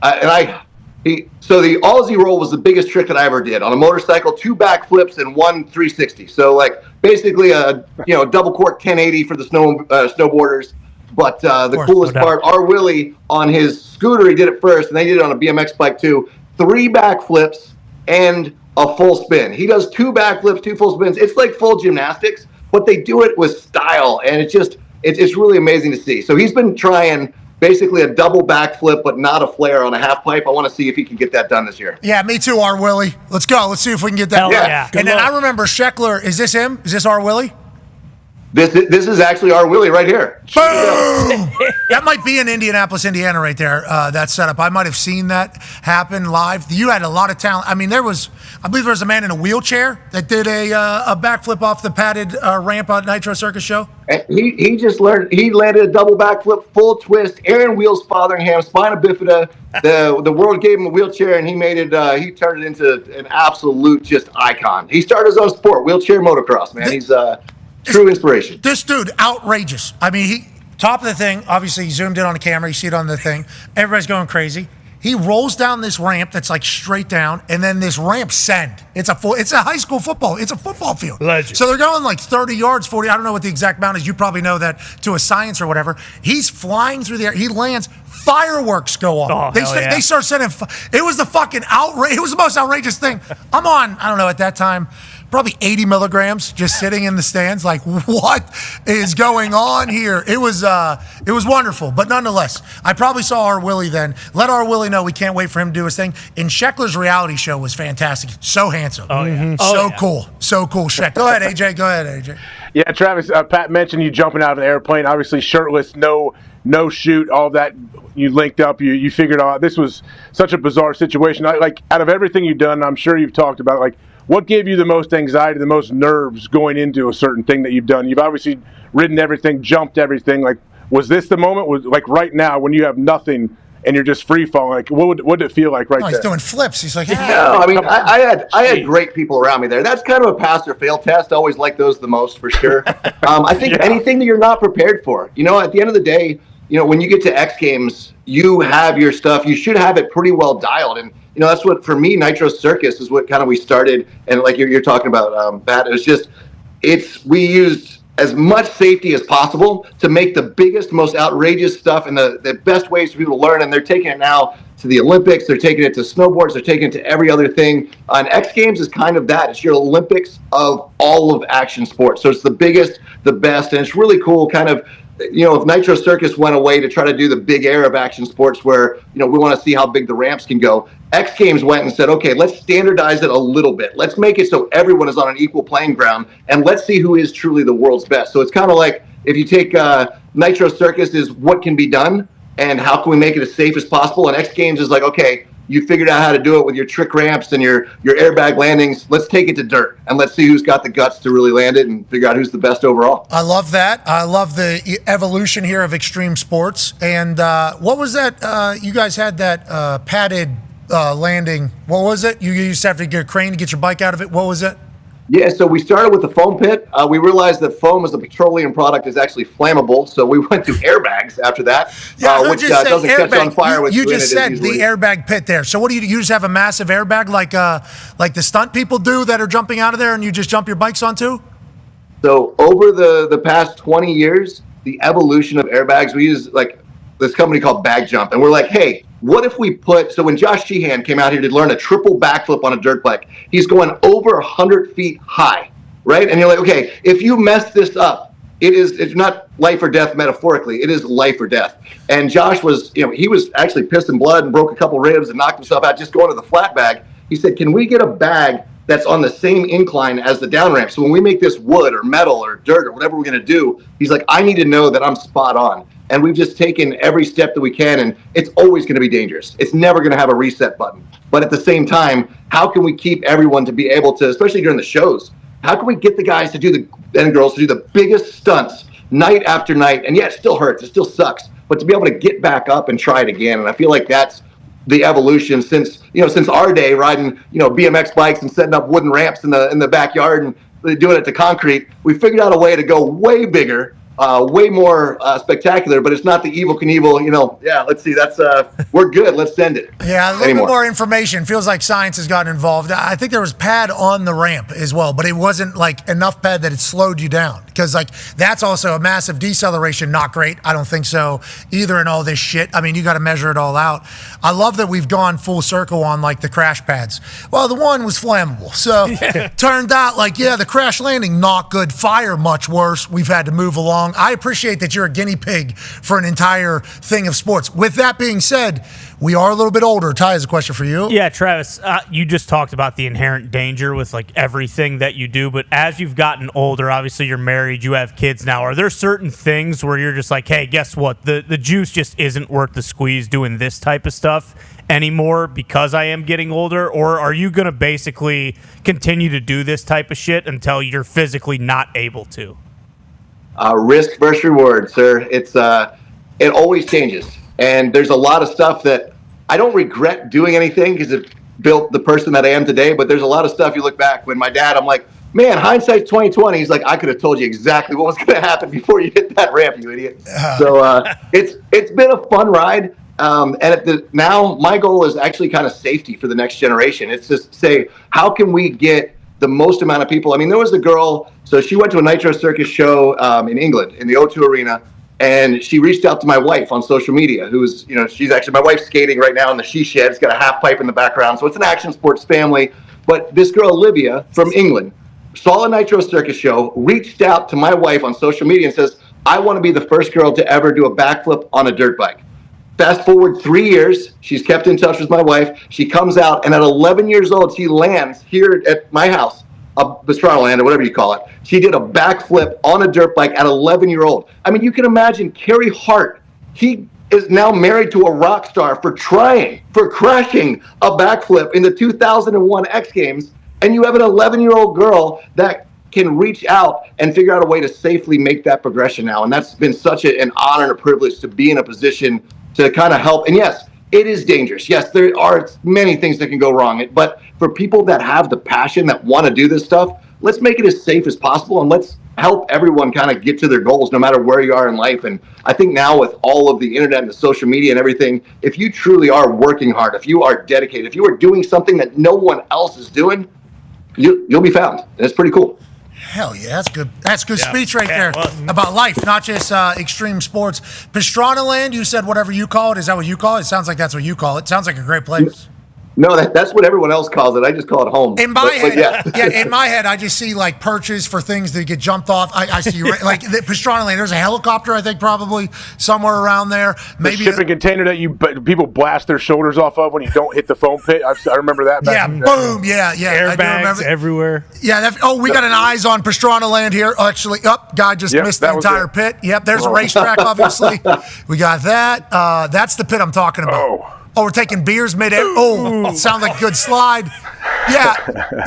so the Aussie roll was the biggest trick that I ever did on a motorcycle, 2 backflips and 1 360. So like basically a double cork 1080 for the snowboarders. But the coolest part, R. Willie on his scooter, he did it first, and they did it on a BMX bike too. 3 backflips and a full spin. He does 2 backflips, 2 full spins. It's like full gymnastics, but they do it with style, and it's really amazing to see. So he's been trying basically a double backflip, but not a flare on a half pipe. I want to see if he can get that done this year. Yeah, me too, R. Willie. Let's go. Let's see if we can get that. Yeah. And then I remember Sheckler. Is this him? Is this R. Willie? This is actually R. Willie right here. Boom! That might be in Indianapolis, Indiana right there, that setup. I might have seen that happen live. You had a lot of talent. I mean, I believe there was a man in a wheelchair that did a backflip off the padded ramp on Nitro Circus show. And he landed a double backflip, full twist, Aaron Wheels Fotheringham, spina bifida. The world gave him a wheelchair, and he turned it into an absolute just icon. He started his own sport, wheelchair motocross, man. He's true inspiration. This dude, outrageous. I mean, top of the thing, obviously he zoomed in on the camera, you see it on the thing. Everybody's going crazy. He rolls down this ramp that's like straight down, and then this ramp send. It's a high school football. It's a football field. Legend. So they're going like 30 yards, 40. I don't know what the exact amount is. You probably know that to a science or whatever. He's flying through the air. He lands. Fireworks go off. They start sending. It was the fucking outrage. It was the most outrageous thing. I'm on, I don't know, at that time, probably 80 milligrams, just sitting in the stands, like, what is going on here? It was wonderful, but nonetheless, I probably saw R. Willie then. Let R. Willie know we can't wait for him to do his thing. And Sheckler's reality show was fantastic. So handsome. Oh, yeah. Cool. So cool, Sheck. Go ahead, AJ. Yeah, Travis, Pat mentioned you jumping out of an airplane, obviously shirtless, no shoot, all that. You linked up, you figured out. This was such a bizarre situation. Like, out of everything you've done, I'm sure you've talked about it, like, what gave you the most anxiety, the most nerves going into a certain thing that you've done? You've obviously ridden everything, jumped everything. Like, was this the moment? Was like right now when you have nothing and you're just free falling? Like, what did it feel like there? He's doing flips. He's like, No, I mean, I had great people around me there. That's kind of a pass or fail test. I always like those the most for sure. I think anything that you're not prepared for. At the end of the day, when you get to X Games, you have your stuff. You should have it pretty well dialed. And that's what, for me, Nitro Circus is what kind of we started. And like you're talking about, Pat, we used as much safety as possible to make the biggest, most outrageous stuff and the best ways for people to learn. And they're taking it now to the Olympics. They're taking it to snowboards. They're taking it to every other thing. And X Games is kind of that. It's your Olympics of all of action sports. So it's the biggest, the best. And it's really cool kind of, if Nitro Circus went away to try to do the big air of action sports where, we want to see how big the ramps can go, X Games went and said, okay, let's standardize it a little bit. Let's make it so everyone is on an equal playing ground, and let's see who is truly the world's best. So it's kind of like if you take Nitro Circus is what can be done and how can we make it as safe as possible, and X Games is like, okay, you figured out how to do it with your trick ramps and your airbag landings. Let's take it to dirt and let's see who's got the guts to really land it and figure out who's the best overall. I love that. I love the evolution here of extreme sports. And what was that? You guys had that padded landing. What was it? You used to have to get a crane to get your bike out of it. What was it? Yeah, so we started with the foam pit. we realized that foam as a petroleum product is actually flammable, so we went to airbags after that, which doesn't catch on fire with You just said easily. the airbag pit there. So what do? You just have a massive airbag like the stunt people do that are jumping out of there, and you just jump your bikes onto? So over the past 20 years, the evolution of airbags, we use like this company called Bag Jump, and we're like, hey, what if we so when Josh Sheehan came out here to learn a triple backflip on a dirt bike, he's going over 100 feet high, right? And you're like, okay, if you mess this up, it's not life or death metaphorically, it is life or death. And Josh was, he was actually pissed in blood and broke a couple ribs and knocked himself out just going to the flat bag. He said, can we get a bag that's on the same incline as the down ramp? So when we make this wood or metal or dirt or whatever we're going to do, he's like, I need to know that I'm spot on. And we've just taken every step that we can, and it's always going to be dangerous. It's never going to have a reset button. But at the same time, how can we keep everyone to be able to, especially during the shows, how can we get the guys to do and girls to do the biggest stunts night after night? And yeah, it still hurts. It still sucks. But to be able to get back up and try it again. And I feel like that's the evolution since our day, riding, BMX bikes and setting up wooden ramps in the backyard and doing it to concrete. We figured out a way to go way bigger, way more spectacular, but it's not the Evel Knievel, yeah, let's see, that's, we're good, let's send it. Yeah, a little bit more information. Feels like science has gotten involved. I think there was pad on the ramp as well, but it wasn't like enough pad that it slowed you down. Because like that's also a massive deceleration, not great. I don't think so either in all this shit. I mean, you got to measure it all out. I love that we've gone full circle on like the crash pads. Well, the one was flammable. So turned out like, yeah, the crash landing, not good. Fire, much worse. We've had to move along. I appreciate that you're a guinea pig for an entire thing of sports. With that being said, we are a little bit older. Ty has a question for you. Yeah, Travis, you just talked about the inherent danger with like everything that you do, but as you've gotten older, obviously you're married, you have kids now. Are there certain things where you're just like, hey, guess what? The juice just isn't worth the squeeze doing this type of stuff anymore because I am getting older? Or are you going to basically continue to do this type of shit until you're physically not able to? Risk versus reward, sir. It always changes. And there's a lot of stuff that I don't regret doing anything because it built the person that I am today. But there's a lot of stuff you look back when my dad, I'm like, man, hindsight's 20/20. He's like, I could have told you exactly what was going to happen before you hit that ramp, you idiot. So it's been a fun ride. And now my goal is actually kind of safety for the next generation. It's just say, how can we get the most amount of people? I mean, there was a girl, so she went to a Nitro Circus show in England in the O2 Arena. And she reached out to my wife on social media, who's, she's actually, my wife's skating right now in the she shed. It's got a half pipe in the background. So it's an action sports family. But this girl, Olivia, from England, saw a Nitro Circus show, reached out to my wife on social media and says, I want to be the first girl to ever do a backflip on a dirt bike. Fast forward 3 years, she's kept in touch with my wife. She comes out, and at 11 years old, she lands here at my house, Pastrana land, or whatever you call it. She did a backflip on a dirt bike at 11-year-old. I mean, you can imagine Carey Hart. He is now married to a rock star for crashing a backflip in the 2001 X Games. And you have an 11-year-old girl that can reach out and figure out a way to safely make that progression now. And that's been such an honor and a privilege to be in a position to kind of help. And yes, it is dangerous. Yes, there are many things that can go wrong. But for people that have the passion, that want to do this stuff, let's make it as safe as possible, and let's help everyone kind of get to their goals no matter where you are in life. And I think now with all of the internet and the social media and everything, if you truly are working hard, if you are dedicated, if you are doing something that no one else is doing, you'll be found. And it's pretty cool. Hell yeah, that's good. That's good speech right there about life, not just extreme sports. Pastrana Land, you said whatever you call it. Is that what you call it? It sounds like that's what you call it. Sounds like a great place. No, that's what everyone else calls it. I just call it home. In my head, in my head, I just see like perches for things that get jumped off. I see like the Pastrana Land. There's a helicopter, I think, probably somewhere around there. Maybe the shipping container that people blast their shoulders off of when you don't hit the foam pit. I remember that. Boom. Yeah. Airbags everywhere. Yeah. We got an eyes on Pastrana Land here. Actually, guy just missed the entire pit. Yep. There's a racetrack, obviously. We got that. That's the pit I'm talking about. Oh, we're taking beers mid-air. Oh, sounds like a good slide. Yeah,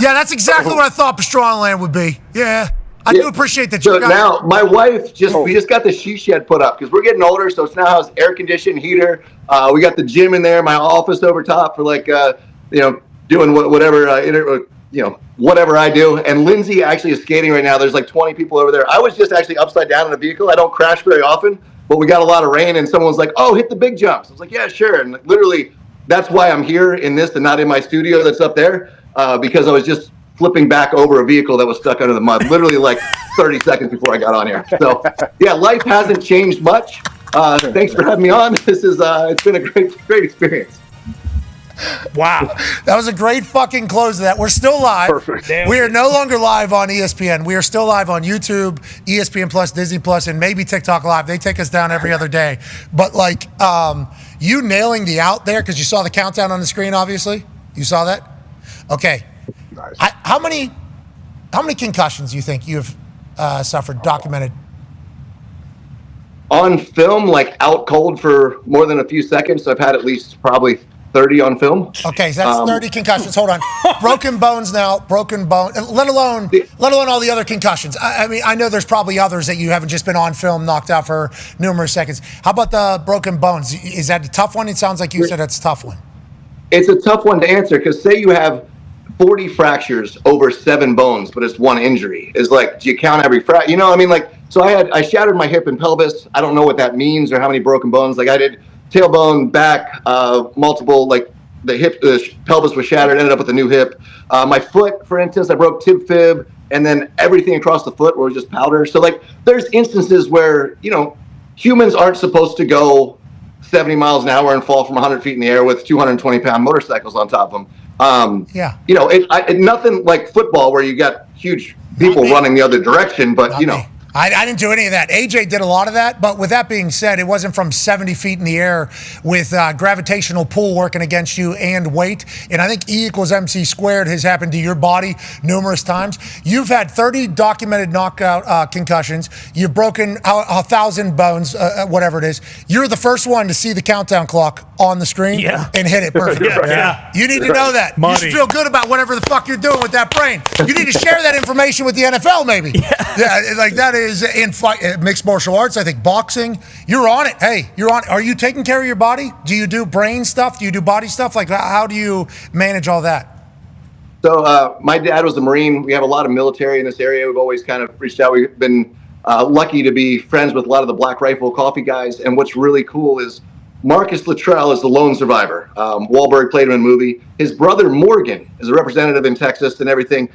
that's exactly what I thought Pastrana Land would be. Yeah, I do appreciate that. So now my wife we just got the she shed put up because we're getting older, so it's now has air conditioned heater. We got the gym in there, my office over top for like doing whatever whatever I do. And Lindsay actually is skating right now. There's like 20 people over there. I was just actually upside down in a vehicle. I don't crash very often, but we got a lot of rain, and someone was like, "Oh, hit the big jumps." I was like, "Yeah, sure." And literally, that's why I'm here in this and not in my studio that's up there, because I was just flipping back over a vehicle that was stuck under the mud, literally like 30 seconds before I got on here. So, yeah, life hasn't changed much. Thanks for having me on. This is it's been a great experience. Wow. That was a great fucking close to that. We're still live. Perfect. We are no longer live on ESPN. We are still live on YouTube, ESPN Plus, Disney Plus, and maybe TikTok Live. They take us down every other day. But like you nailing the out there, because you saw the countdown on the screen, obviously. You saw that? Okay. Nice. How many concussions do you think you've suffered, documented? On film, like out cold for more than a few seconds, I've had at least probably 30 on film. Okay, so that's 30 concussions. Hold on. Broken bones now, broken bone, let alone all the other concussions. I mean, I know there's probably others that you haven't just been on film, knocked out for numerous seconds. How about the broken bones? Is that a tough one? It sounds like you said it's a tough one. It's a tough one to answer, because say you have 40 fractures over 7 bones, but it's one injury. Is like, do you count every fracture? I mean, like, so I shattered my hip and pelvis. I don't know what that means or how many broken bones. Like I did tailbone, back, multiple, like the pelvis was shattered, ended up with a new hip. My foot, for instance, I broke tib fib, and then everything across the foot was just powder. So like, there's instances where, humans aren't supposed to go 70 miles an hour and fall from 100 feet in the air with 220-pound motorcycles on top of them. Nothing like football where you got huge people running the other direction, but I didn't do any of that. AJ did a lot of that, but with that being said, it wasn't from 70 feet in the air with gravitational pull working against you and weight. And I think E equals MC squared has happened to your body numerous times. You've had 30 documented knockout concussions. You've broken 1,000 bones, whatever it is. You're the first one to see the countdown clock on the screen and hit it perfectly. You need to know that. You should feel good about whatever the fuck you're doing with that brain. You need to share that information with the NFL, maybe. Like that is in mixed martial arts, I think boxing. You're on it. Hey, you're on it. Are you taking care of your body? Do you do brain stuff? Do you do body stuff? Like, how do you manage all that? So my dad was a Marine. We have a lot of military in this area. We've always kind of reached out. We've been lucky to be friends with a lot of the Black Rifle Coffee guys. And what's really cool is Marcus Luttrell is the lone survivor. Wahlberg played him in a movie. His brother Morgan is a representative in Texas and everything.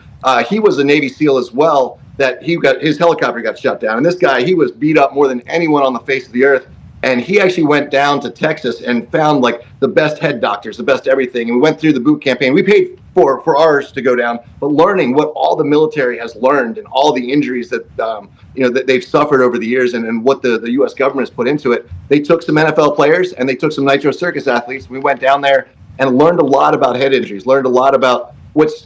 He was a Navy SEAL as well. That his helicopter got shut down. And this guy, he was beat up more than anyone on the face of the earth. And he actually went down to Texas and found like the best head doctors, the best everything. And we went through the boot campaign. We paid for ours to go down, but learning what all the military has learned and all the injuries that that they've suffered over the years and what the U.S. government has put into it. They took some NFL players and they took some Nitro Circus athletes. We went down there and learned a lot about head injuries, learned a lot about what's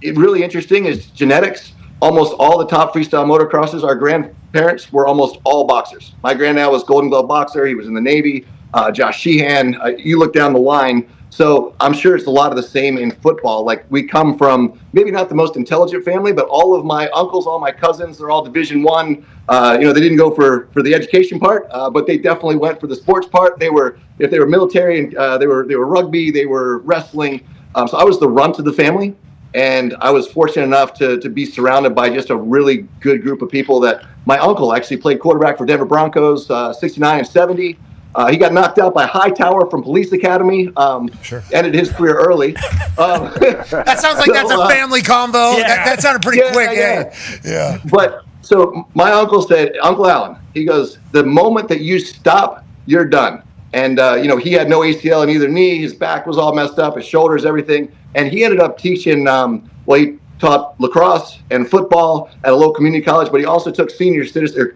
really interesting is genetics. Almost all the top freestyle motocrossers, our grandparents were almost all boxers. My granddad was Golden Glove boxer. He was in the Navy. Josh Sheehan, you look down the line. So I'm sure it's a lot of the same in football. Like we come from maybe not the most intelligent family, but all of my uncles, all my cousins, they're all Division I. They didn't go for the education part, but they definitely went for the sports part. If they were military, and they were rugby, they were wrestling. So I was the runt of the family. And I was fortunate enough to be surrounded by just a really good group of people that my uncle actually played quarterback for Denver Broncos, 69 and 70. He got knocked out by Hightower from Police Academy. Ended his career early. That sounds like that's a family combo. Yeah. That sounded pretty quick. Yeah. But so my uncle said, Uncle Alan, he goes, the moment that you stop, you're done. And, he had no ACL in either knee. His back was all messed up, his shoulders, everything. And he ended up teaching, he taught lacrosse and football at a local community college, but he also took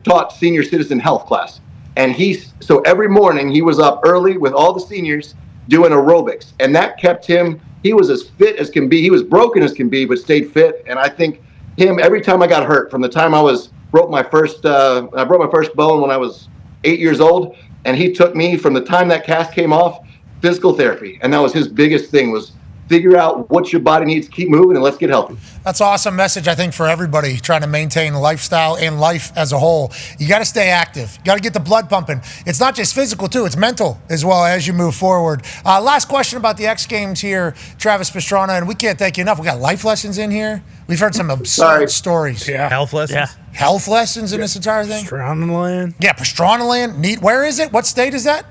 taught senior citizen health class. And so every morning he was up early with all the seniors doing aerobics. And that kept him, he was as fit as can be. He was broken as can be, but stayed fit. And I think every time I got hurt, from the time I broke my first bone when I was 8 years old, and he took me from the time that cast came off, physical therapy. And that was his biggest thing, was figure out what your body needs, keep moving, and let's get healthy. That's an awesome message, I think, for everybody trying to maintain lifestyle and life as a whole. You got to stay active. You got to get the blood pumping. It's not just physical, too. It's mental as well as you move forward. Last question about the X Games here, Travis Pastrana, and we can't thank you enough. We got life lessons in here. We've heard some absurd stories. Yeah. Health lessons? Yeah. Health lessons in this entire thing? Pastrana land. Yeah, Pastrana land. Neat. Where is it? What state is that?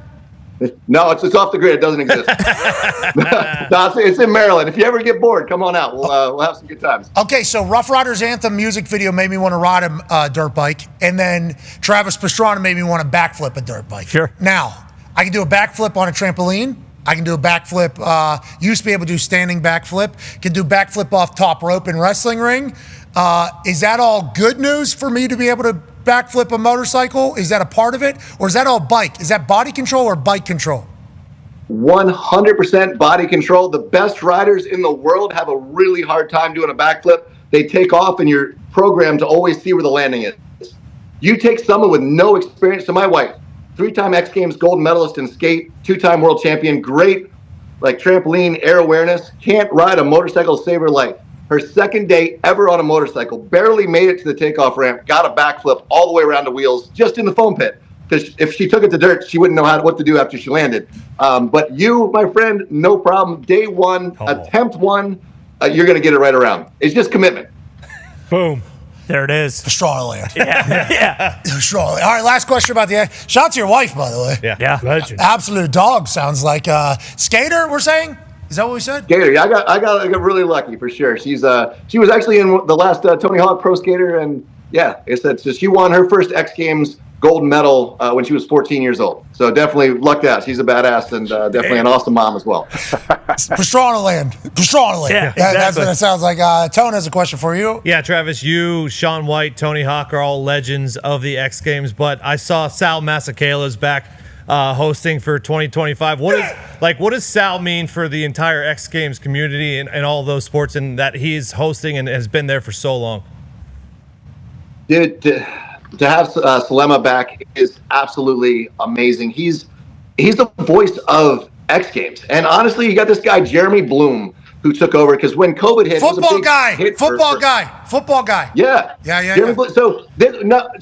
No, it's off the grid. It doesn't exist. No, it's in Maryland. If you ever get bored, come on out. We'll have some good times. Okay, so Rough Riders Anthem music video made me want to ride a dirt bike, and then Travis Pastrana made me want to backflip a dirt bike. Sure. Now, I can do a backflip on a trampoline. I can do a backflip. Used to be able to do standing backflip. Can do backflip off top rope in wrestling ring. Is that all good news for me to be able to backflip a motorcycle? Is that a part of it? Or is that all bike? Is that body control or bike control? 100% body control. The best riders in the world have a really hard time doing a backflip. They take off and you're programmed to always see where the landing is. You take someone with no experience. So my wife, 3-time X Games gold medalist in skate, 2-time world champion, great like trampoline, air awareness, can't ride a motorcycle to save her life. Her second day ever on a motorcycle, barely made it to the takeoff ramp, got a backflip all the way around the wheels, just in the foam pit. Because if she took it to dirt, she wouldn't know what to do after she landed. But you, my friend, no problem. Day one, attempt one, you're going to get it right around. It's just commitment. Boom. There it is. Pastrana land. Yeah. Pastrana land. All right, last question about the shout out to your wife, by the way. Yeah. Legend. Absolute dog sounds like skater, we're saying? Is that what we said? Gator, yeah, I got really lucky for sure. She was actually in the last Tony Hawk Pro Skater, and yeah, I said so. She won her first X Games gold medal when she was 14 years old. So definitely lucked out. She's a badass and definitely an awesome mom as well. Pastrana land. Pastrana land. Yeah, That's what it sounds like. Tone has a question for you. Yeah, Travis, you, Shaun White, Tony Hawk are all legends of the X Games, but I saw Sal Masekela's back hosting for 2025. What does Sal mean for the entire X Games community and all those sports, and that he's hosting and has been there for so long? Dude, to have Salema back is absolutely amazing. He's the voice of X Games, and honestly, you got this guy Jeremy Bloom who took over because when COVID hit, Football guy. Yeah. Jeremy Bloom. So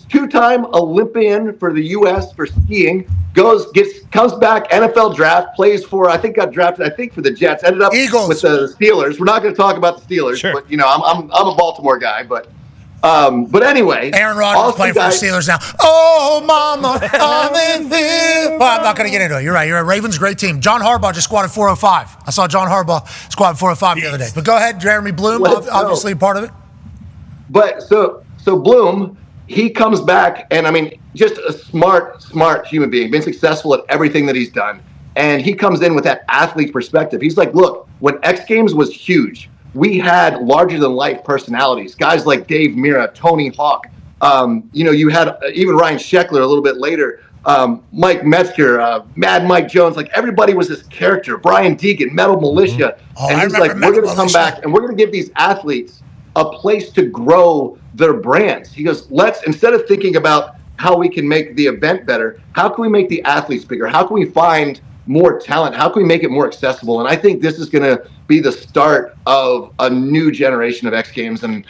two-time Olympian for the U.S. for skiing. Comes back, NFL draft, plays for, got drafted for the Jets, ended up Eagles with the Steelers. We're not going to talk about the Steelers, sure. But I'm a Baltimore guy, but anyway, Aaron Rodgers playing for the Steelers now. Oh, mama, I'm in fear. Well, I'm not going to get into it. You're right. Ravens, great team. John Harbaugh just squatted 405. I saw John Harbaugh squatted 405 the other day. But go ahead, Jeremy Bloom, obviously part of it. But so Bloom, he comes back, and just a smart human being, been successful at everything that he's done. And he comes in with that athlete perspective. He's like, look, when X Games was huge, we had larger than life personalities, guys like Dave Mira, Tony Hawk. You had even Ryan Sheckler a little bit later, Mike Metzger, Mad Mike Jones. Like everybody was this character. Brian Deegan, Metal Militia, and he's like, we're going to come back and we're going to give these athletes a place to grow their brands. He goes, instead of thinking about how we can make the event better, how can we make the athletes bigger? How can we find more talent? How can we make it more accessible? And I think this is going to be the start of a new generation of X Games. And,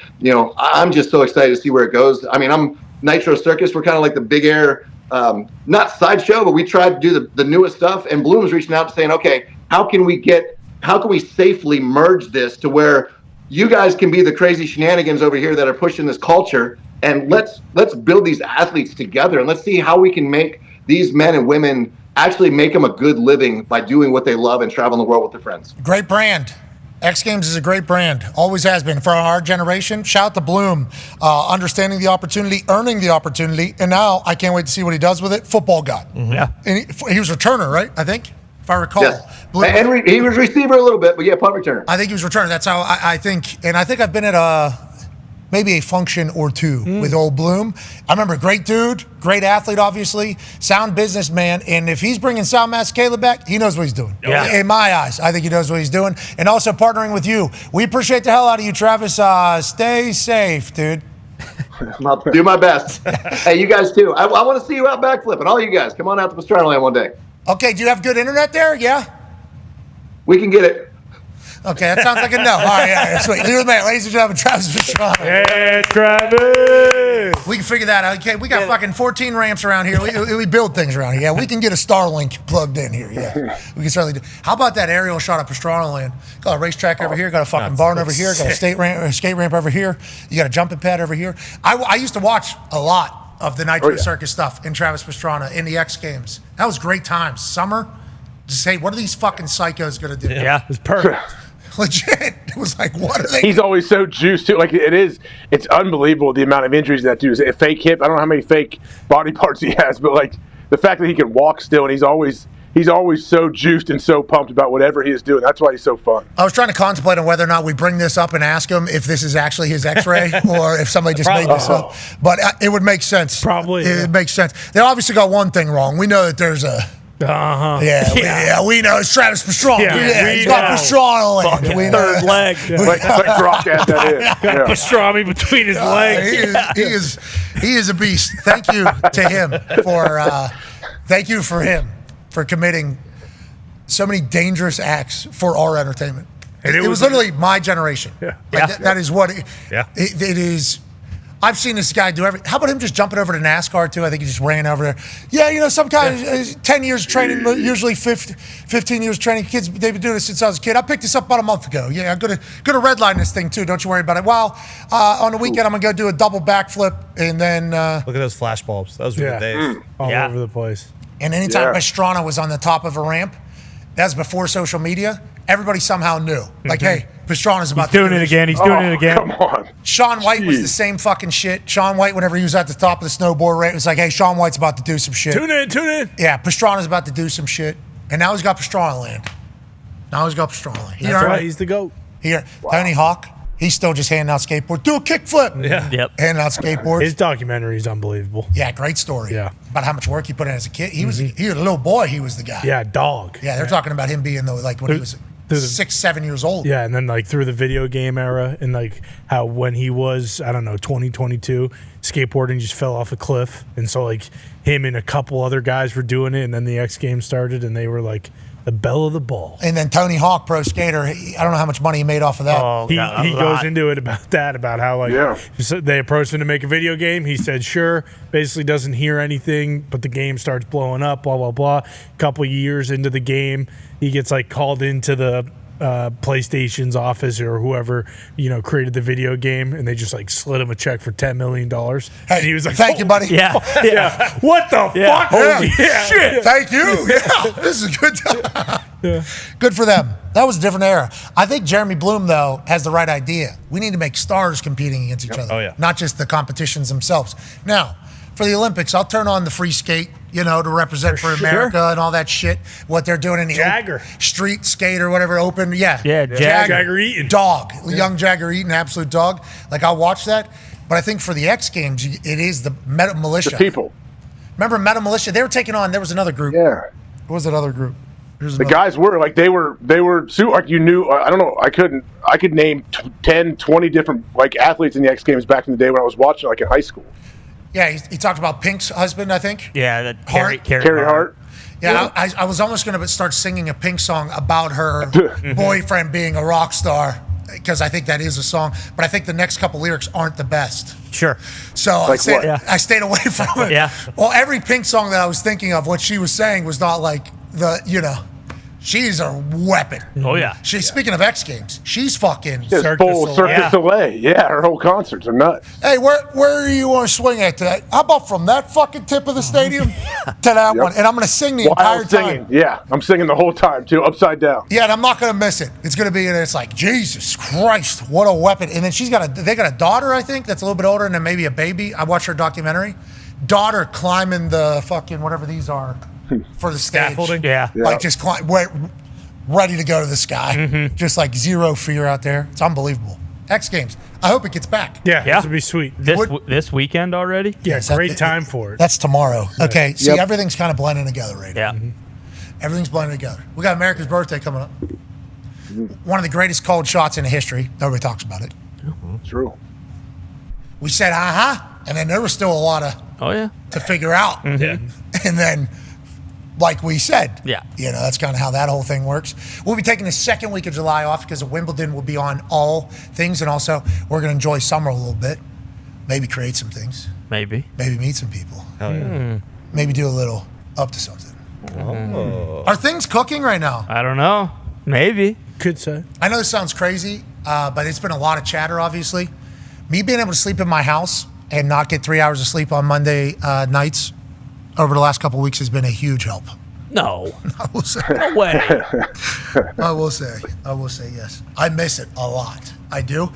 I'm just so excited to see where it goes. I'm Nitro Circus. We're kind of like the big air, not sideshow, but we tried to do the newest stuff. And Bloom's reaching out saying, okay, how can we safely merge this to where you guys can be the crazy shenanigans over here that are pushing this culture, and let's build these athletes together, and let's see how we can make these men and women actually make them a good living by doing what they love and traveling the world with their friends. Great brand. X Games is a great brand. Always has been. For our generation, shout out to Bloom. Understanding the opportunity, earning the opportunity, and now I can't wait to see what he does with it. Football god. Mm-hmm. Yeah. And he was returner, right? I think, if I recall. Yes. And he was receiver a little bit, but yeah, punt returner. I think he was returner. That's how I think. And I think I've been at maybe a function or two with old Bloom. I remember, great dude, great athlete, obviously, sound businessman. And if he's bringing Sal Masekela back, he knows what he's doing. Yeah. In my eyes, I think he knows what he's doing. And also partnering with you. We appreciate the hell out of you, Travis. Stay safe, dude. I'll do my best. Hey, you guys too. I want to see you out backflipping. All you guys, come on out to Pastrana Land one day. Okay, do you have good internet there? Yeah? We can get it. Okay, that sounds like a no. All right, yeah, sweet. Leave it, man. Ladies and gentlemen, Travis Pastrana. Yeah, Travis. We can figure that out. Okay, we got fucking 14 ramps around here. We build things around here. Yeah, we can get a Starlink plugged in here. Yeah, we can certainly do. How about that aerial shot of Pastrana land? Got a racetrack over here. Got a fucking barn over here. Got a skate ramp over here. You got a jumping pad over here. I used to watch a lot of the Nitro Circus stuff in Travis Pastrana in the X Games. That was great times. Summer, just say, what are these fucking psychos gonna do? Yeah, it's perfect. Legit. It was like, what are they? He's always so juiced too. Like it's unbelievable the amount of injuries that dude is. A fake hip. I don't know how many fake body parts he has, but like the fact that he can walk still and he's always so juiced and so pumped about whatever he is doing. That's why he's so fun. I was trying to contemplate on whether or not we bring this up and ask him if this is actually his X-ray or if somebody just made this up. But it would make sense. Probably. It makes sense. They obviously got one thing wrong. We know that there's a... We know it's Travis Pastrana. Yeah, he's got Pastrana land. We know third leg. Like Brock had that in. Got pastrami between his legs. He is a beast. Thank you to him for committing so many dangerous acts for our entertainment. It was literally my generation. That is what it is. I've seen this guy do everything. How about him just jumping over to NASCAR, too? I think he just ran over there. Yeah, you know, some guys, 10 years training, usually 15 years training. Kids, they've been doing this since I was a kid. I picked this up about a month ago. Yeah, I'm going to redline this thing, too. Don't you worry about it. Well, on the weekend, I'm going to go do a double backflip, and then... Look at those flash bulbs. Those were the days. All over the place. And anytime Pastrana was on the top of a ramp, that was before social media, everybody somehow knew. Like, hey, Pastrana's about to do it again. He's doing it again. Come on. Shaun White was the same fucking shit. Shaun White, whenever he was at the top of the snowboard ramp, it was like, hey, Shaun White's about to do some shit. Tune in. Yeah, Pastrana's about to do some shit. And now he's got Pastrana land. That's why he's the GOAT. Tony Hawk, he's still just handing out skateboards. Do a kickflip. Yeah. Yep. Handing out skateboards. His documentary is unbelievable. Yeah, great story. Yeah. About how much work he put in as a kid. He was a little boy, he was the guy. Yeah, dog. Yeah, they're talking about him being when he was 6-7 years old. Yeah, and then like through the video game era and like how when he was, 2022, skateboarding just fell off a cliff. And so like him and a couple other guys were doing it, and then the X Games started and they were like the belle of the ball. And then Tony Hawk, pro skater, I don't know how much money he made off of that. He goes into it about how they approached him to make a video game. He said sure, basically doesn't hear anything, but the game starts blowing up, blah blah blah. Couple years into the game, he gets like called into the PlayStation's office or whoever created the video game, and they just like slid him a check for $10 million. And he was like, "Thank you, buddy." Yeah. What the fuck? Holy shit! Thank you. Yeah, this is good. Good for them. That was a different era. I think Jeremy Bloom though has the right idea. We need to make stars competing against each other, not just the competitions themselves. Now, for the Olympics, I'll turn on the free skate, to represent for America and all that shit. What they're doing in the street skate or whatever, open, Jagger Eaton, dog, young Jagger Eaton, absolute dog. Like I'll watch that, but I think for the X Games, it is the Meta Militia. The people. Remember Meta Militia? They were taking on. There was another group. Yeah. What was that other group? The guys were like they were like you knew. I don't know. I could name 10, 20 different like athletes in the X Games back in the day when I was watching like in high school. Yeah, he talked about Pink's husband, I think. Yeah, Carrie Hart. Yeah, I was almost going to start singing a Pink song about her boyfriend being a rock star, because I think that is a song. But I think the next couple lyrics aren't the best. Sure. So I stayed away from it. Yeah. Well, every Pink song that I was thinking of, what she was saying was not like she's a weapon. Oh, yeah. Speaking of X Games, she's fucking Circus Soleil. Yeah, her whole concerts are nuts. Hey, where do you want to swing at today? How about from that fucking tip of the stadium to that one? And I'm going to sing the entire time. Yeah, I'm singing the whole time, too, upside down. Yeah, and I'm not going to miss it. It's going to be, and it's like, Jesus Christ, what a weapon. And then they got a daughter, I think, that's a little bit older, and then maybe a baby. I watched her documentary. Daughter climbing the fucking, whatever these are, for the stage. Scaffolding? Yeah. Like just ready to go to the sky. Just like zero fear out there. It's unbelievable. X Games. I hope it gets back. Yeah. This would be sweet. This weekend already? Yeah, great time for it. That's tomorrow. Okay, see, everything's kind of blending together right now. Yeah. Everything's blending together. We got America's birthday coming up. One of the greatest cold shots in history. Nobody talks about it. True. We said, and then there was still a lot of to figure out. Yeah. And then like we said. Yeah. That's kind of how that whole thing works. We'll be taking the second week of July off because of Wimbledon will be on all things. And also, we're going to enjoy summer a little bit. Maybe create some things. Maybe meet some people. Hell yeah. Maybe do a little up to something. Oh. Are things cooking right now? I don't know. Maybe. Could say. I know this sounds crazy, but it's been a lot of chatter, obviously. Me being able to sleep in my house and not get 3 hours of sleep on Monday nights over the last couple of weeks has been a huge help. No. I will say. No way. I will say yes. I miss it a lot. I do.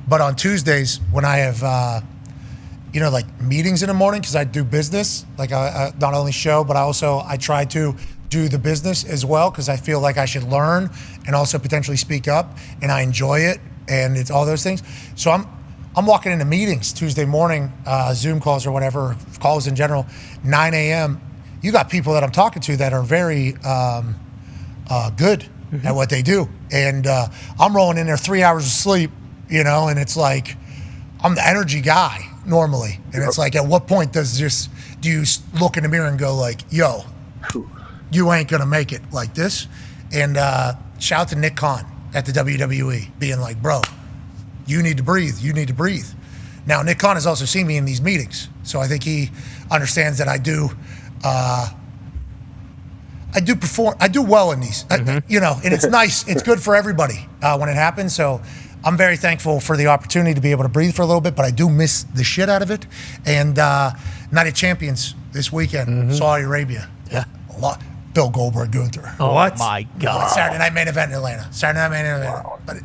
But on Tuesdays, when I have, like meetings in the morning, because I do business, like I not only show, but I try to do the business as well, because I feel like I should learn and also potentially speak up, and I enjoy it, and it's all those things. So I'm walking into meetings Tuesday morning, Zoom calls or whatever, calls in general, 9 a.m. You got people that I'm talking to that are very good at what they do. And I'm rolling in there 3 hours of sleep, and it's like, I'm the energy guy normally. And it's like, at what point do you look in the mirror and go like, yo, you ain't going to make it like this? And shout out to Nick Khan at the WWE being like, bro, you need to breathe. You need to breathe. Now, Nick Khan has also seen me in these meetings. So I think he understands that I do perform. I do well in these, and it's nice. It's good for everybody when it happens. So I'm very thankful for the opportunity to be able to breathe for a little bit, but I do miss the shit out of it. And Night of Champions this weekend, Saudi Arabia. Yeah. A lot. Bill Goldberg, Gunther. Oh, what? My God. Saturday Night Main Event in Atlanta. Saturday Night Main Event. But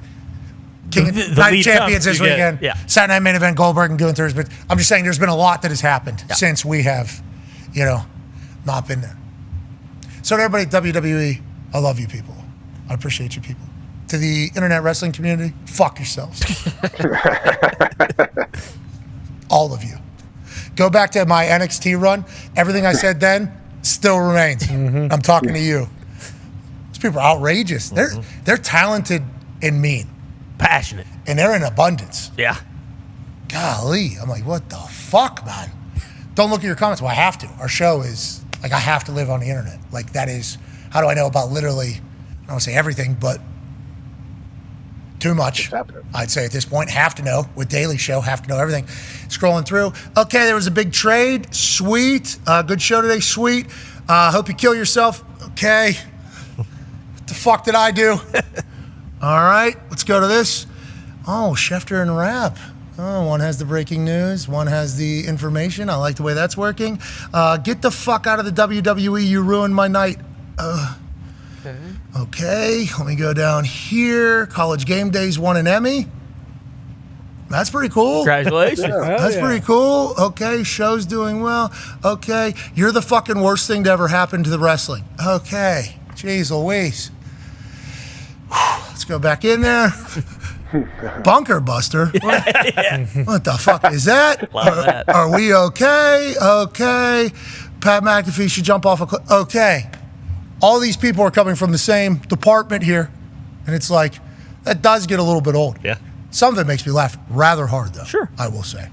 King of The Night lead Champions comes, this you get- weekend. yeah. Saturday Night Main Event, Goldberg and Gunther's. But I'm just saying there's been a lot that has happened since we have, not been there. So to everybody at WWE, I love you people. I appreciate you people. To the internet wrestling community, fuck yourselves. All of you. Go back to my NXT run. Everything I said then still remains. I'm talking to you. These people are outrageous. They're talented and mean. Passionate. And they're in abundance. Yeah. Golly. I'm like, what the fuck, man? Don't look at your comments. Well, I have to. Our show is, like, I have to live on the internet. Like, that is, how do I know about literally, I don't want to say everything, but too much. I'd say at this point, have to know. With Daily Show, have to know everything. Scrolling through. Okay, there was a big trade. Sweet. Good show today. Sweet. Hope you kill yourself. Okay. What the fuck did I do? All right, let's go to this. Oh, Schefter and Rapp. Oh, one has the breaking news. One has the information. I like the way that's working. Get the fuck out of the WWE. You ruined my night. Okay, let me go down here. College Game Days won an Emmy. That's pretty cool. Congratulations. That's pretty cool. Okay, show's doing well. Okay, you're the fucking worst thing to ever happen to the wrestling. Okay, jeez Louise. Let's go back in there. Bunker Buster. What the fuck is that? Are we okay? Okay. Pat McAfee should jump off a cliff. Okay. All these people are coming from the same department here. And it's like, that does get a little bit old. Yeah. Some of it makes me laugh rather hard, though. Sure. I will say.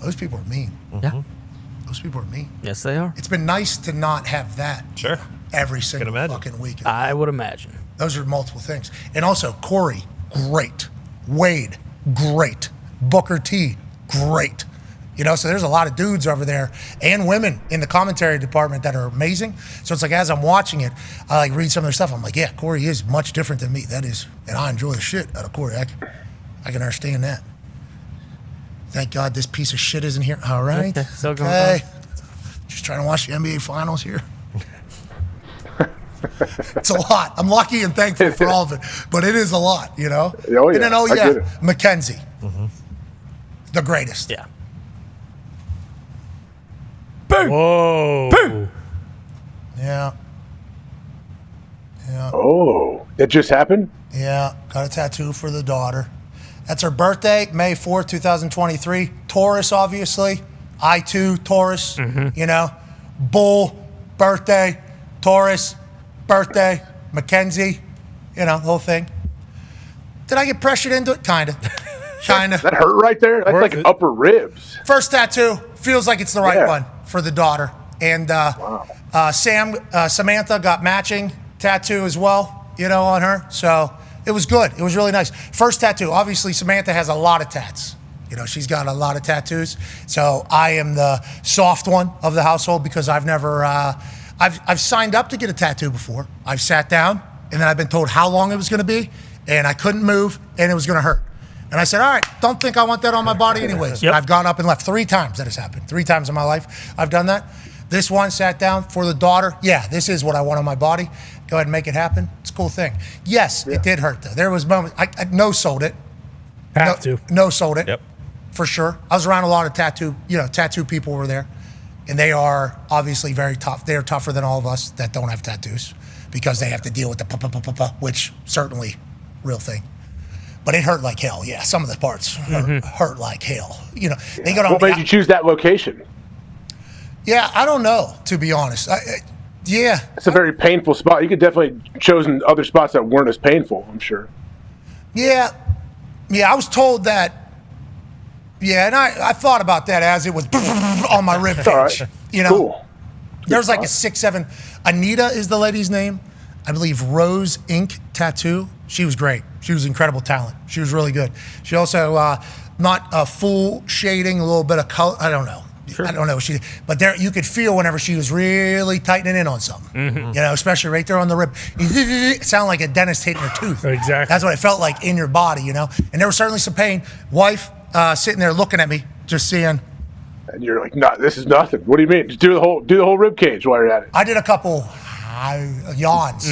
Those people are mean. Yeah. Those people are mean. Yes, they are. It's been nice to not have that Sure. every single fucking weekend. I would imagine. Those are multiple things. And also, Corey, great. Wade, great. Booker T, great. So there's a lot of dudes over there and women in the commentary department that are amazing. So it's like, as I'm watching it, I like read some of their stuff. I'm like, yeah, Corey is much different than me. That is, and I enjoy the shit out of Corey. I can understand that. Thank God this piece of shit isn't here. All right. Still going Okay. Just trying to watch the NBA Finals here. It's a lot. I'm lucky and thankful for all of it, but it is a lot, Oh, yeah. And then, I get it. Mackenzie, the greatest. Yeah. Boom. Whoa. Boom. Yeah. Yeah. Oh, it just happened? Yeah. Got a tattoo for the daughter. That's her birthday, May 4th, 2023. Taurus, obviously. I too, Taurus. Bull, birthday, Taurus, birthday, Mackenzie, the whole thing. Did I get pressured into it? Kind of. That hurt right there? That's like upper ribs. First tattoo. Feels like it's the right one for the daughter. And Samantha got matching tattoo as well, on her. So it was good. It was really nice. First tattoo. Obviously, Samantha has a lot of tats. She's got a lot of tattoos. So I am the soft one of the household because I've never, I've signed up to get a tattoo before. I've sat down and then I've been told how long it was going to be and I couldn't move and it was going to hurt. And I said, all right, don't think I want that on my body anyways. Yep. I've gone up and left 3 times that has happened. 3 times in my life I've done that. This one sat down for the daughter. Yeah, this is what I want on my body. Go ahead and make it happen. It's a cool thing. Yes, it did hurt though. There was moments, I no-sold it. No-sold it. Yep. For sure. I was around a lot of tattoo people were there. And they are obviously very tough. They're tougher than all of us that don't have tattoos because they have to deal with the which certainly real thing. But it hurt like hell. Yeah, some of the parts hurt like hell. They got on. What made you choose that location? Yeah, I don't know, to be honest. It's a very painful spot. You could definitely chosen other spots that weren't as painful, I'm sure. Yeah, I was told that. Yeah, and I thought about that as it was on my rib cage. Cool. There's like a 6'7". Anita is the lady's name. I believe Rose Ink Tattoo. She was great. She was incredible talent. She was really good. She also not a full shading, a little bit of color. I don't know. Sure. I don't know. But there you could feel whenever she was really tightening in on something. Especially right there on the rib. It sounded like a dentist hitting her tooth. Exactly. That's what it felt like in your body. And there was certainly some pain. Wife sitting there looking at me, just seeing. And you're like, no, this is nothing. What do you mean? Just do the whole rib cage while you're at it. I did a couple yawns.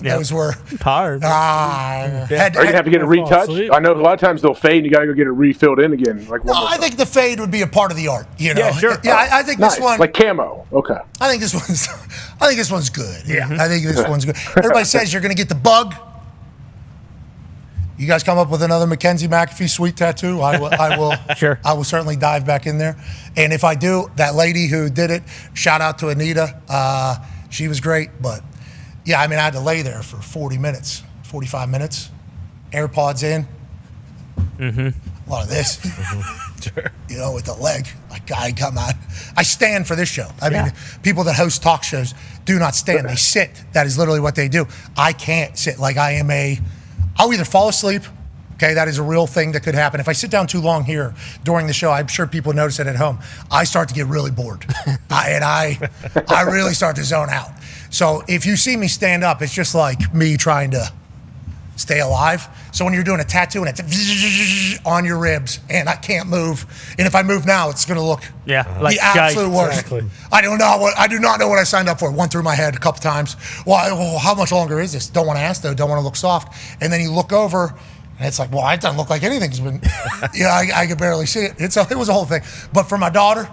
Those were tired. Are you gonna have to get it retouched? I know a lot of times they'll fade and you gotta go get it refilled in again. I think the fade would be a part of the art. Yeah, sure. Yeah, I think nice. This one like camo. Okay. I think this one's good. Yeah, I think this one's good. Everybody says you're gonna get the bug. You guys come up with another Mackenzie McAfee sweet tattoo, I will. Sure. I will certainly dive back in there. And if I do, that lady who did it, shout out to Anita. She was great. But yeah, I had to lay there for 40 minutes, 45 minutes, AirPods in. A lot of this. Sure. With the leg. Like I come out. I stand for this show. I mean, people that host talk shows do not stand. They sit. That is literally what they do. I can't sit. Like I'll either fall asleep. Okay, that is a real thing that could happen. If I sit down too long here during the show, I'm sure people notice it at home. I start to get really bored, I really start to zone out. So if you see me stand up, it's just like me trying to stay alive. So when you're doing a tattoo and it's on your ribs and I can't move, and if I move now, it's going to look like the absolute worst. Exactly. I do not know what I signed up for. It went through my head a couple times. Well, how much longer is this? Don't want to ask though. Don't want to look soft. And then you look over. And it's like, well, it doesn't look like anything's been, I could barely see it. It was a whole thing. But for my daughter,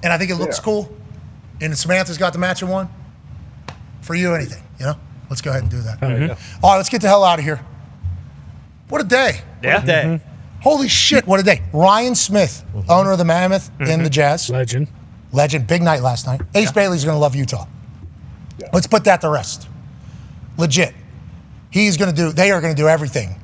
and I think it looks cool, and Samantha's got the matching one, for you, anything, Let's go ahead and do that. All right, let's get the hell out of here. What a day. What a day. Holy shit, what a day. Ryan Smith, owner of the Mammoth and the Jazz. Legend. Big night last night. Ace Bailey's going to love Utah. Let's put that to rest. Legit. They are going to do everything.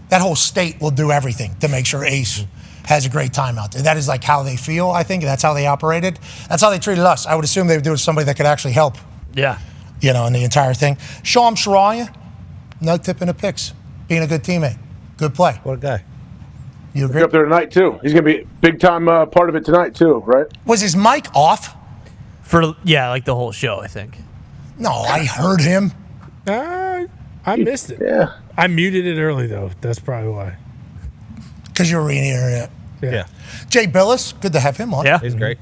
That whole state will do everything to make sure Ace has a great time out there. That is like how they feel, I think. That's how they operated. That's how they treated us. I would assume they would do it with somebody that could actually help. Yeah. In the entire thing. Sean Charania, no tip in the picks. Being a good teammate. Good play. What a guy. You agree? He's up there tonight, too. He's going to be a big-time part of it tonight, too, right? Was his mic off? Like the whole show, I think. No, I heard him. I missed it. Yeah. I muted it early, though. That's probably why. Because you were in the internet. Yeah. Jay Bilas, good to have him on. Yeah. He's great.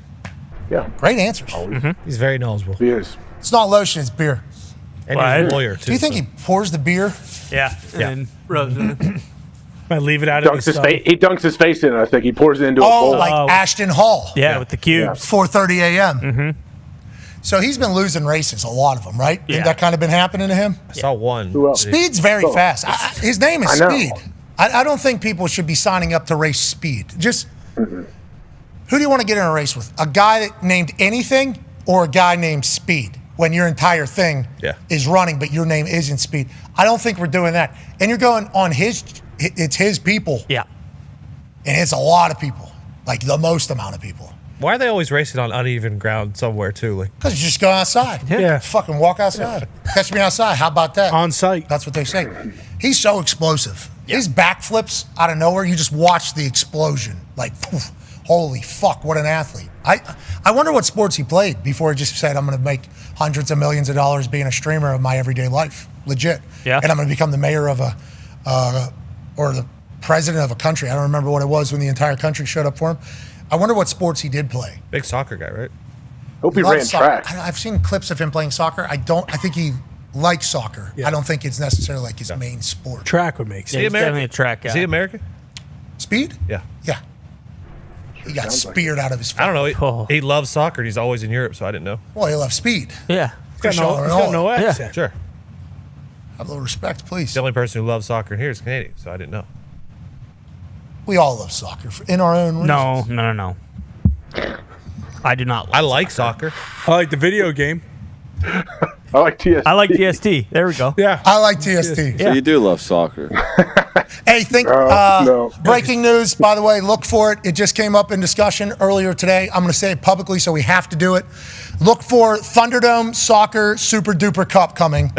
Yeah. Great answers. He's very knowledgeable. He is. It's not lotion, it's beer. And he's a lawyer, too. Do you think he pours the beer? Yeah. And rubs it in. I leave it out He dunks his face in it, I think. He pours it into a bowl. Like Ashton Hall. Yeah, with the cubes. 4:30 a.m. So he's been losing races, a lot of them, right? Yeah. Ain't that kind of been happening to him? I saw one. Speed's very fast. His name is Speed. I don't think people should be signing up to race Speed. Just who do you want to get in a race with? A guy that named anything or a guy named Speed? When your entire thing is running, but your name isn't Speed. I don't think we're doing that. And you're going on it's his people. Yeah. And it's a lot of people, like the most amount of people. Why are they always racing on uneven ground somewhere too? Like, Because you just go outside. Yeah. Fucking walk outside. Catch me outside. How about that? On site. That's what they say. He's so explosive. His backflips out of nowhere, you just watch the explosion. Like, poof, holy fuck, what an athlete. I wonder what sports he played before he just said, I'm going to make hundreds of millions of dollars being a streamer of my everyday life. Legit. Yeah. And I'm going to become the mayor of or the president of a country. I don't remember what it was when the entire country showed up for him. I wonder what sports he did play. big soccer guy, right? Hope he Loves ran soccer. track. I've seen clips of him playing soccer. I think he likes soccer. Yeah. I don't think it's necessarily like his main sport. Track would make Yeah, sense. he's definitely a track guy. Is he American? Speed? Yeah. Yeah. He got speared out of his I don't know. Oh. He loves soccer. And he's always in Europe, so I didn't know. Well, he loves speed. Yeah. He's got no accent. Sure. Have a little respect, please. The only person who loves soccer in here is Canadian, so I didn't know. We all love soccer in our own reasons. No. I do not. I like soccer. I like the video game. I like TST. I like TST. There we go. Yeah. I like TST. So you do love soccer. Hey, No. breaking news, by the way, look for it. It just came up in discussion earlier today. I'm going to say it publicly, so we have to do it. Look for Thunderdome Soccer Super Duper Cup coming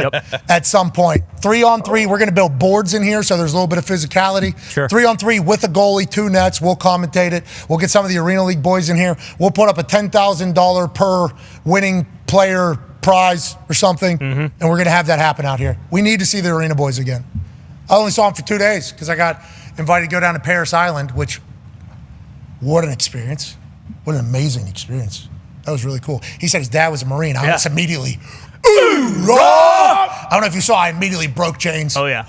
at some point. 3-on-3, we're going to build boards in here, so there's a little bit of physicality. Sure. 3-on-3 with a goalie, 2 nets. We'll commentate it. We'll get some of the Arena League boys in here. We'll put up a $10,000 per winning player prize or something, and we're going to have that happen out here. We need to see the Arena boys again. I only saw him for 2 days because I got invited to go down to Paris Island, which, what an experience. What an amazing experience. That was really cool. He said his dad was a Marine. I was immediately, hoorah! I don't know if you saw, I immediately broke chains. Oh, yeah.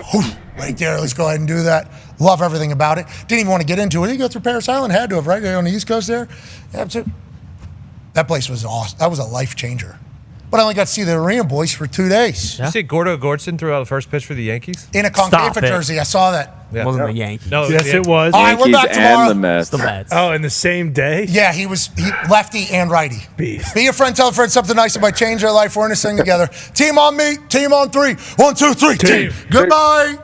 Right there. Let's go ahead and do that. Love everything about it. Didn't even want to get into it. You go through Paris Island, had to have, right? On the East Coast there. Yeah, that place was awesome. That was a life changer. But I only got to see the Arena boys for 2 days. Did you see Gordo Gordson threw out the first pitch for the Yankees? In a CONCAFA jersey. I saw that. Yeah. Wasn't the Yankees. No, Yes, yeah. it was. All right, we're back tomorrow. And the Mets. The Mets. Oh, in the same day? Yeah, he lefty and righty. Beast. Be a friend, tell a friend something nice. It might change their life. We're in this thing together. Team on me, team on 3. 1, 2, 3, team. Goodbye.